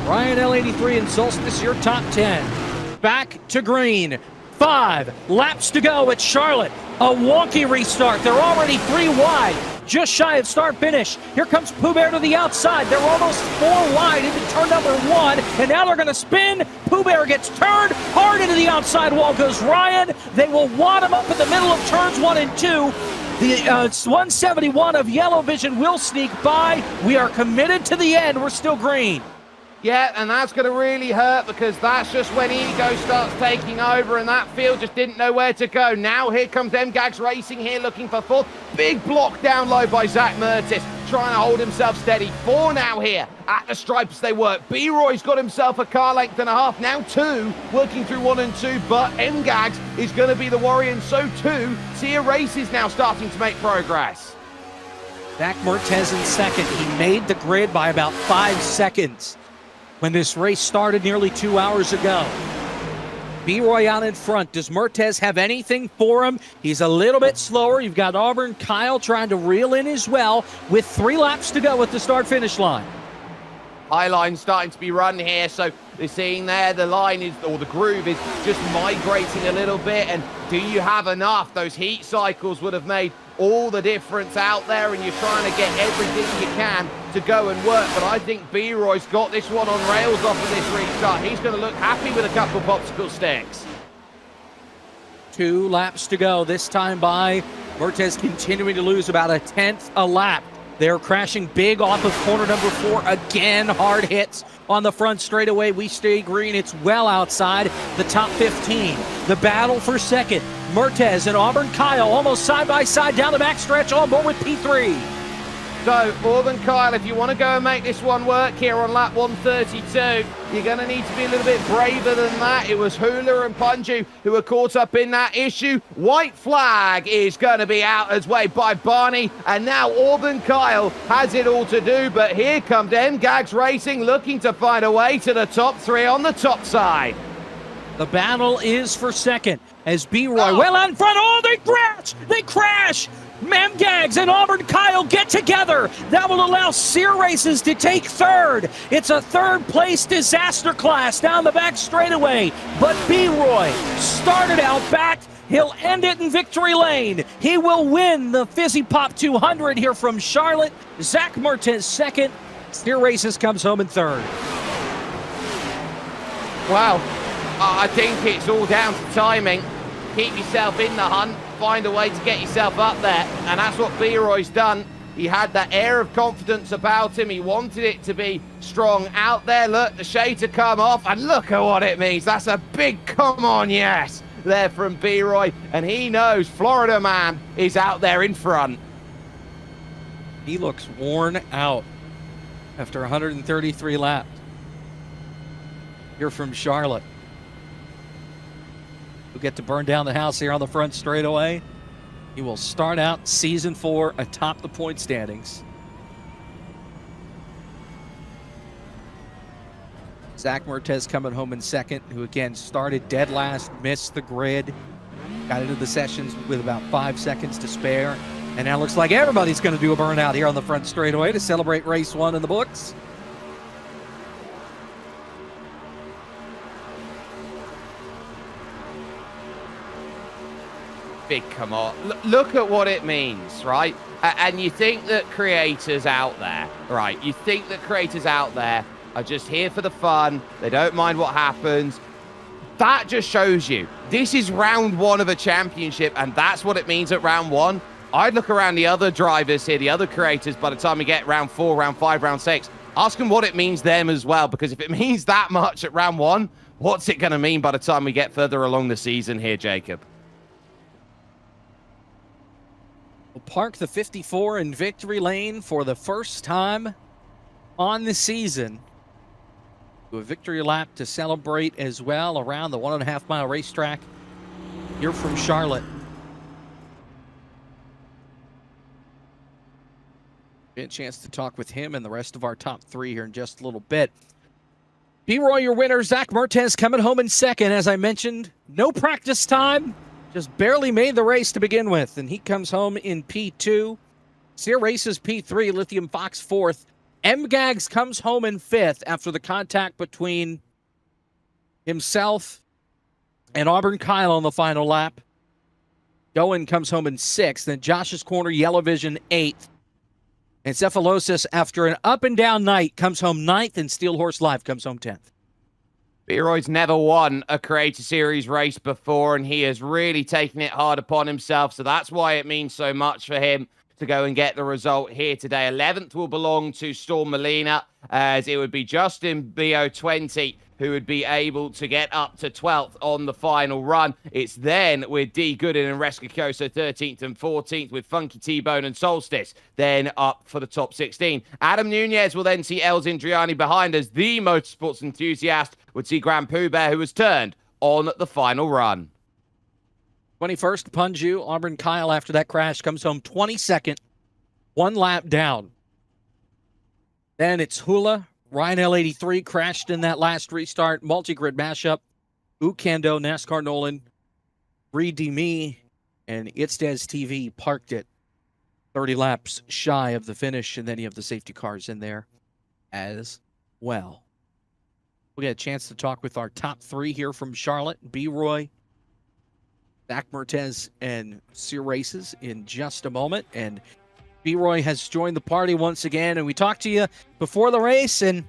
Ryan L83 and Solstice, your top 10. Back to green. 5 laps to go at Charlotte. A wonky restart. They're already 3 wide, just shy of start finish. Here comes Poubert to the outside. They're almost 4 wide into turn number 1, and now they're going to spin. Poubert gets turned hard into the outside wall. Goes Ryan. They will wad him up in the middle of turns 1 and 2. The 171 of Yellow Vision will sneak by. We are committed to the end. We're still green. Yeah, and that's going to really hurt because that's just when ego starts taking over and that field just didn't know where to go. Now here comes MGAX Racing here looking for 4th. Big block down low by Zach Mertes, trying to hold himself steady. 4 now here at the stripes they work. B-Roy's got himself a car length and a half. Now 2, working through 1 and 2, but MGAX is going to be the worry, and so too, Sear Races now starting to make progress. Zach Mertes in second. He made the grid by about 5 seconds when this race started nearly 2 hours ago. B-Roy out in front. Does Mertes have anything for him? He's a little bit slower. You've got Auburn Kyle trying to reel in as well with 3 laps to go at the start-finish line. High line starting to be run here, so they're seeing there the line is, or the groove is just migrating a little bit. And do you have enough? Those heat cycles would have made all the difference out there, and you're trying to get everything you can to go and work. But I think B-Roy's got this one on rails off of this restart. He's going to look happy with a couple popsicle sticks. 2 laps to go. This time by Mertes continuing to lose about a 10th a lap. They're crashing big off of corner number 4. Again, hard hits on the front straightaway. We stay green. It's well outside the top 15. The battle for second. Mertes and Auburn Kyle almost side by side down the backstretch, on board with P3. So, Auburn Kyle, if you want to go and make this one work here on lap 132, you're going to need to be a little bit braver than that. It was Hula and Punju who were caught up in that issue. White flag is going to be out as way by Barney, and now Auburn Kyle has it all to do, but here comes MGAX Racing looking to find a way to the top 3 on the top side. The battle is for second as B-Roy well out in front. Oh, they crash! They crash! Mamgags and Auburn Kyle get together. That will allow Sear Races to take third. It's a third-place disaster class down the back straightaway. But B-Roy started out back. He'll end it in victory lane. He will win the Fizzy Pop 200 here from Charlotte. Zach Mertens second. Sear Races comes home in third. Wow. I think it's all down to timing. Keep yourself in the hunt, find a way to get yourself up there, and that's what B-Roy's done. He had that air of confidence about him. He wanted it to be strong out there. Look, the shades have come off, and look at what it means. That's a big come on, yes, there from B-Roy, and he knows Florida Man is out there in front. He looks worn out after 133 laps. Here from Charlotte. We'll get to burn down the house here on the front straightaway. He will start out season 4 atop the point standings. Zach Mertens coming home in second, who again started dead last, missed the grid, got into the sessions with about 5 seconds to spare, and now looks like everybody's going to do a burnout here on the front straightaway to celebrate race 1 in the books. Big come on. Look at what it means, right? And you think that creators out there, right? You think that creators out there are just here for the fun. They don't mind what happens. That just shows you this is round 1 of a championship, and that's what it means at round 1. I'd look around the other drivers here, the other creators, by the time we get round 4, round 5, round 6, ask them what it means them as well, because if it means that much at round 1, what's it going to mean by the time we get further along the season here, Jacob? We'll park the 54 in victory lane for the first time on the season. Do a victory lap to celebrate as well around the 1.5 mile racetrack here from Charlotte. Get a chance to talk with him and the rest of our top 3 here in just a little bit. B-Roy, your winner. Zach Mertens coming home in second. As I mentioned, no practice time. Just barely made the race to begin with, and he comes home in P2. Sear Races P3, Lithium Fox 4th. MGags comes home in 5th after the contact between himself and Auburn Kyle on the final lap. Goen comes home in 6th. Then Josh's Corner, Yellow Vision 8th. And Cephalosis, after an up-and-down night, comes home 9th, and Steel Horse Live comes home 10th. B-Roy's never won a Creator Series race before, and he has really taken it hard upon himself, so that's why it means so much for him to go and get the result here today. 11th will belong to Storm Molina, as it would be Justin BO20 who would be able to get up to 12th on the final run. It's then with D. Gooden and Rescacoso 13th and 14th, with Funky T-Bone and Solstice then up for the top 16. Adam Nunez will then see Els Indriani behind as the motorsports enthusiast would see Grand Pooh Bear, who was turned on the final run. 21st, Punju. Auburn Kyle, after that crash, comes home 22nd, 1 lap down. Then it's Hula. Ryan L83 crashed in that last restart. Multi-grid mashup. Ukando, NASCAR Nolan, Reed Me, and Itzdez TV parked it 30 laps shy of the finish, and then you have the safety cars in there as well. We'll get a chance to talk with our top 3 here from Charlotte. B-Roy, Zach Mertens, and Sear Races in just a moment. And B-Roy has joined the party once again, and we talked to you before the race and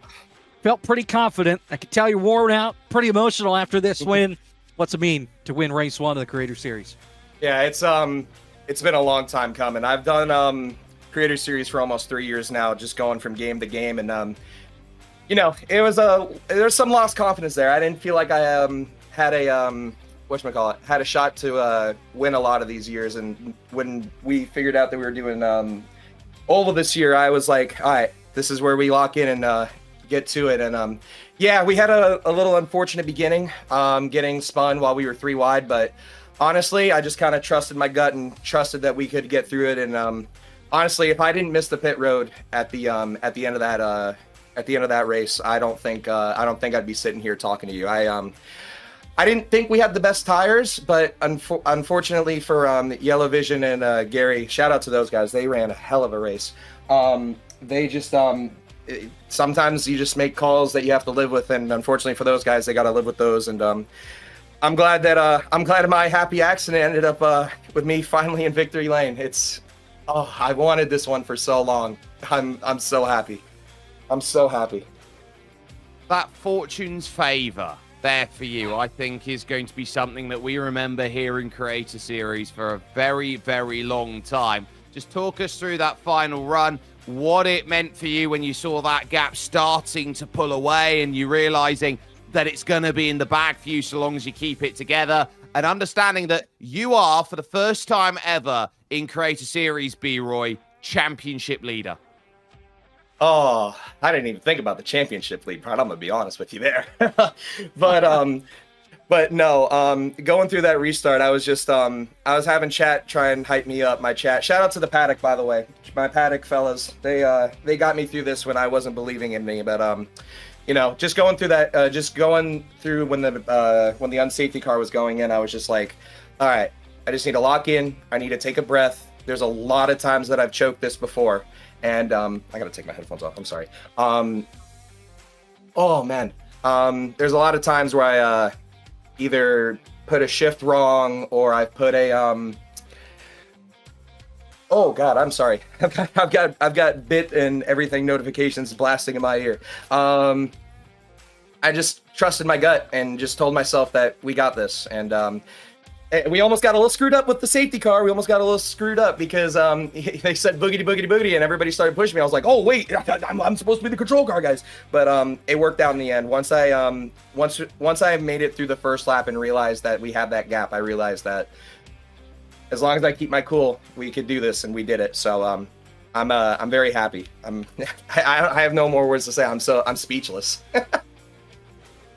felt pretty confident. I could tell you're worn out, pretty emotional after this win. What's it mean to win race 1 of the Creator Series? Yeah, it's been a long time coming. I've done Creator Series for almost 3 years now, just going from game to game, and you know, there's some lost confidence there. I didn't feel like I had a shot to win a lot of these years. And when we figured out that we were doing Oval this year, I was like, all right, this is where we lock in and get to it. And yeah, we had a little unfortunate beginning, getting spun while we were 3 wide, but honestly, I just kind of trusted my gut and trusted that we could get through it. And honestly, if I didn't miss the pit road at the end of that race, I don't think I'd be sitting here talking to you. I didn't think we had the best tires, but unfortunately for Yellow Vision and Gary, shout out to those guys. They ran a hell of a race. They just sometimes you just make calls that you have to live with, and unfortunately for those guys, they got to live with those. And I'm glad that my happy accident ended up with me finally in victory lane. I wanted this one for so long. I'm so happy. I'm so happy. That fortune's favor there for you, I think, is going to be something that we remember here in Creator Series for a very, very long time. Just talk us through that final run, what it meant for you when you saw that gap starting to pull away and you realizing that it's going to be in the bag for you so long as you keep it together, and understanding that you are, for the first time ever in Creator Series, B-Roy, championship leader. Oh, I didn't even think about the championship lead part. I'm gonna be honest with you there. But no, going through that restart, I was just I was having chat try and hype me up. My chat. Shout out to the paddock, by the way. My paddock fellas. They got me through this when I wasn't believing in me. But you know, just going through that, just going through when the unsafety car was going in, I was just like, all right, I just need to lock in. I need to take a breath. There's a lot of times that I've choked this before. And I gotta take my headphones off. I'm sorry. Oh man. There's a lot of times where I either put a shift wrong or I put a oh god, I'm sorry. I've got bit and everything notifications blasting in my ear. I just trusted my gut and just told myself that we got this. And we almost got a little screwed up with the safety car. We almost got a little screwed up because they said boogity, boogity, boogity, and everybody started pushing me. I was like, oh, wait, I'm supposed to be the control car, guys. But it worked out in the end. Once I made it through the first lap and realized that we had that gap, I realized that as long as I keep my cool, we could do this, and we did it. So I'm very happy. I have no more words to say. I'm speechless.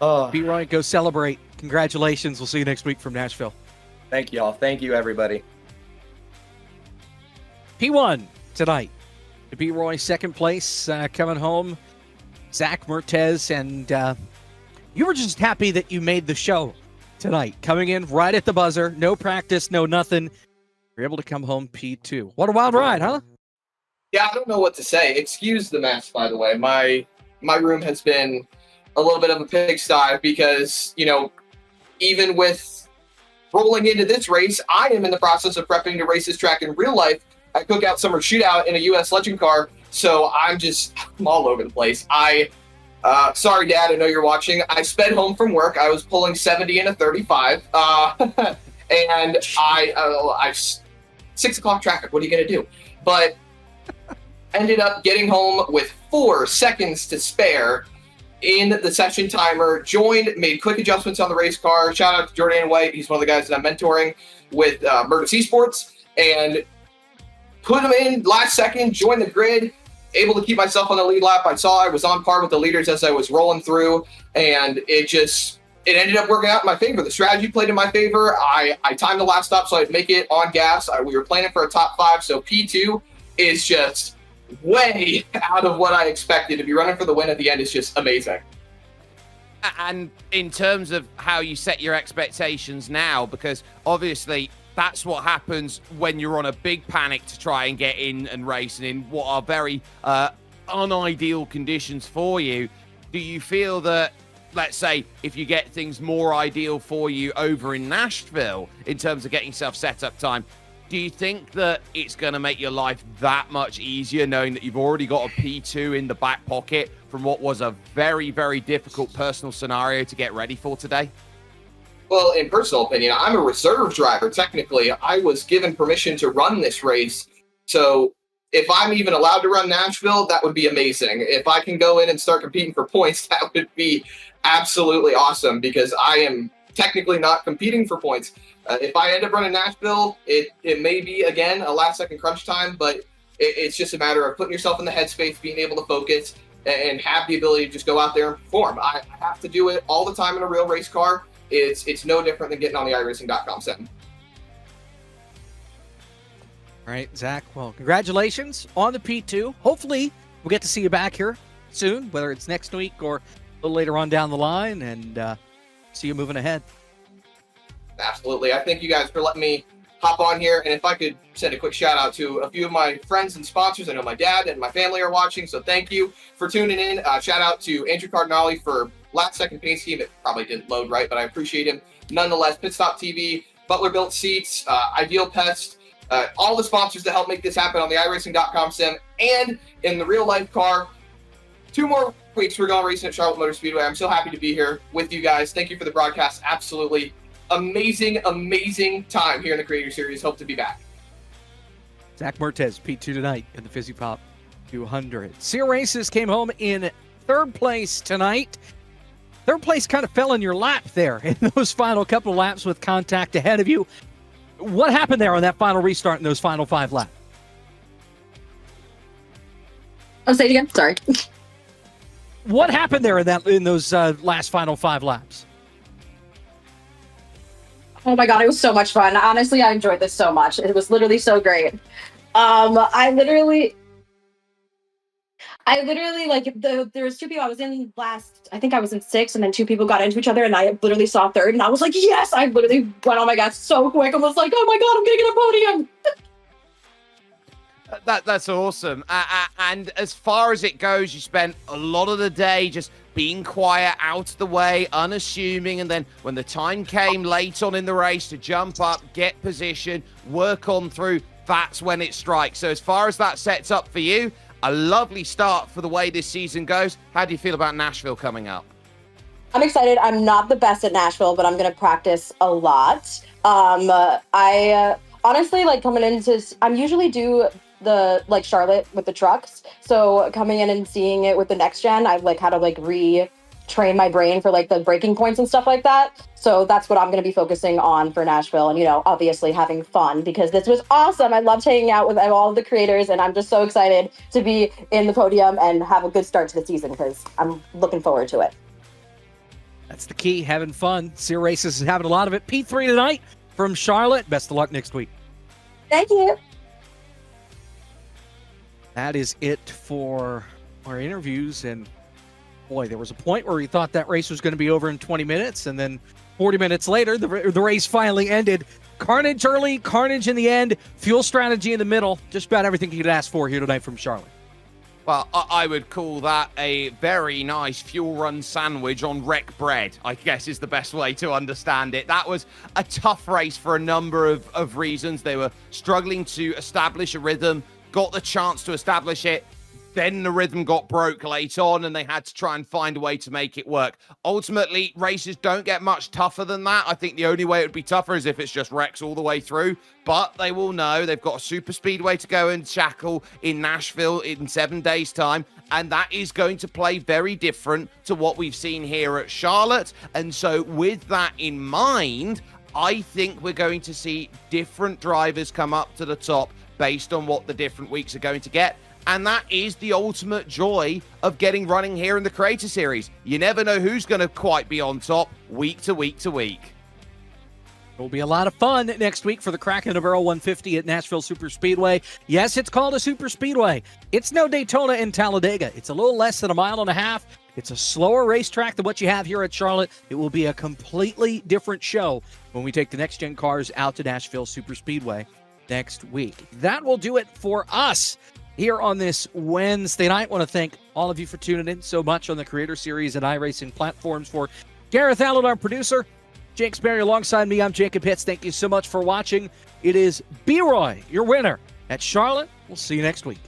Oh. B-Roy, go celebrate. Congratulations. We'll see you next week from Nashville. Thank you all. Thank you, everybody. P1 tonight. To B-Roy, second place, coming home. Zach Mertez, and you were just happy that you made the show tonight. Coming in right at the buzzer. No practice, no nothing. You're able to come home P2. What a wild ride, huh? Yeah, I don't know what to say. Excuse the mess, by the way. My room has been a little bit of a pigsty because, you know, even with rolling into this race, I am in the process of prepping to race this track in real life at Cookout Summer Shootout in a U.S. Legend car. So I'm all over the place. Sorry, Dad, I know you're watching. I sped home from work. I was pulling 70 in a 35. And I 6 o'clock traffic. What are you going to do? But ended up getting home with 4 seconds to spare in the session timer, made quick adjustments on the race car. Shout out to Jordan White. He's one of the guys that I'm mentoring with Murtis Esports, and put him in last second, joined the grid, able to keep myself on the lead lap. I saw I was on par with the leaders as I was rolling through, and it ended up working out in my favor. The strategy played in my favor. I timed the last stop so I'd make it on gas. We were planning for a top 5, so P2 is just way out of what I expected. To be running for the win at the end is just amazing. And in terms of how you set your expectations now, because obviously that's what happens when you're on a big panic to try and get in and race and in what are very unideal conditions for you. Do you feel that, let's say, if you get things more ideal for you over in Nashville in terms of getting yourself set up time, do you think that it's going to make your life that much easier knowing that you've already got a P2 in the back pocket from what was a very, very difficult personal scenario to get ready for today? Well, in personal opinion, I'm a reserve driver. Technically, I was given permission to run this race. So if I'm even allowed to run Nashville, that would be amazing. If I can go in and start competing for points, that would be absolutely awesome because I am technically not competing for points. If I end up running Nashville, it may be, again, a last-second crunch time, but it's just a matter of putting yourself in the headspace, being able to focus, and have the ability to just go out there and perform. I have to do it all the time in a real race car. It's no different than getting on the iRacing.com setting. All right, Zach, well, congratulations on the P2. Hopefully, we'll get to see you back here soon, whether it's next week or a little later on down the line, and see you moving ahead. absolutely. I thank you guys for letting me hop on here. And if I could send a quick shout out to a few of my friends and sponsors. I know my dad and my family are watching, so thank you for tuning in. Shout out to Andrew Cardinale for last second paint scheme. It probably didn't load right, but I appreciate him nonetheless. Pit Stop TV, Butler Built Seats, Ideal Pest, all the sponsors that help make this happen on the iRacing.com sim and in the real life car. 2 more weeks we're going racing at Charlotte Motor Speedway. I'm so happy to be here with you guys. Thank you for the broadcast. Absolutely amazing time here in the Creator Series. Hope to be back. Zach Mertez, P2 tonight in the Fizzy Pop 200. SEER Races came home in 3rd place tonight. 3rd place kind of fell in your lap there in those final couple of laps with contact ahead of you. What happened there on that final restart in those final 5 laps? Oh, say it again. Sorry. What happened there in those last final 5 laps? Oh my God, it was so much fun. Honestly, I enjoyed this so much. It was literally so great. I literally like there was 2 people. I was in last, I think I was in 6th, and then 2 people got into each other, and I literally saw 3rd, and I was like, yes! I literally went on my gas so quick. I was like, oh my God, I'm gonna get a podium. That's awesome. And as far as it goes, you spent a lot of the day just being quiet, out of the way, unassuming, and then when the time came late on in the race to jump up, get position, work on through, that's when it strikes. So as far as that sets up for you, a lovely start for the way this season goes. How do you feel about Nashville coming up? I'm excited. I'm not the best at Nashville, but I'm gonna practice a lot. I honestly like coming into. I'm usually do the like Charlotte with the trucks. So coming in and seeing it with the next gen, I've like had to like retrain my brain for like the breaking points and stuff like that. So that's what I'm going to be focusing on for Nashville, and obviously having fun, because this was awesome. I loved hanging out with all of the creators, and I'm just so excited to be in the podium and have a good start to the season, because I'm looking forward to it. That's the key, having fun. SEER Races is having a lot of it. P3 tonight from Charlotte. Best of luck next week. Thank you. That is it for our interviews. And boy, there was a point where we thought that race was going to be over in 20 minutes. And then 40 minutes later, the race finally ended. Carnage early, carnage in the end, fuel strategy in the middle. Just about everything you could ask for here tonight from Charlotte. Well, I would call that a very nice fuel run sandwich on wreck bread, I guess is the best way to understand it. That was a tough race for a number of reasons. They were struggling to establish a rhythm, got the chance to establish it, then the rhythm got broke late on, and they had to try and find a way to make it work. Ultimately, races don't get much tougher than that. I think the only way it would be tougher is if it's just wrecks all the way through. But they will know they've got a super speedway to go and shackle in Nashville in 7 days' time. And that is going to play very different to what we've seen here at Charlotte. And so with that in mind, I think we're going to see different drivers come up to the top based on what the different weeks are going to get. And that is the ultimate joy of getting running here in the Creator Series. You never know who's going to quite be on top week to week to week. It will be a lot of fun next week for the Crack in the Barrel 150 at Nashville Super Speedway. Yes, it's called a Super Speedway. It's no Daytona and Talladega. It's a little less than 1.5 miles. It's a slower racetrack than what you have here at Charlotte. It will be a completely different show when we take the next-gen cars out to Nashville Super Speedway next week. That will do it for us here on this Wednesday night. I want to thank all of you for tuning in so much on the Creator Series and iRacing platforms. For Gareth Allen, our producer, Jake Sperry alongside me, I'm Jacob Hitz. Thank you so much for watching. It is B-Roy, your winner at Charlotte. We'll see you next week.